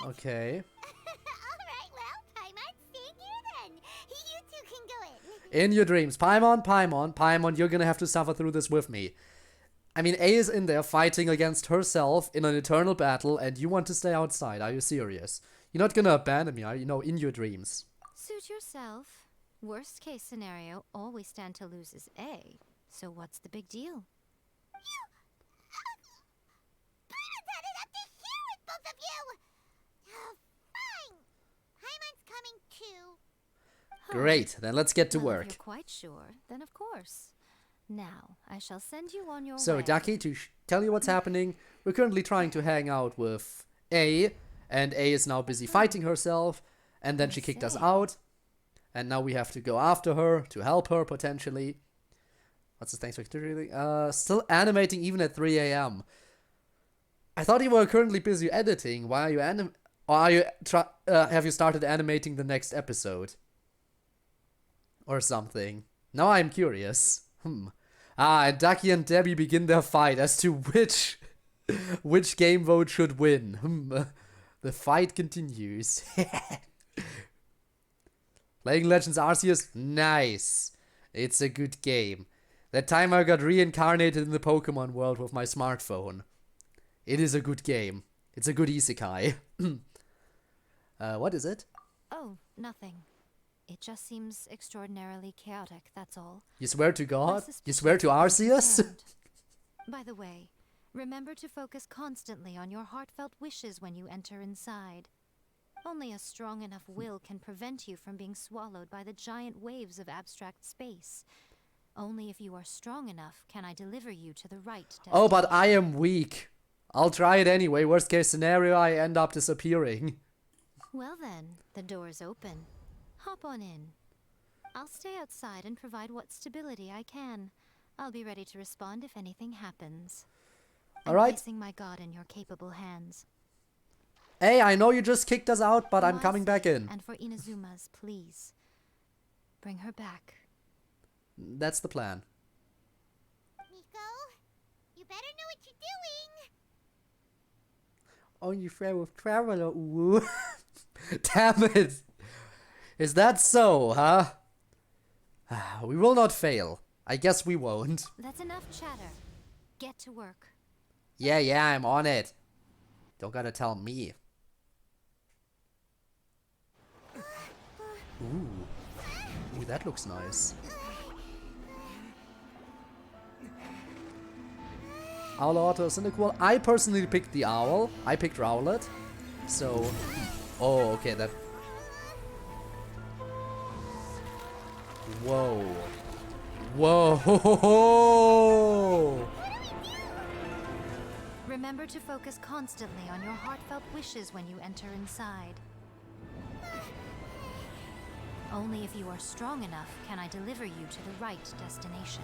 Okay. Alright, well, Paimon, stay here then. You two can go in. In your dreams. Paimon, you're gonna have to suffer through this with me. I mean, A is in there fighting against herself in an eternal battle, and you want to stay outside. Are you serious? You're not gonna abandon me, are you? No, in your dreams. Suit yourself. Worst case scenario, all we stand to lose is A. So what's the big deal? Paimon's had it up to here with both of you. Fine. Paimon's coming too. Great, then let's get to Well, if work. you're quite sure, then of course. Now, I shall send you on your So, way. Ducky, to tell you what's happening, we're currently trying to hang out with A, and A is now busy fighting herself, and then she kicked us see. out, and now we have to go after her to help her potentially. What's this? Thanks for contributing. Still animating even at 3 a.m. I thought you were currently busy editing. Why are you or are you have you started animating the next episode? Or something. Now I'm curious. And Ducky and Debbie begin their fight as to which game vote should win. The fight continues. Playing Legends Arceus? Nice. It's a good game. That time I got reincarnated in the Pokemon world with my smartphone. It is a good game. It's a good isekai. What is it? Oh, nothing. It just seems extraordinarily chaotic, that's all. You swear to My God? You suspicions swear to are Arceus? confirmed. By the way, remember to focus constantly on your heartfelt wishes when you enter inside. Only a strong enough will can prevent you from being swallowed by the giant waves of abstract space. Only if you are strong enough can I deliver you to the right destination. Oh, but I am weak. I'll try it anyway. Worst case scenario, I end up disappearing. Well then, the door's open. Hop on in. I'll stay outside and provide what stability I can. I'll be ready to respond if anything happens. All right. I'm placing my god in your capable hands. Hey, I know you just kicked us out, but For I'm my coming back sake in. And for Inazuma's, please. Bring her back. That's the plan. Nico, you better know what you're doing. Only fair with Traveler, ooh. Damn it. Is that so, huh? We will not fail. I guess we won't. That's enough chatter. Get to work. Yeah, I'm on it. Don't gotta tell me. Ooh, that looks nice. Owl Otter, Cynical. I personally picked the owl. I picked Rowlet. So, oh, okay, that. Whoa. Whoa. Remember to focus constantly on your heartfelt wishes when you enter inside. Only if you are strong enough can I deliver you to the right destination.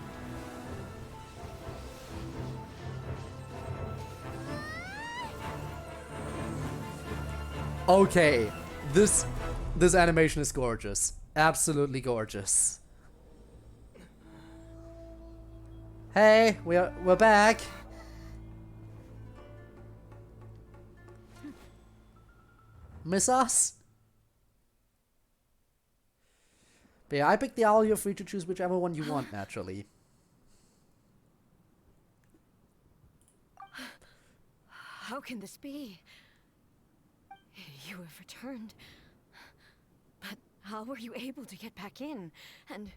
Okay, this animation is gorgeous. Absolutely gorgeous. Hey, we're back. Miss us? But yeah, I picked the owl. You're free to choose whichever one you want, naturally. How can this be? You have returned. But how were you able to get back in? And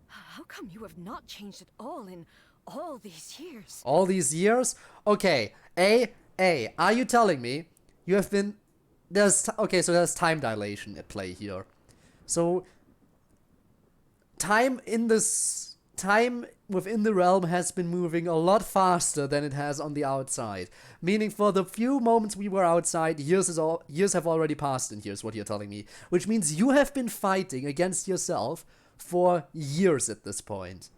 how come you have not changed at all in all these years? All these years? Okay, are you telling me you have been... Okay, so there's time dilation at play here. So, time within the realm has been moving a lot faster than it has on the outside. Meaning for the few moments we were outside, years have already passed, and here's what you're telling me. Which means you have been fighting against yourself for years at this point.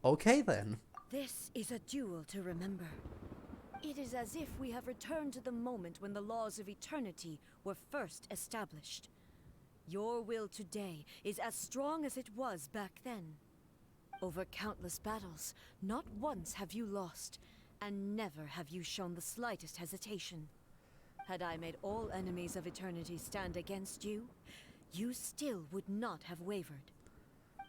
Okay then. This is a duel to remember. It is as if we have returned to the moment when the laws of eternity were first established. Your will today is as strong as it was back then. Over countless battles, not once have you lost, and never have you shown the slightest hesitation. Had I made all enemies of eternity stand against you, you still would not have wavered.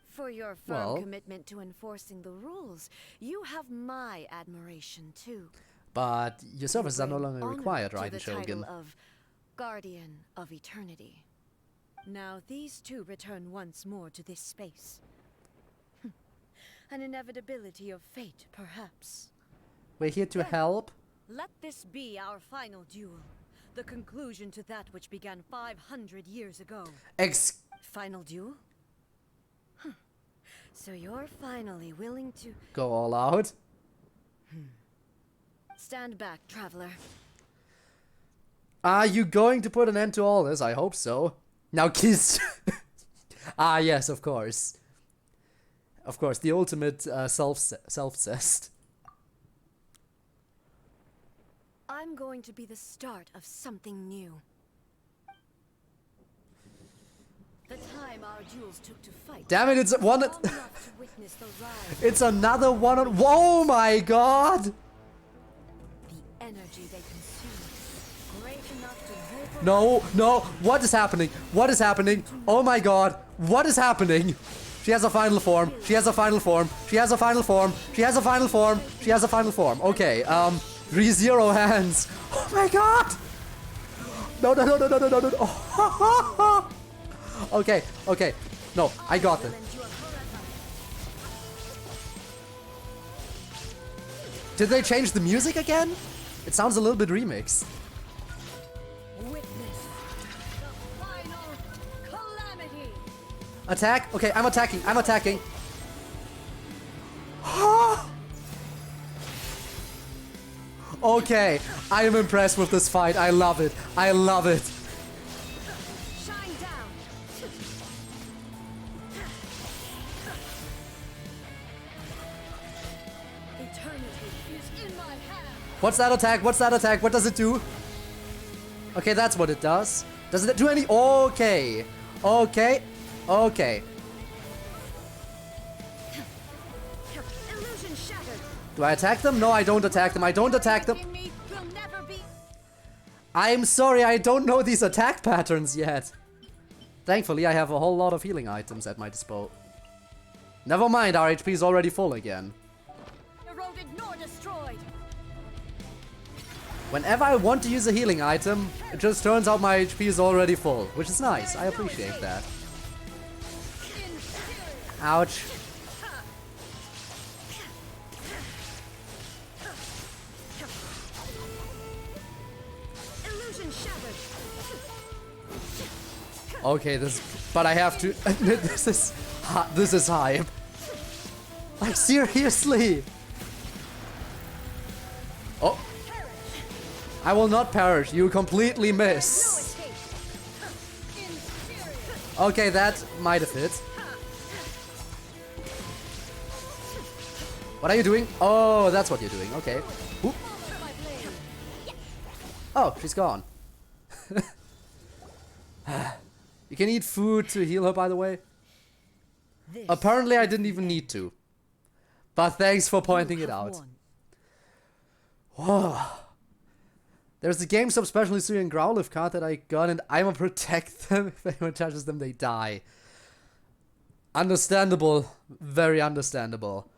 For your firm commitment to enforcing the rules, you have my admiration too. But your services are no longer required, right, Ryden Shogun. Title of Guardian of Eternity. Now these two return once more to this space. An inevitability of fate, perhaps. We're here to help. Let this be our final duel. The conclusion to that which began 500 years ago. Final duel? So you're finally willing to... Go all out? Stand back, traveler. Are you going to put an end to all this? I hope so. Now kiss. Ah, yes, of course. Of course, the ultimate self-zest. I'm going to be the start of something new. The time our duels took to fight. Damn it, it's one. It's another one on. Whoa, my god! The energy they consume, great enough to No, no, what is happening? What is happening? Oh my god, what is happening? She has a final form. She has a final form. She has a final form. She has a final form. She has a final form. Okay, re-zero hands. Oh my god! No, no, no, no, no, no, no, no. Oh. Okay, okay. No, I got it. Did they change the music again? It sounds a little bit remixed. Attack? Okay, I'm attacking. I'm attacking. Okay, I am impressed with this fight. I love it. I love it. Shine down. Eternity is in my hand. What's that attack? What's that attack? What does it do? Okay, that's what it does. Does it do any? Okay. Okay. Okay. Illusion shattered. Do I attack them? No, I don't attack them. I don't attack them. I'm sorry, I don't know these attack patterns yet. Thankfully, I have a whole lot of healing items at my disposal. Never mind, our HP is already full again. Eroded nor destroyed. Whenever I want to use a healing item, it just turns out my HP is already full, which is nice. I appreciate that. Ouch. Illusion shattered. Okay, but I have to admit this is hype. Like seriously. Oh. I will not perish. You completely miss. Okay, that might have hit. What are you doing? Oh, that's what you're doing. Okay. Oop. Oh, she's gone. You can eat food to heal her, by the way. Apparently, I didn't even need to. But thanks for pointing it out. Whoa. There's a GameStop special Syrian Growlithe card that I got, and I'm gonna protect them. If anyone touches them, they die. Understandable. Very understandable.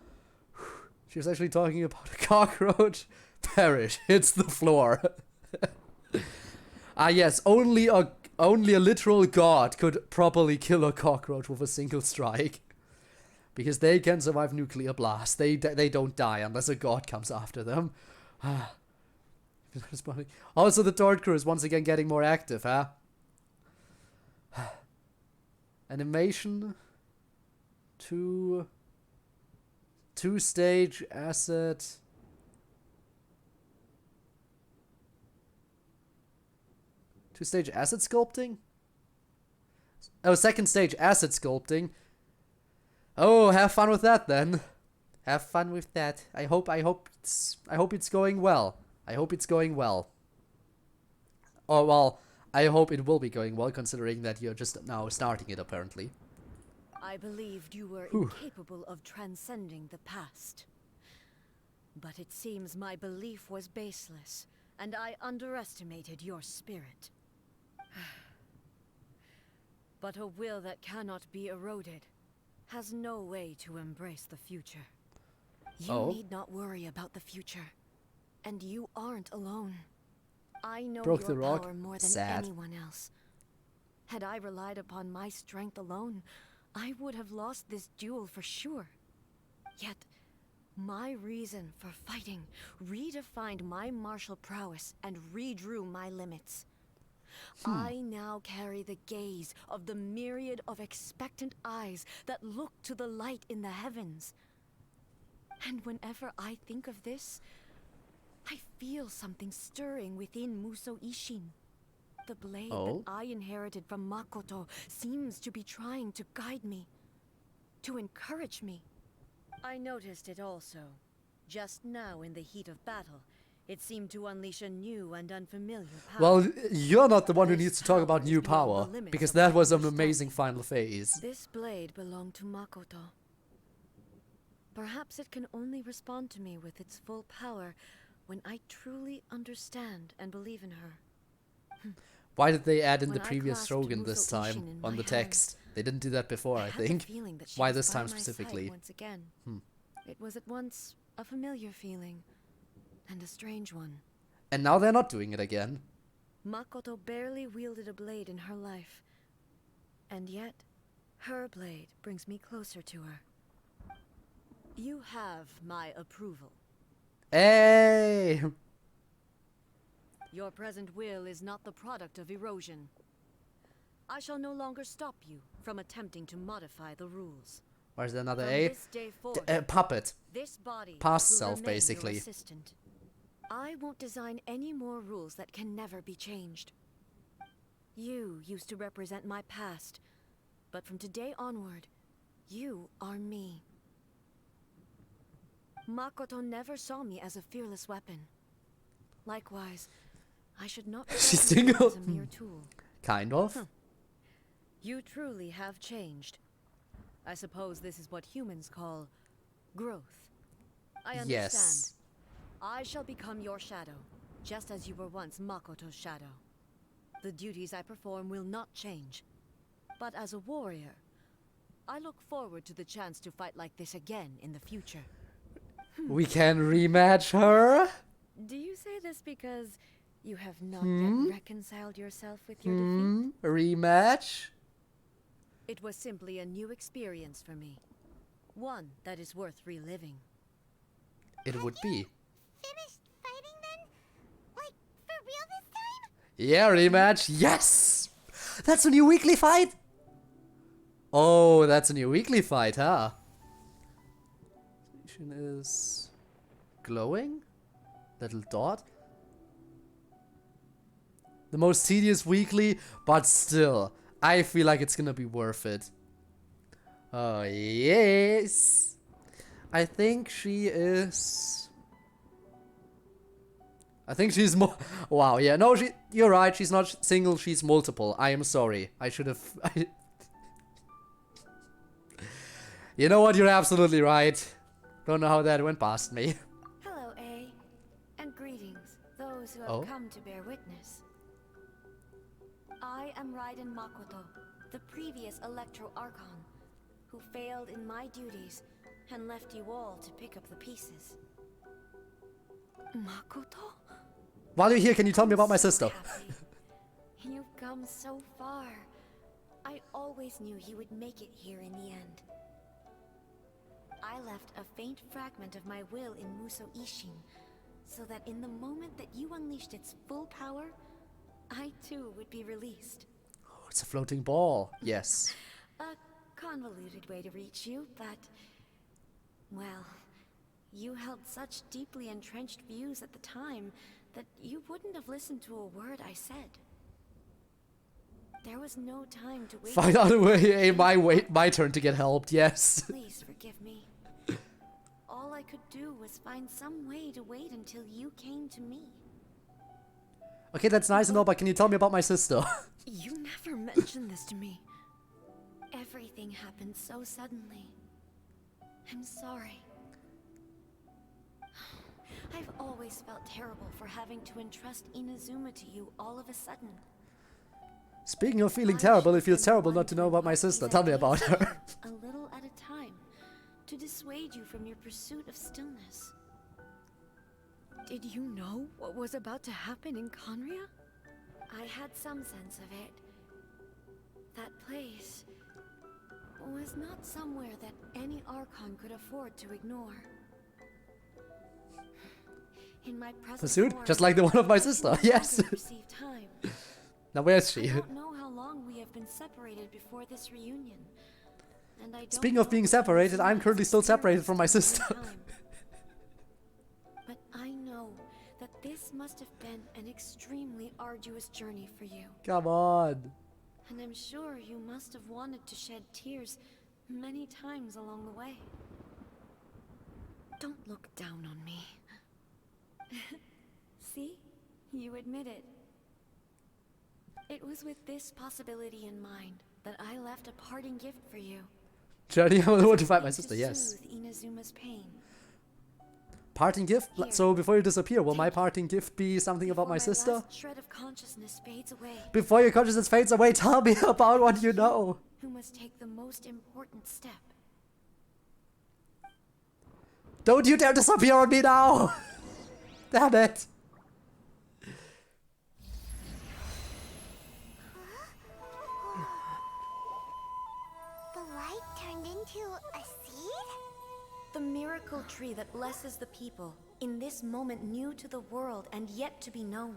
She was actually talking about a cockroach. Perish. Hits the floor. Ah yes, only a literal god could properly kill a cockroach with a single strike. Because they can survive nuclear blast. They don't die unless a god comes after them. Also, the Tort crew is once again getting more active, huh? Animation. Two-stage acid. Two-stage acid sculpting? Oh, second stage acid sculpting. Oh, have fun with that then. Have fun with that. I hope it's going well. I hope it's going well. Oh well, I hope it will be going well, considering that you're just now starting it apparently. I believed you were incapable of transcending the past. But it seems my belief was baseless, and I underestimated your spirit. But a will that cannot be eroded has no way to embrace the future. You need not worry about the future. And you aren't alone. I know Broke your the rock. power more than Sad. anyone else. Had I relied upon my strength alone, I would have lost this duel for sure. Yet, my reason for fighting redefined my martial prowess and redrew my limits. I now carry the gaze of the myriad of expectant eyes that look to the light in the heavens. And whenever I think of this, I feel something stirring within Musou Ishin. The blade that I inherited from Makoto seems to be trying to guide me, to encourage me. I noticed it also. Just now in the heat of battle, it seemed to unleash a new and unfamiliar power. Well, you're not the one who needs to talk about new power, because that was an amazing final phase. This blade belonged to Makoto. Perhaps it can only respond to me with its full power when I truly understand and believe in her. Why did they add in the When I previous clasped Shogun this Musou time Ishin in on my the text? They didn't do that before, I had the think. feeling that she Why was this by time my side specifically? once again. It was at once a familiar feeling and a strange one. And now they're not doing it again. Makoto barely wielded a blade in her life. And yet, her blade brings me closer to her. You have my approval. Hey! Your present will is not the product of erosion. I shall no longer stop you from attempting to modify the rules. Where's another From A? this day forward, Puppet. this body Past will self, remain basically. your assistant. I won't design any more rules that can never be changed. You used to represent my past, but from today onward, you are me. Makoto never saw me as a fearless weapon. Likewise, I should not She's regard you single. as a mere tool. Kind of. You truly have changed. I suppose this is what humans call growth. I understand. Yes. I shall become your shadow, just as you were once Makoto's shadow. The duties I perform will not change. But as a warrior, I look forward to the chance to fight like this again in the future. We can rematch her? Do you say this because you have not yet reconciled yourself with your defeat? Rematch? It was simply a new experience for me. One that is worth reliving. It would be. Finished fighting then? Like, for real this time? Yeah, rematch. Yes! That's a new weekly fight? Oh, that's a new weekly fight, huh? Station is glowing? Little dot? The most tedious weekly, but still, I feel like it's gonna be worth it. Oh, yes! I think she is... I think she's more... Wow, yeah, no, you're right, she's not single, she's multiple. I am sorry. I should have... You know what, you're absolutely right. Don't know how that went past me. Hello, A. And greetings, those who have come to bear witness. I am Ryden Makoto, the previous Electro Archon, who failed in my duties and left you all to pick up the pieces. Makoto? While you're here, can you tell me about my So sister? happy. You've come so far. I always knew you would make it here in the end. I left a faint fragment of my will in Musou Ishin, so that in the moment that you unleashed its full power, I too would be released. Oh, it's a floating ball. Yes. A convoluted way to reach you, but... well, you held such deeply entrenched views at the time that you wouldn't have listened to a word I said. There was no time to wait. Find out a way, my turn to get helped, yes. Please forgive me. All I could do was find some way to wait until you came to me. Okay, that's nice and all, but can you tell me about my sister? You never mentioned this to me. Everything happened so suddenly. I'm sorry. I've always felt terrible for having to entrust Inazuma to you all of a sudden. Speaking of feeling terrible, it feels terrible not to know about my sister. Tell me about her. A little at a time, to dissuade you from your pursuit of stillness. Did you know what was about to happen in Conria? I had some sense of it. That place was not somewhere that any Archon could afford to ignore. In my present Pursuit? form, Just like the one of my sister, I yes. receive time. Now where's she? I don't know how long we have been separated before this reunion. And I don't Speaking of know being when separated, I'm Inazuma currently still separated from my experienced sister. time. But I know that this must have been an extremely arduous journey for you. Come on. And I'm sure you must have wanted to shed tears many times along the way. Don't look down on me. See? You admit it. It was with this possibility in mind that I left a parting gift for you. Journey, I want to find my sister, To yes. soothe Inazuma's pain. Parting gift? Here. So before you disappear, will my parting gift be something about Before my sister? last shred of consciousness fades away. Before your consciousness fades away, tell me about what you know. Who must take the most important step? Don't you dare disappear on me now! Damn it! The light turned into a seed? The miracle tree that blesses the people, in this moment new to the world and yet to be known.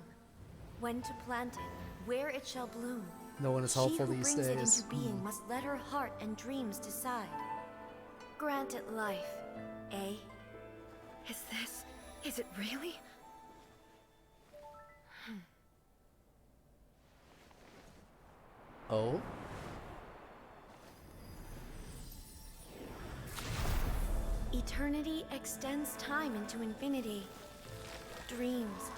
When to plant it, where it shall bloom. No one is She helpful who these brings it days. into being must let her heart and dreams decide. Grant it life, eh? Is it really? Oh? Eternity extends time into infinity. Dreams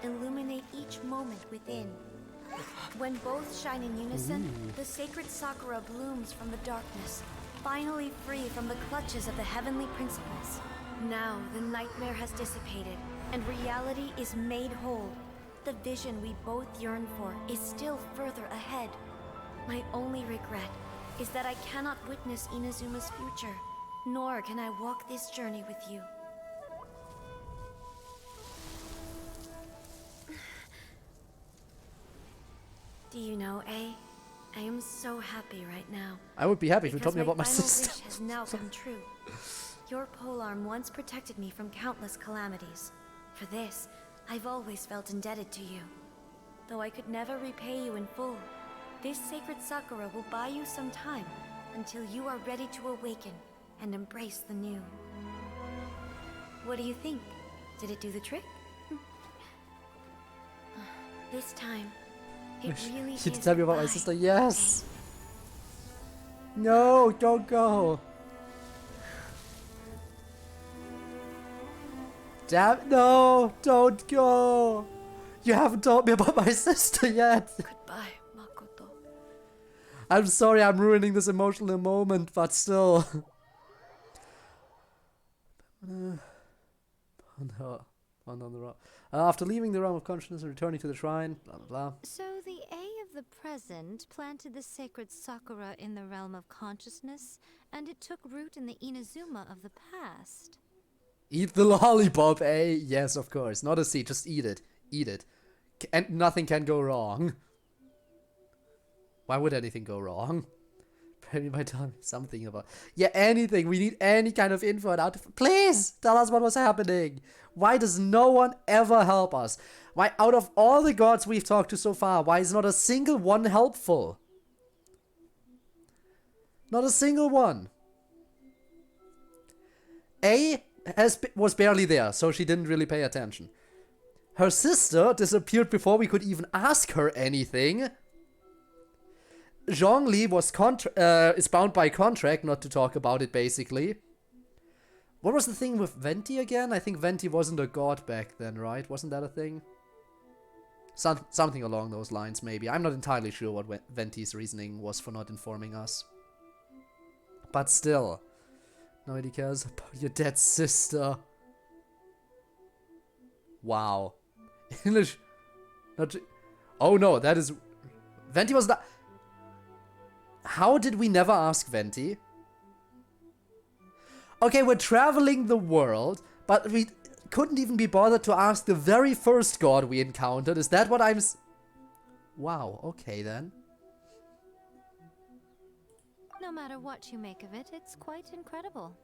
illuminate each moment within. When both shine in unison, the sacred Sakura blooms from the darkness, finally free from the clutches of the heavenly principles. Now the nightmare has dissipated, and reality is made whole. The vision we both yearn for is still further ahead. My only regret is that I cannot witness Inazuma's future, nor can I walk this journey with you. Do you know, A? I am so happy right now. I would be happy if you Because told me about my final sister. wish has now come true. Your polearm once protected me from countless calamities. For this, I've always felt indebted to you. Though I could never repay you in full, this sacred Sakura will buy you some time until you are ready to awaken and embrace the new. What do you think? Did it do the trick? This time, it really You is did tell me about my goodbye. sister, yes! No, don't go! Damn, no, don't go! You haven't told me about my sister yet! Goodbye, Makoto. I'm sorry I'm ruining this emotional moment, but still. After leaving the realm of consciousness and returning to the shrine, blah blah blah. So the A of the present planted the sacred Sakura in the realm of consciousness, and it took root in the Inazuma of the past. Eat the lollipop, eh? Yes, of course. Not a seed, just eat it. Eat it. And nothing can go wrong. Why would anything go wrong? Maybe by telling me something about... Yeah, anything. We need any kind of info. Please tell us what was happening. Why does no one ever help us? Why, out of all the gods we've talked to so far, why is not a single one helpful? Not a single one. A was barely there, so she didn't really pay attention. Her sister disappeared before we could even ask her anything. Zhongli was is bound by contract not to talk about it, basically. What was the thing with Venti again? I think Venti wasn't a god back then, right? Wasn't that a thing? Something along those lines, maybe. I'm not entirely sure what Venti's reasoning was for not informing us. But still, nobody cares about your dead sister. Wow. English. Not. Oh no, that is. Venti was not. How did we never ask Venti? Okay, we're traveling the world, but we couldn't even be bothered to ask the very first god we encountered. Is that what I'm... Wow, okay then. No matter what you make of it, it's quite incredible.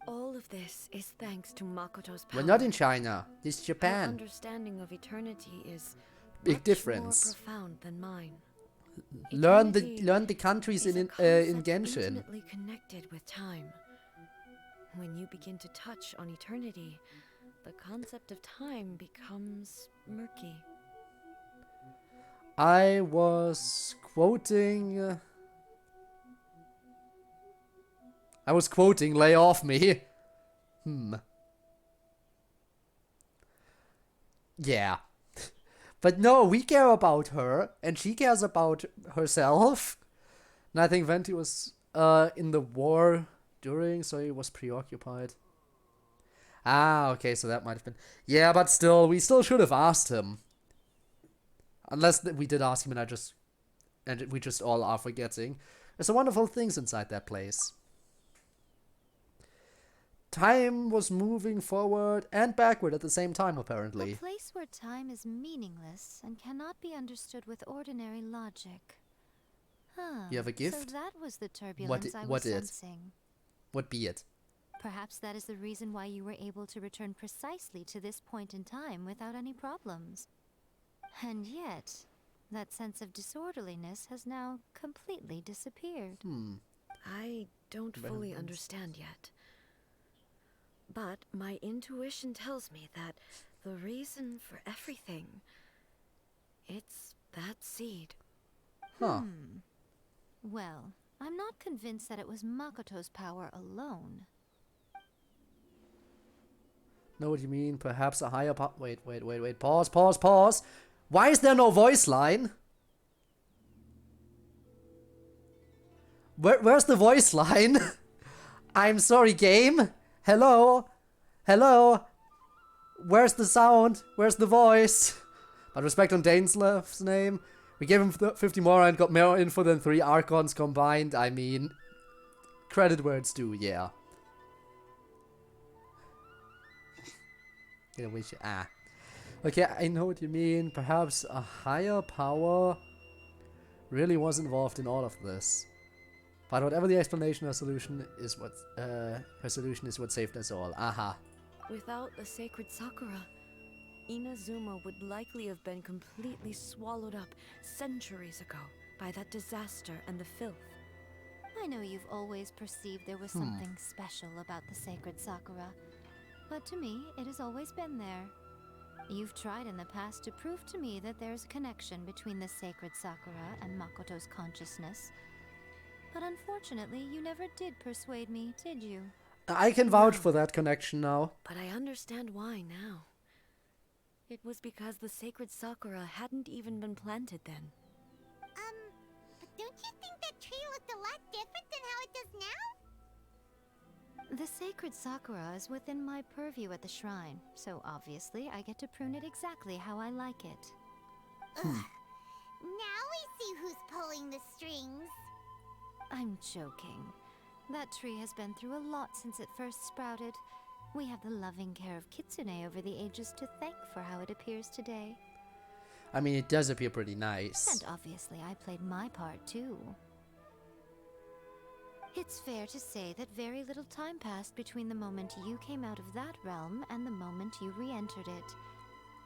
All of this is thanks to Makoto's power. We're not in China. This is Her Japan. understanding of eternity is Big much difference. more profound than mine. Learn Eternity the countries is a in concept Genshin. intimately connected with time. When you begin to touch on eternity, the concept of time becomes murky. I was quoting... lay off me. Yeah. But no, we care about her, and she cares about herself. And I think Venti was in the war during, so he was preoccupied. Ah, okay, so that might have been... Yeah, but still, we still should have asked him. Unless we did ask him and we just all are forgetting. There's some wonderful things inside that place. Time was moving forward and backward at the same time, apparently. A place where time is meaningless and cannot be understood with ordinary logic. Huh. You have a gift? So that was the turbulence I was sensing. What be it? Perhaps that is the reason why you were able to return precisely to this point in time without any problems. And yet, that sense of disorderliness has now completely disappeared. I don't fully understand yet. But my intuition tells me that the reason for everything, it's that seed. Huh. Well, I'm not convinced that it was Makoto's power alone. Know what you mean? Perhaps a higher wait. Pause. Why is there no voice line? Where's the voice line? I'm sorry, game. Hello? Where's the sound? Where's the voice? But respect on Daneslev's name. We gave him 50 more and got more info than 3 Archons combined. I mean, credit where it's due, yeah. Okay, I know what you mean. Perhaps a higher power really was involved in all of this. But whatever the explanation, her solution is what saved us all. Aha. Without the sacred Sakura, Inazuma would likely have been completely swallowed up centuries ago by that disaster and the filth. I know you've always perceived there was something special about the sacred Sakura, but to me, it has always been there. You've tried in the past to prove to me that there's a connection between the sacred Sakura and Makoto's consciousness. But unfortunately, you never did persuade me, did you? I can vouch for that connection now. But I understand why now. It was because the sacred Sakura hadn't even been planted then. But don't you think that tree looked a lot different than how it does now? The sacred Sakura is within my purview at the shrine, so obviously I get to prune it exactly how I like it. Ugh. Now we see who's pulling the strings. I'm joking. That tree has been through a lot since it first sprouted. We have the loving care of Kitsune over the ages to thank for how it appears today. I mean, it does appear pretty nice. And obviously I played my part too. It's fair to say that very little time passed between the moment you came out of that realm and the moment you re-entered it.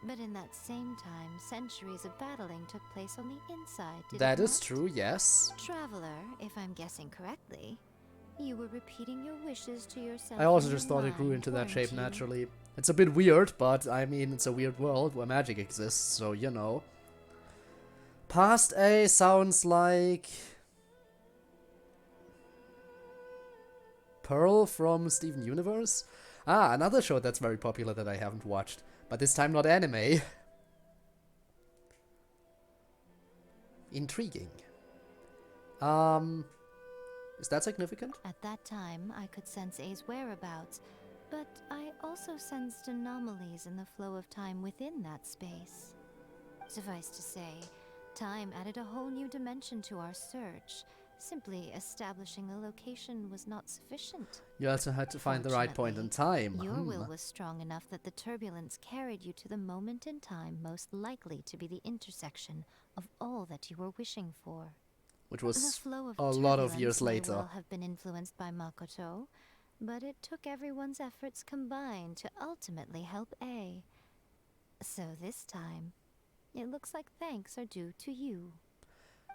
But in that same time, centuries of battling took place on the inside, did That it is not? true, yes. Traveler, if I'm guessing correctly, you were repeating your wishes to yourself. I also in just your thought it grew mind, into that weren't shape you? naturally. It's a bit weird, but I mean, it's a weird world where magic exists, so you know. Past A sounds like Pearl from Steven Universe? Ah, another show that's very popular that I haven't watched, but this time not anime. Intriguing. Is that significant? At that time, I could sense A's whereabouts, but I also sensed anomalies in the flow of time within that space. Suffice to say, time added a whole new dimension to our search. Simply establishing a location was not sufficient. You also had to find the right point in time. Your will was strong enough that the turbulence carried you to the moment in time most likely to be the intersection of all that you were wishing for. Which was The flow of a lot of turbulence years may later. well have been influenced by Makoto, but it took everyone's efforts combined to ultimately help A. So this time, it looks like thanks are due to you.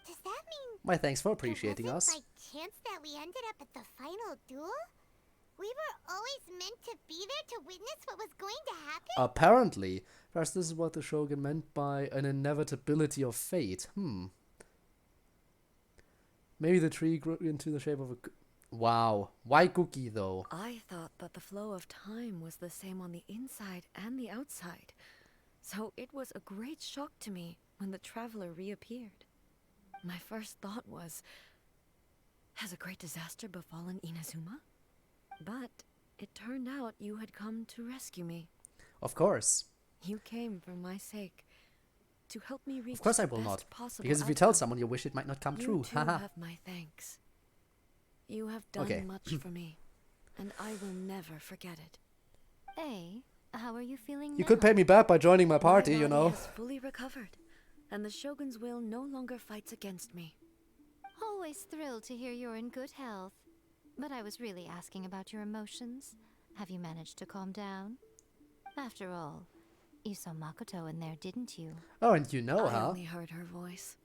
Does that mean My thanks for appreciating it us. wasn't by chance that we ended up at the final duel? We were always meant to be there to witness what was going to happen? Apparently. Perhaps this is what the Shogun meant by an inevitability of fate. Maybe the tree grew into the shape of a... Wow. Why cookie, though? I thought that the flow of time was the same on the inside and the outside. So it was a great shock to me when the traveler reappeared. My first thought was, has a great disaster befallen Inazuma? But it turned out you had come to rescue me. Of course. You came for my sake, to help me reach Of course I the will best not. possible Because if you tell outcome. someone your wish, it might not come You true. too Haha. have my thanks. You have done Okay. much for me, and I will never forget it. A, how are you feeling You now? could pay me back by joining my party, My you body know. has fully recovered, and the Shogun's will no longer fights against me. Always thrilled to hear you're in good health. But I was really asking about your emotions. Have you managed to calm down? After all, you saw Makoto in there, didn't you? Oh, and you know, I huh? only heard her voice.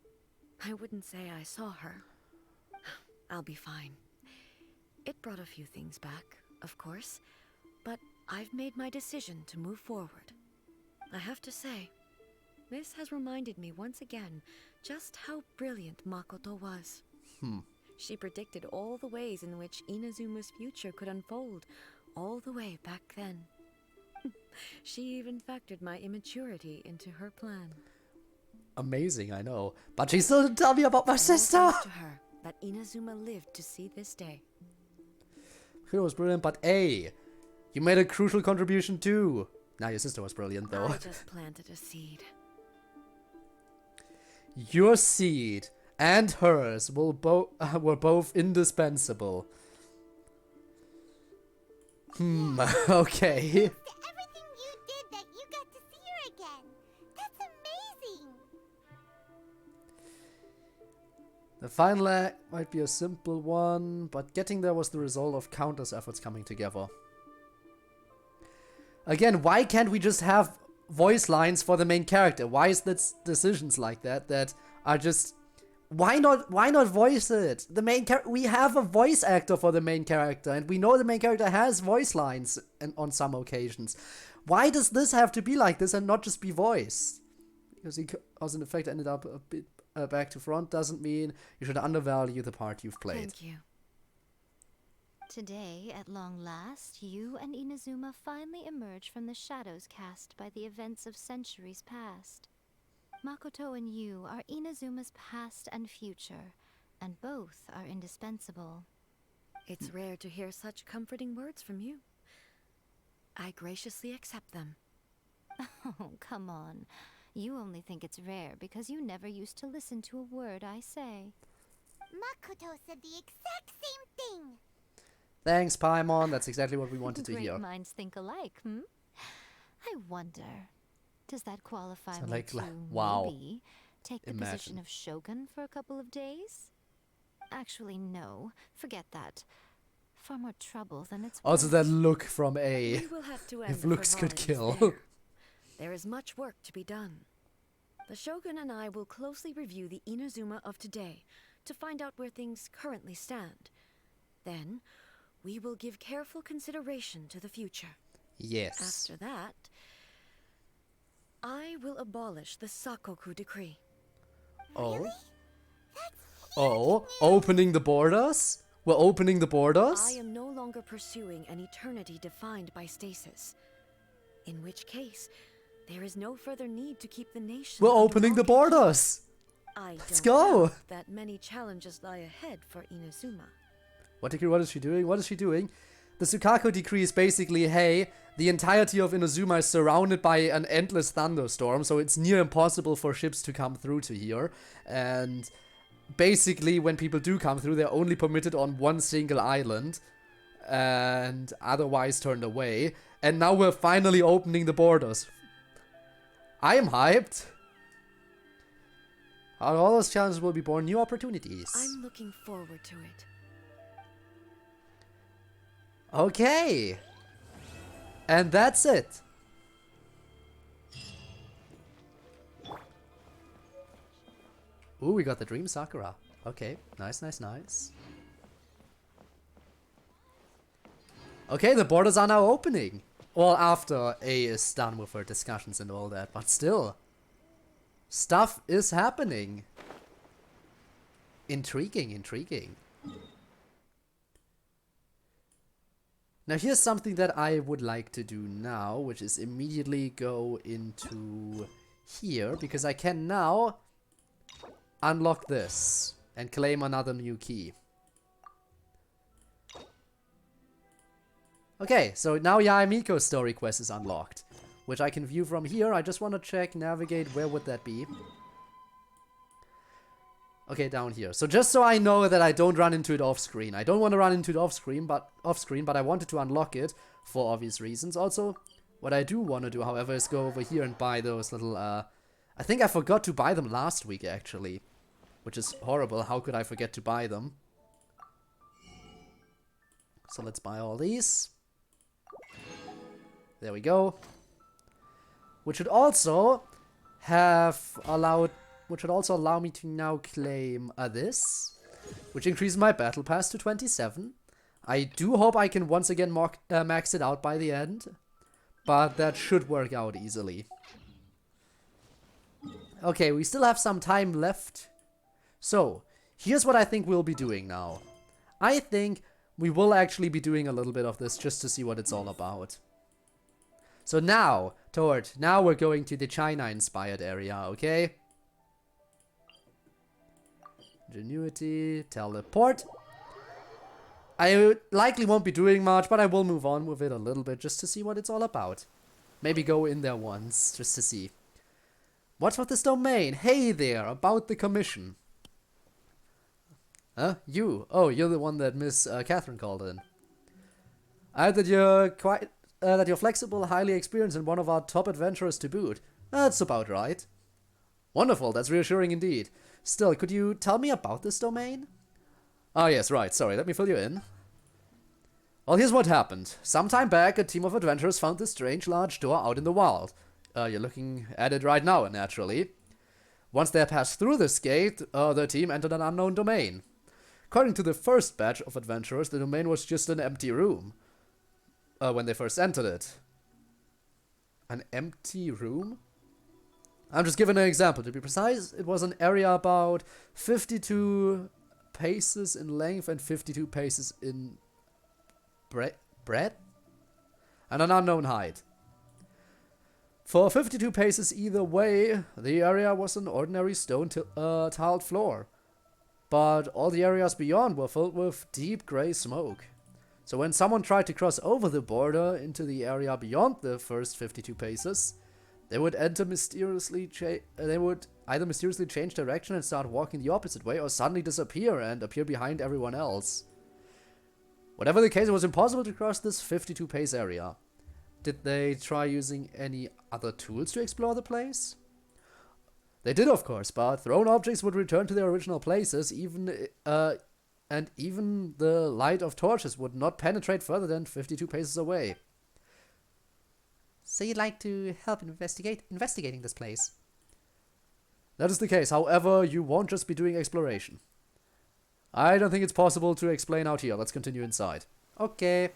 I wouldn't say I saw her. I'll be fine. It brought a few things back, of course, but I've made my decision to move forward. I have to say, this has reminded me once again just how brilliant Makoto was. She predicted all the ways in which Inazuma's future could unfold, all the way back then. She even factored my immaturity into her plan. Amazing, I know. But she still didn't tell me about my sister! All thanks to her that Inazuma lived to see this day. It was brilliant, but A, you made a crucial contribution too. Now your sister was brilliant, though. I just planted a seed. Your seed and hers were both indispensable. Okay. To everything you did that you got to see her again. That's amazing. The final act might be a simple one, but getting there was the result of countless efforts coming together. Again, why can't we just have voice lines for the main character? Why is that decisions like that that are just... Why not voice it? The main we have a voice actor for the main character, and we know the main character has voice lines on some occasions. Why does this have to be like this and not just be voiced? Because he cause and effect ended up a bit back to front doesn't mean you should undervalue the part you've played. Thank you. Today, at long last, you and Inazuma finally emerge from the shadows cast by the events of centuries past. Makoto and you are Inazuma's past and future, and both are indispensable. It's rare to hear such comforting words from you. I graciously accept them. Oh, come on. You only think it's rare because you never used to listen to a word I say. Makoto said the exact same thing. Thanks, Paimon. That's exactly what we wanted to Great hear. minds think alike, I wonder, does that qualify So me like, to wow. maybe take the position of Shogun for a couple of days? Actually, no. Forget that. Far more trouble than it's Also, worth. that look from A. We will have to end If the looks could frivolities kill. there. There is much work to be done. The Shogun and I will closely review the Inazuma of today to find out where things currently stand. Then, we will give careful consideration to the future. Yes. After that, I will abolish the Sakoku decree. Oh. Really? Oh, opening the borders? We're opening the borders? I am no longer pursuing an eternity defined by stasis. In which case, there is no further need to keep the nation. We're under opening the lock and key. borders! Let's go! That many challenges lie ahead for Inazuma. What is she doing? What is she doing? The Sukaku decree is basically, hey, the entirety of Inazuma is surrounded by an endless thunderstorm, so it's near impossible for ships to come through to here. And basically, when people do come through, they're only permitted on one single island, and otherwise turned away. And now we're finally opening the borders. I am hyped. Out of all those challenges will be born new opportunities. I'm looking forward to it. Okay. And that's it. Ooh, we got the Dream Sakura. Okay, nice, nice, nice. Okay, the borders are now opening. Well, after A is done with her discussions and all that, but still. Stuff is happening. Intriguing, intriguing. Now here's something that I would like to do now, which is immediately go into here, because I can now unlock this and claim another new key. Okay, so now Yaemiko's story quest is unlocked, which I can view from here. I just want to check, navigate, where would that be? Okay, down here. So just so I know that I don't run into it off screen. I don't want to run into it off screen, but I wanted to unlock it for obvious reasons. Also, what I do want to do, however, is go over here and buy those little, I think I forgot to buy them last week, actually. Which is horrible. How could I forget to buy them? So let's buy all these. There we go. Which should also allow me to now claim this, which increases my battle pass to 27. I do hope I can once again max it out by the end, but that should work out easily. Okay, we still have some time left. So, here's what I think we'll be doing now. I think we will actually be doing a little bit of this just to see what it's all about. So now we're going to the China-inspired area, okay? Ingenuity, teleport. I likely won't be doing much, but I will move on with it a little bit just to see what it's all about. Maybe go in there once, just to see. What's with this domain? Hey there, about the commission. Huh? You? Oh, you're the one that Miss Catherine called in. I heard that you're flexible, highly experienced, and one of our top adventurers to boot. That's about right. Wonderful, that's reassuring indeed. Still, could you tell me about this domain? Ah, yes, right, sorry, let me fill you in. Well, here's what happened. Some time back, a team of adventurers found this strange large door out in the wild. You're looking at it right now, naturally. Once they had passed through this gate, the team entered an unknown domain. According to the first batch of adventurers, the domain was just an empty room. When they first entered it. An empty room? I'm just giving an example. To be precise, it was an area about 52 paces in length and 52 paces in breadth? And an unknown height. For 52 paces either way, the area was an ordinary stone tiled floor. But all the areas beyond were filled with deep grey smoke. So when someone tried to cross over the border into the area beyond the first 52 paces, they would either mysteriously change direction and start walking the opposite way, or suddenly disappear and appear behind everyone else. Whatever the case, it was impossible to cross this 52 pace area. Did they try using any other tools to explore the place? They did, of course, but thrown objects would return to their original places, and even the light of torches would not penetrate further than 52 paces away. So you'd like to help investigating this place? That is the case. However, you won't just be doing exploration. I don't think it's possible to explain out here. Let's continue inside. Okay.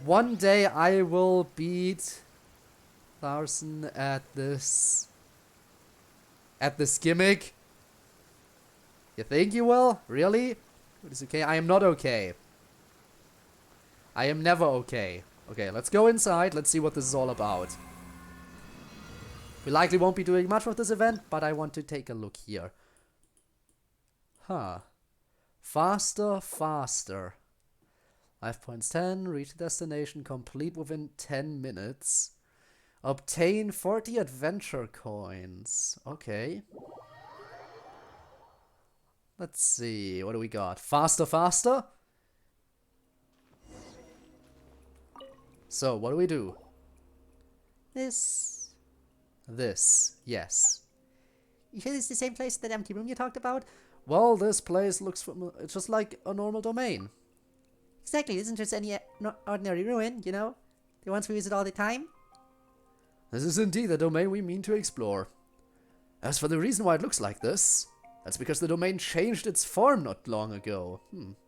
One day I will beat Larson at this gimmick. You think you will? Really? It is okay. I am not okay. I am never okay. Okay, let's go inside. Let's see what this is all about. We likely won't be doing much with this event, but I want to take a look here. Huh. Faster, faster. Life points 10, reach destination, complete within 10 minutes. Obtain 40 adventure coins. Okay. Let's see, what do we got? Faster, faster? So, what do we do? This, yes. You sure this is the same place, that empty room you talked about? Well, this place looks it's just like a normal domain. Exactly, it isn't just any ordinary ruin, you know? The ones we visit all the time. This is indeed the domain we mean to explore. As for the reason why it looks like this, that's because the domain changed its form not long ago.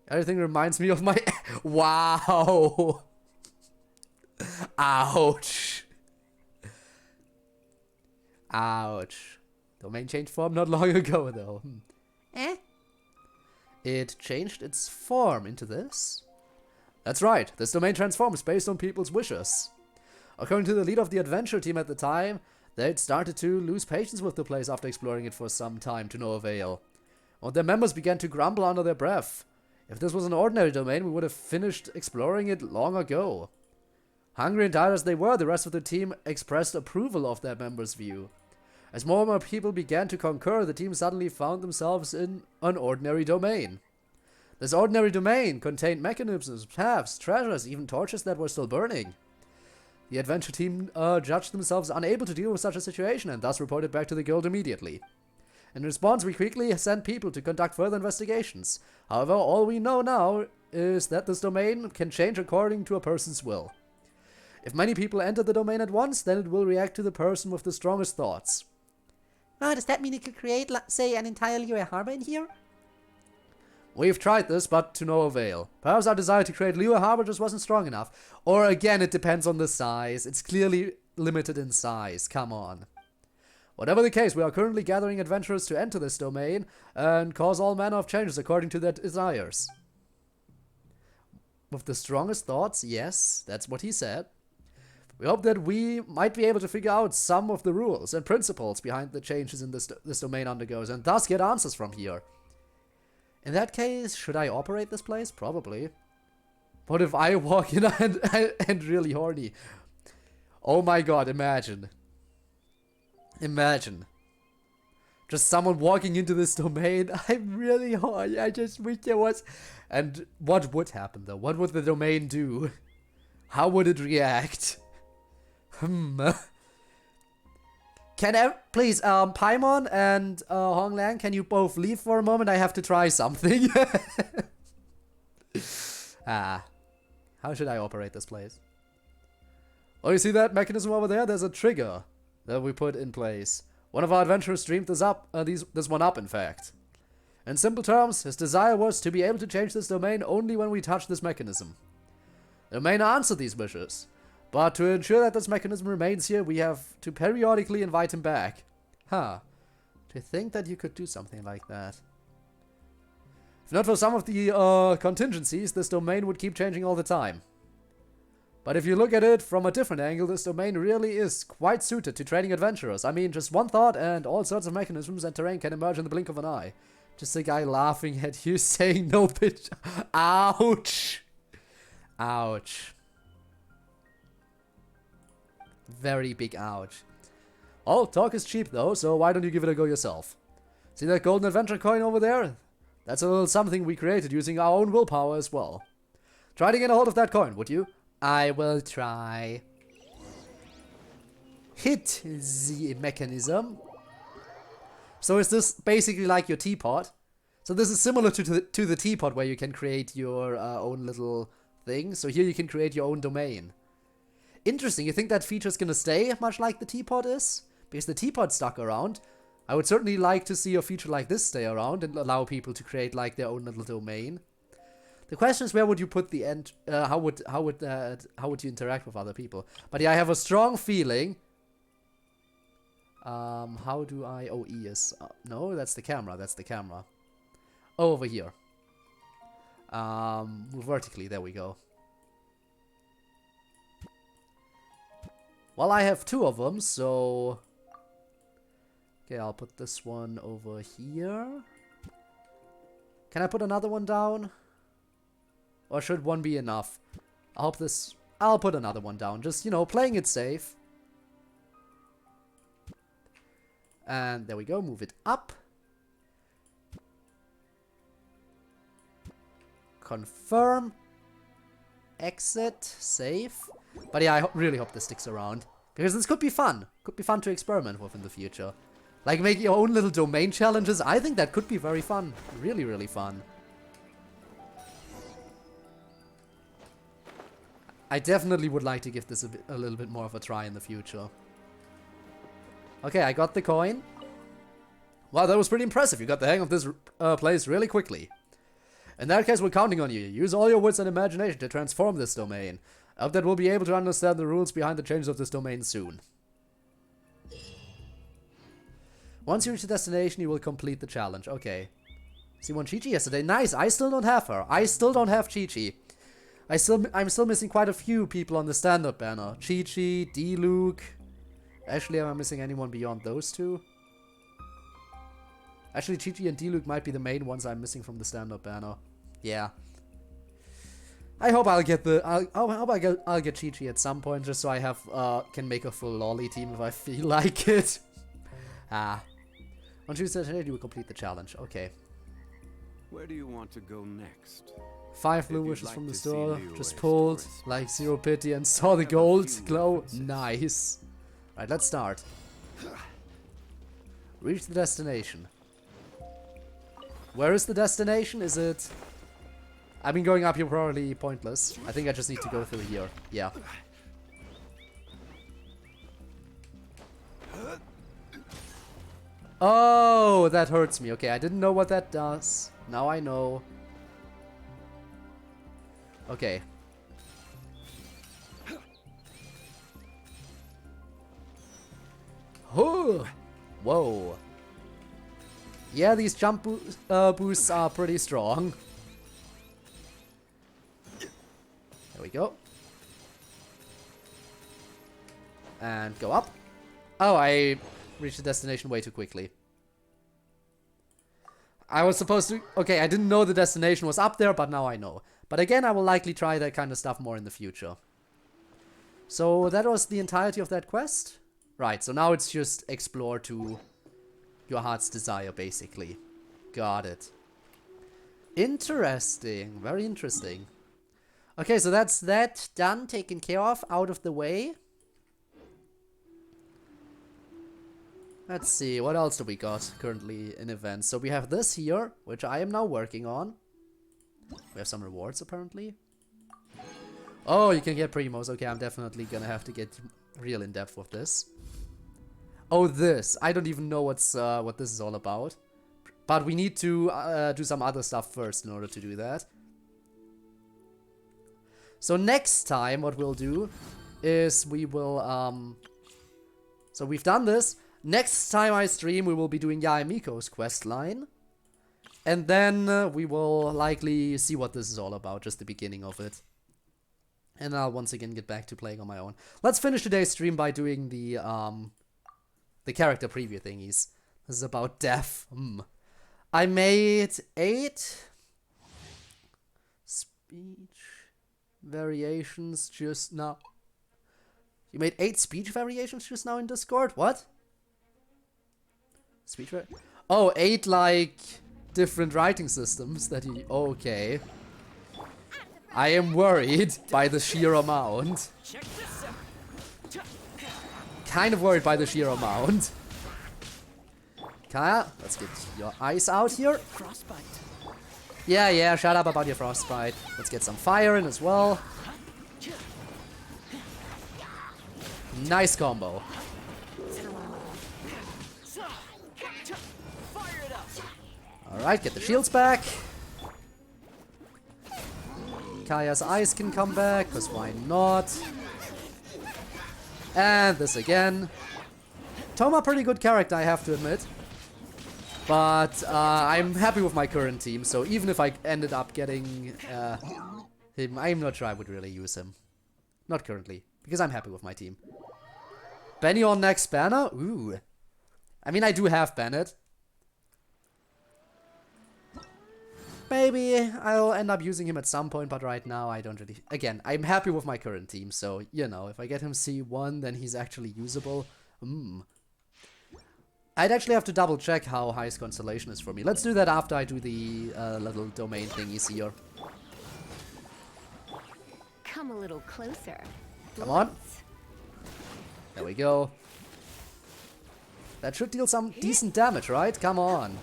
Everything reminds me of my... Wow! Ouch! Ouch. Domain changed form not long ago, though. It changed its form into this? That's right, this domain transforms based on people's wishes. According to the leader of the adventure team at the time, they'd started to lose patience with the place after exploring it for some time to no avail. And their members began to grumble under their breath. If this was an ordinary domain, we would have finished exploring it long ago. Hungry and tired as they were, the rest of the team expressed approval of their members' view. As more and more people began to concur, the team suddenly found themselves in an ordinary domain. This ordinary domain contained mechanisms, paths, treasures, even torches that were still burning. The adventure team judged themselves unable to deal with such a situation and thus reported back to the guild immediately. In response, we quickly sent people to conduct further investigations. However, all we know now is that this domain can change according to a person's will. If many people enter the domain at once, then it will react to the person with the strongest thoughts. Oh, does that mean it could create, say, an entire Liyue Harbor in here? We've tried this, but to no avail. Perhaps our desire to create Liyue Harbor just wasn't strong enough. Or again, it depends on the size. It's clearly limited in size. Come on. Whatever the case, we are currently gathering adventurers to enter this domain and cause all manner of changes according to their desires. With the strongest thoughts, yes, that's what he said. We hope that we might be able to figure out some of the rules and principles behind the changes in this domain undergoes and thus get answers from here. In that case, should I operate this place? Probably. What if I walk in and really horny? Oh my god, imagine. Imagine. Just someone walking into this domain. I'm really horny. I just wish there was... And what would happen though? What would the domain do? How would it react? Please, Paimon and Hong Lang, can you both leave for a moment? I have to try something. How should I operate this place? Oh, you see that mechanism over there? There's a trigger that we put in place. One of our adventurers dreamed this one up, in fact. In simple terms, his desire was to be able to change this domain only when we touch this mechanism. The domain answered these wishes. But to ensure that this mechanism remains here, we have to periodically invite him back. To think that you could do something like that. If not for some of the contingencies, this domain would keep changing all the time. But if you look at it from a different angle, this domain really is quite suited to training adventurers. I mean, just one thought and all sorts of mechanisms and terrain can emerge in the blink of an eye. Just a guy laughing at you saying no bitch. Ouch! Ouch. Very big ouch. Oh, talk is cheap though, so why don't you give it a go yourself? See that golden adventure coin over there? That's a little something we created using our own willpower as well. Try to get a hold of that coin, would you? I will try. Hit the mechanism. So is this basically like your teapot? So this is similar to the teapot where you can create your own little thing. So here you can create your own domain. Interesting. You think that feature's gonna stay much like the teapot is? Because the teapot stuck around. I would certainly like to see a feature like this stay around and allow people to create like their own little domain. The question is, where would you put the end? How would you interact with other people? But yeah, I have a strong feeling. How do I? Oh, E is no, that's the camera. That's the camera. Oh, over here. Move vertically. There we go. Well, I have 2 of them, so okay, I'll put this one over here. Can I put another one down? Or should one be enough? I'll put another one down. Just, you know, playing it safe. And there we go. Move it up. Confirm. Exit. Save. But yeah, I really hope this sticks around. Because this could be fun. Could be fun to experiment with in the future. Like, make your own little domain challenges. I think that could be very fun. Really, really fun. I definitely would like to give this a little bit more of a try in the future. Okay, I got the coin. Wow, that was pretty impressive. You got the hang of this place really quickly. In that case, we're counting on you. Use all your wits and imagination to transform this domain. I hope that we'll be able to understand the rules behind the changes of this domain soon. Once you reach the destination, you will complete the challenge. Okay. See, won Chi-Chi yesterday. Nice, I still don't have her. I still don't have Chi-Chi. I'm still missing quite a few people on the stand-up banner. Chi-Chi, D-Luke. Actually, am I missing anyone beyond those 2? Actually, Chi-Chi and D-Luke might be the main ones I'm missing from the stand-up banner. Yeah. I hope I'll get I'll get Chi-Chi at some point, just so I have can make a full lolly team if I feel like it. Once you said, you will complete the challenge. Okay. Where do you want to go next? 5 blue wishes from the store, just pulled, like zero pity, and saw the gold glow. Nice. Right, let's start. Reach the destination. Where is the destination? Is it... I've been going up here probably pointless. I think I just need to go through here. Yeah. Oh, that hurts me. Okay, I didn't know what that does. Now I know. Okay. Oh! Whoa. Yeah, these jump boosts are pretty strong. There we go. And go up. Oh, I reached the destination way too quickly. I was supposed to... Okay, I didn't know the destination was up there, but now I know. But again, I will likely try that kind of stuff more in the future. So that was the entirety of that quest. Right, so now it's just explore to your heart's desire, basically. Got it. Interesting. Very interesting. Okay, so that's that done, taken care of, out of the way. Let's see, what else do we got currently in events? So we have this here, which I am now working on. We have some rewards, apparently. Oh, you can get primos. Okay, I'm definitely gonna have to get real in-depth with this. Oh, this. I don't even know what this is all about. But we need to do some other stuff first in order to do that. So next time, what we'll do is we will... So we've done this. Next time I stream, we will be doing Yaemiko's questline. And then we will likely see what this is all about, just the beginning of it. And I'll once again get back to playing on my own. Let's finish today's stream by doing the character preview thingies. This is about death. I made 8 speech variations just now. You made 8 speech variations just now in Discord? What? Speech Oh, 8 like different writing systems that you... Okay. I am worried by the sheer amount. Kind of worried by the sheer amount. Kaya, let's get your eyes out here. Frostbite. Yeah, shut up about your frostbite. Let's get some fire in as well. Nice combo. Alright, get the shields back. Kaya's eyes can come back, because why not? And this again. Toma, pretty good character, I have to admit. But I'm happy with my current team, so even if I ended up getting him, I'm not sure I would really use him. Not currently, because I'm happy with my team. Benny on next banner? Ooh. I mean, I do have Bennett. Maybe I'll end up using him at some point, but right now I don't really... Again, I'm happy with my current team, so, you know, if I get him C1, then he's actually usable. I'd actually have to double check how high his constellation is for me. Let's do that after I do the little domain thingies here. Come a little closer. Come on. There we go. That should deal some decent damage, right? Come on.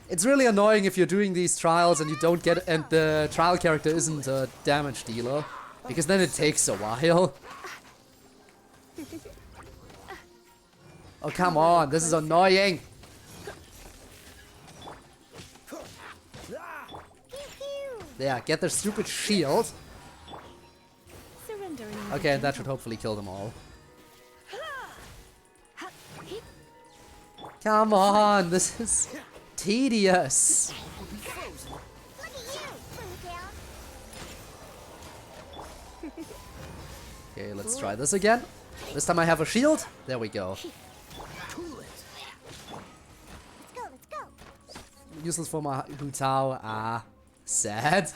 It's really annoying if you're doing these trials and you don't get, and the trial character isn't a damage dealer, because then it takes a while. Oh, come on, this is annoying. Yeah, get their stupid shield. Okay, and that should hopefully kill them all. Come on, this is tedious. Okay, let's try this again. This time I have a shield. There we go. Useless for my Hu Tao. Ah, sad.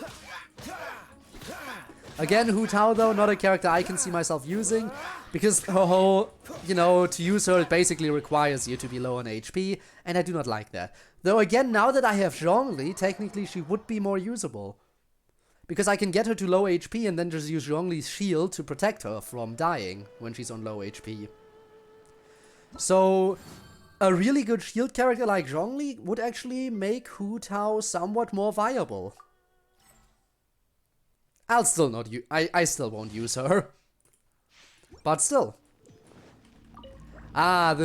Again, Hu Tao though, not a character I can see myself using, because her whole, you know, to use her it basically requires you to be low on HP, and I do not like that. Though again, now that I have Zhongli, technically she would be more usable. Because I can get her to low HP and then just use Zhongli's shield to protect her from dying when she's on low HP. So, a really good shield character like Zhongli would actually make Hu Tao somewhat more viable. I'll still not use. I still won't use her. But still. Ah,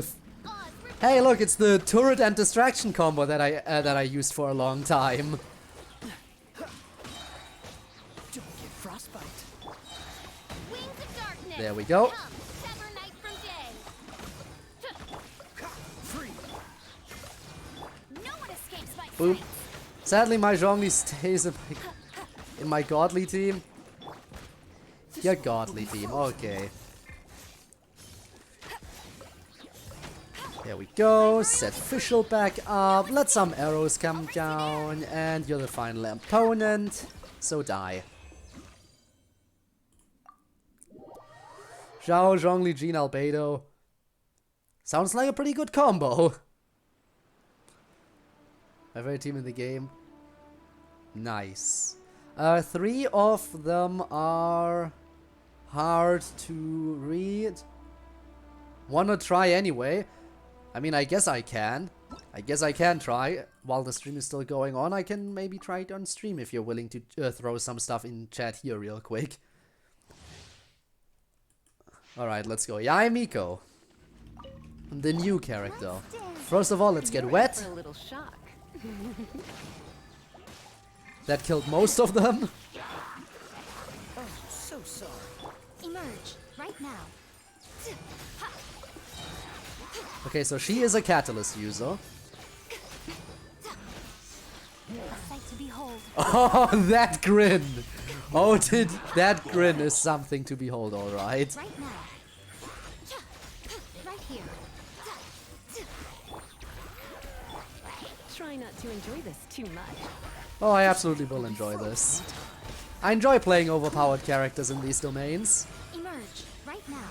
hey, look, it's the turret and distraction combo that I used for a long time. There we go. Boom. Sadly, my Zhongli stays in my godly team. Your godly team, okay. There we go. Set Fischl back up. Let some arrows come down. And you're the final opponent. So die. Zhao, Zhongli, Jean, Albedo. Sounds like a pretty good combo. My favorite team in the game. Nice. 3 of them are hard to read. Wanna try anyway? I mean, I guess I can. I guess I can try. While the stream is still going on, I can maybe try it on stream if you're willing to throw some stuff in chat here real quick. Alright, let's go. Yai Miko. The new character. First of all, let's get wet. That killed most of them. Oh, so sorry. Emerge right now. Okay, so she is a catalyst user. A sight to behold. Oh, that grin! Oh, that grin is something to behold, alright. Right now. Right here. Try not to enjoy this too much. Oh, I absolutely will enjoy this. I enjoy playing overpowered characters in these domains. Emerge right now.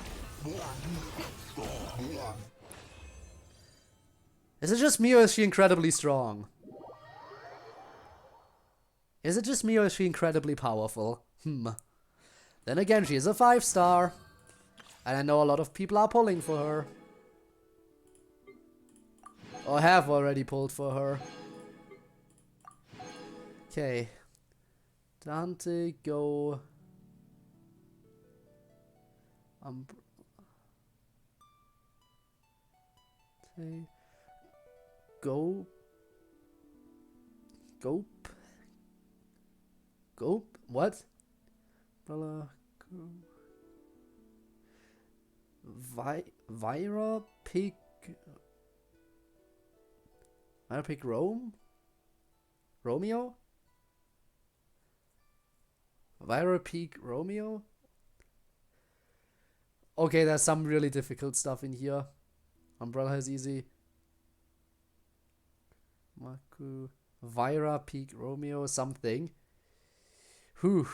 Is it just me or is she incredibly strong? Is it just me or is she incredibly powerful? Then again, she is a 5-star. And I know a lot of people are pulling for her. Or have already pulled for her. Okay. Dante, go. Go. Gope. Gope? What? Bella. Vira Pig. Vira Pig Rome? Romeo? Vira Pig Romeo? Okay, there's some really difficult stuff in here. Umbrella is easy. Maku. Vira Peak Romeo something. Whew.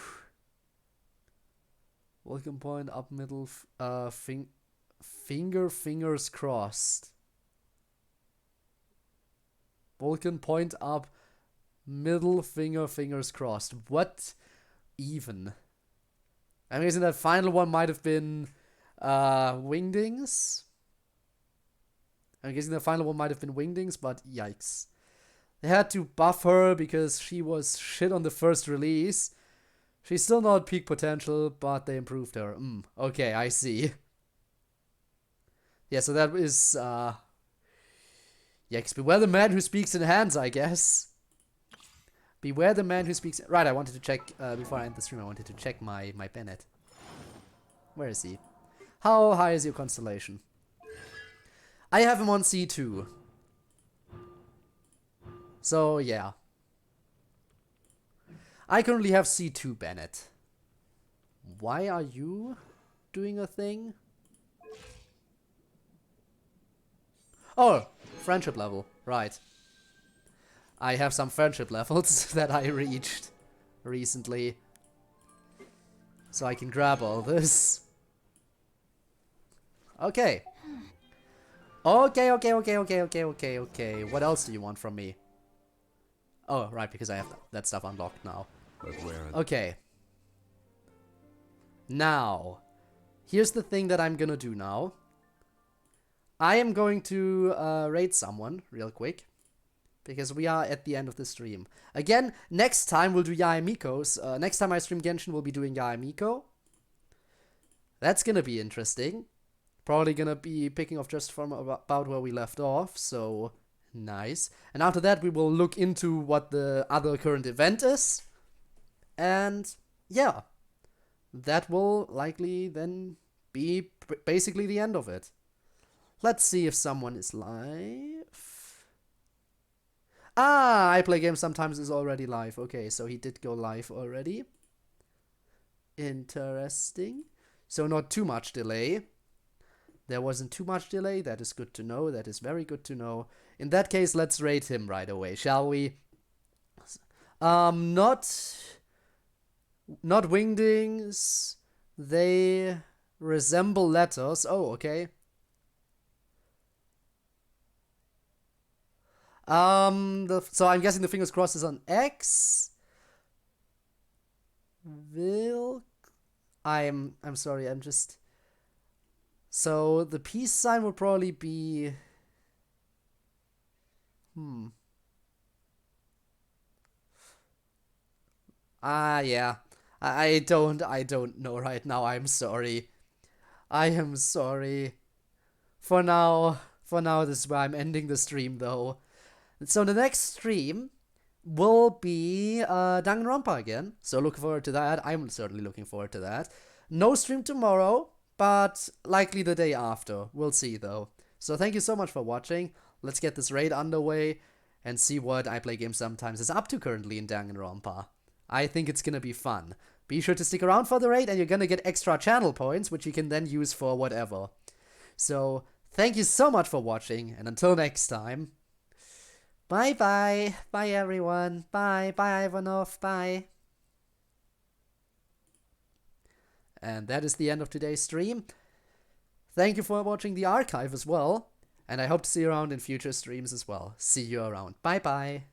Welcome point up middle. Fingers crossed. Vulcan point up middle fingers crossed. What even? I'm guessing that final one might have been Wingdings. I'm guessing the final one might have been Wingdings, but yikes. They had to buff her because she was shit on the first release. She's still not peak potential, but they improved her. Okay, I see. Yeah, so that is, yikes. Beware the man who speaks in hands, I guess. Beware the man who speaks... Right, I wanted to check, before I end the stream, I wanted to check my Bennett. Where is he? How high is your constellation? I have him on C2. So, yeah. I currently have C2 Bennett. Why are you doing a thing? Oh, friendship level. Right. I have some friendship levels that I reached recently. So I can grab all this. Okay. Okay. What else do you want from me? Oh, right, because I have that stuff unlocked now. Okay. Now, here's the thing that I'm gonna do now. I am going to raid someone real quick. Because we are at the end of the stream. Again, next time we'll do Yae Miko's. Next time I stream Genshin, we'll be doing Yae Miko. That's gonna be interesting. Probably gonna be picking off just from about where we left off, so nice. And after that, we will look into what the other current event is. And yeah, that will likely then be basically the end of it. Let's see if someone is live. Ah, I play games sometimes is already live. Okay, so he did go live already. Interesting. So not too much delay. There wasn't too much delay. That is good to know. That is very good to know. In that case, let's rate him right away, shall we? Not wingdings. They resemble letters. Oh, okay. So I'm guessing the fingers crossed is on X. I'm sorry, I'm just... So the peace sign would probably be... Yeah. I don't know right now. I'm sorry. I am sorry. For now, this is where I'm ending the stream, though. So the next stream will be Danganronpa again. So look forward to that. I'm certainly looking forward to that. No stream tomorrow, but likely the day after. We'll see, though. So thank you so much for watching. Let's get this raid underway and see what I Play Games Sometimes is up to currently in Danganronpa. I think it's gonna be fun. Be sure to stick around for the raid and you're gonna get extra channel points, which you can then use for whatever. So thank you so much for watching, and until next time, bye-bye. Bye, everyone. Bye. Bye, Ivanov. Bye. And that is the end of today's stream. Thank you for watching the archive as well. And I hope to see you around in future streams as well. See you around. Bye-bye.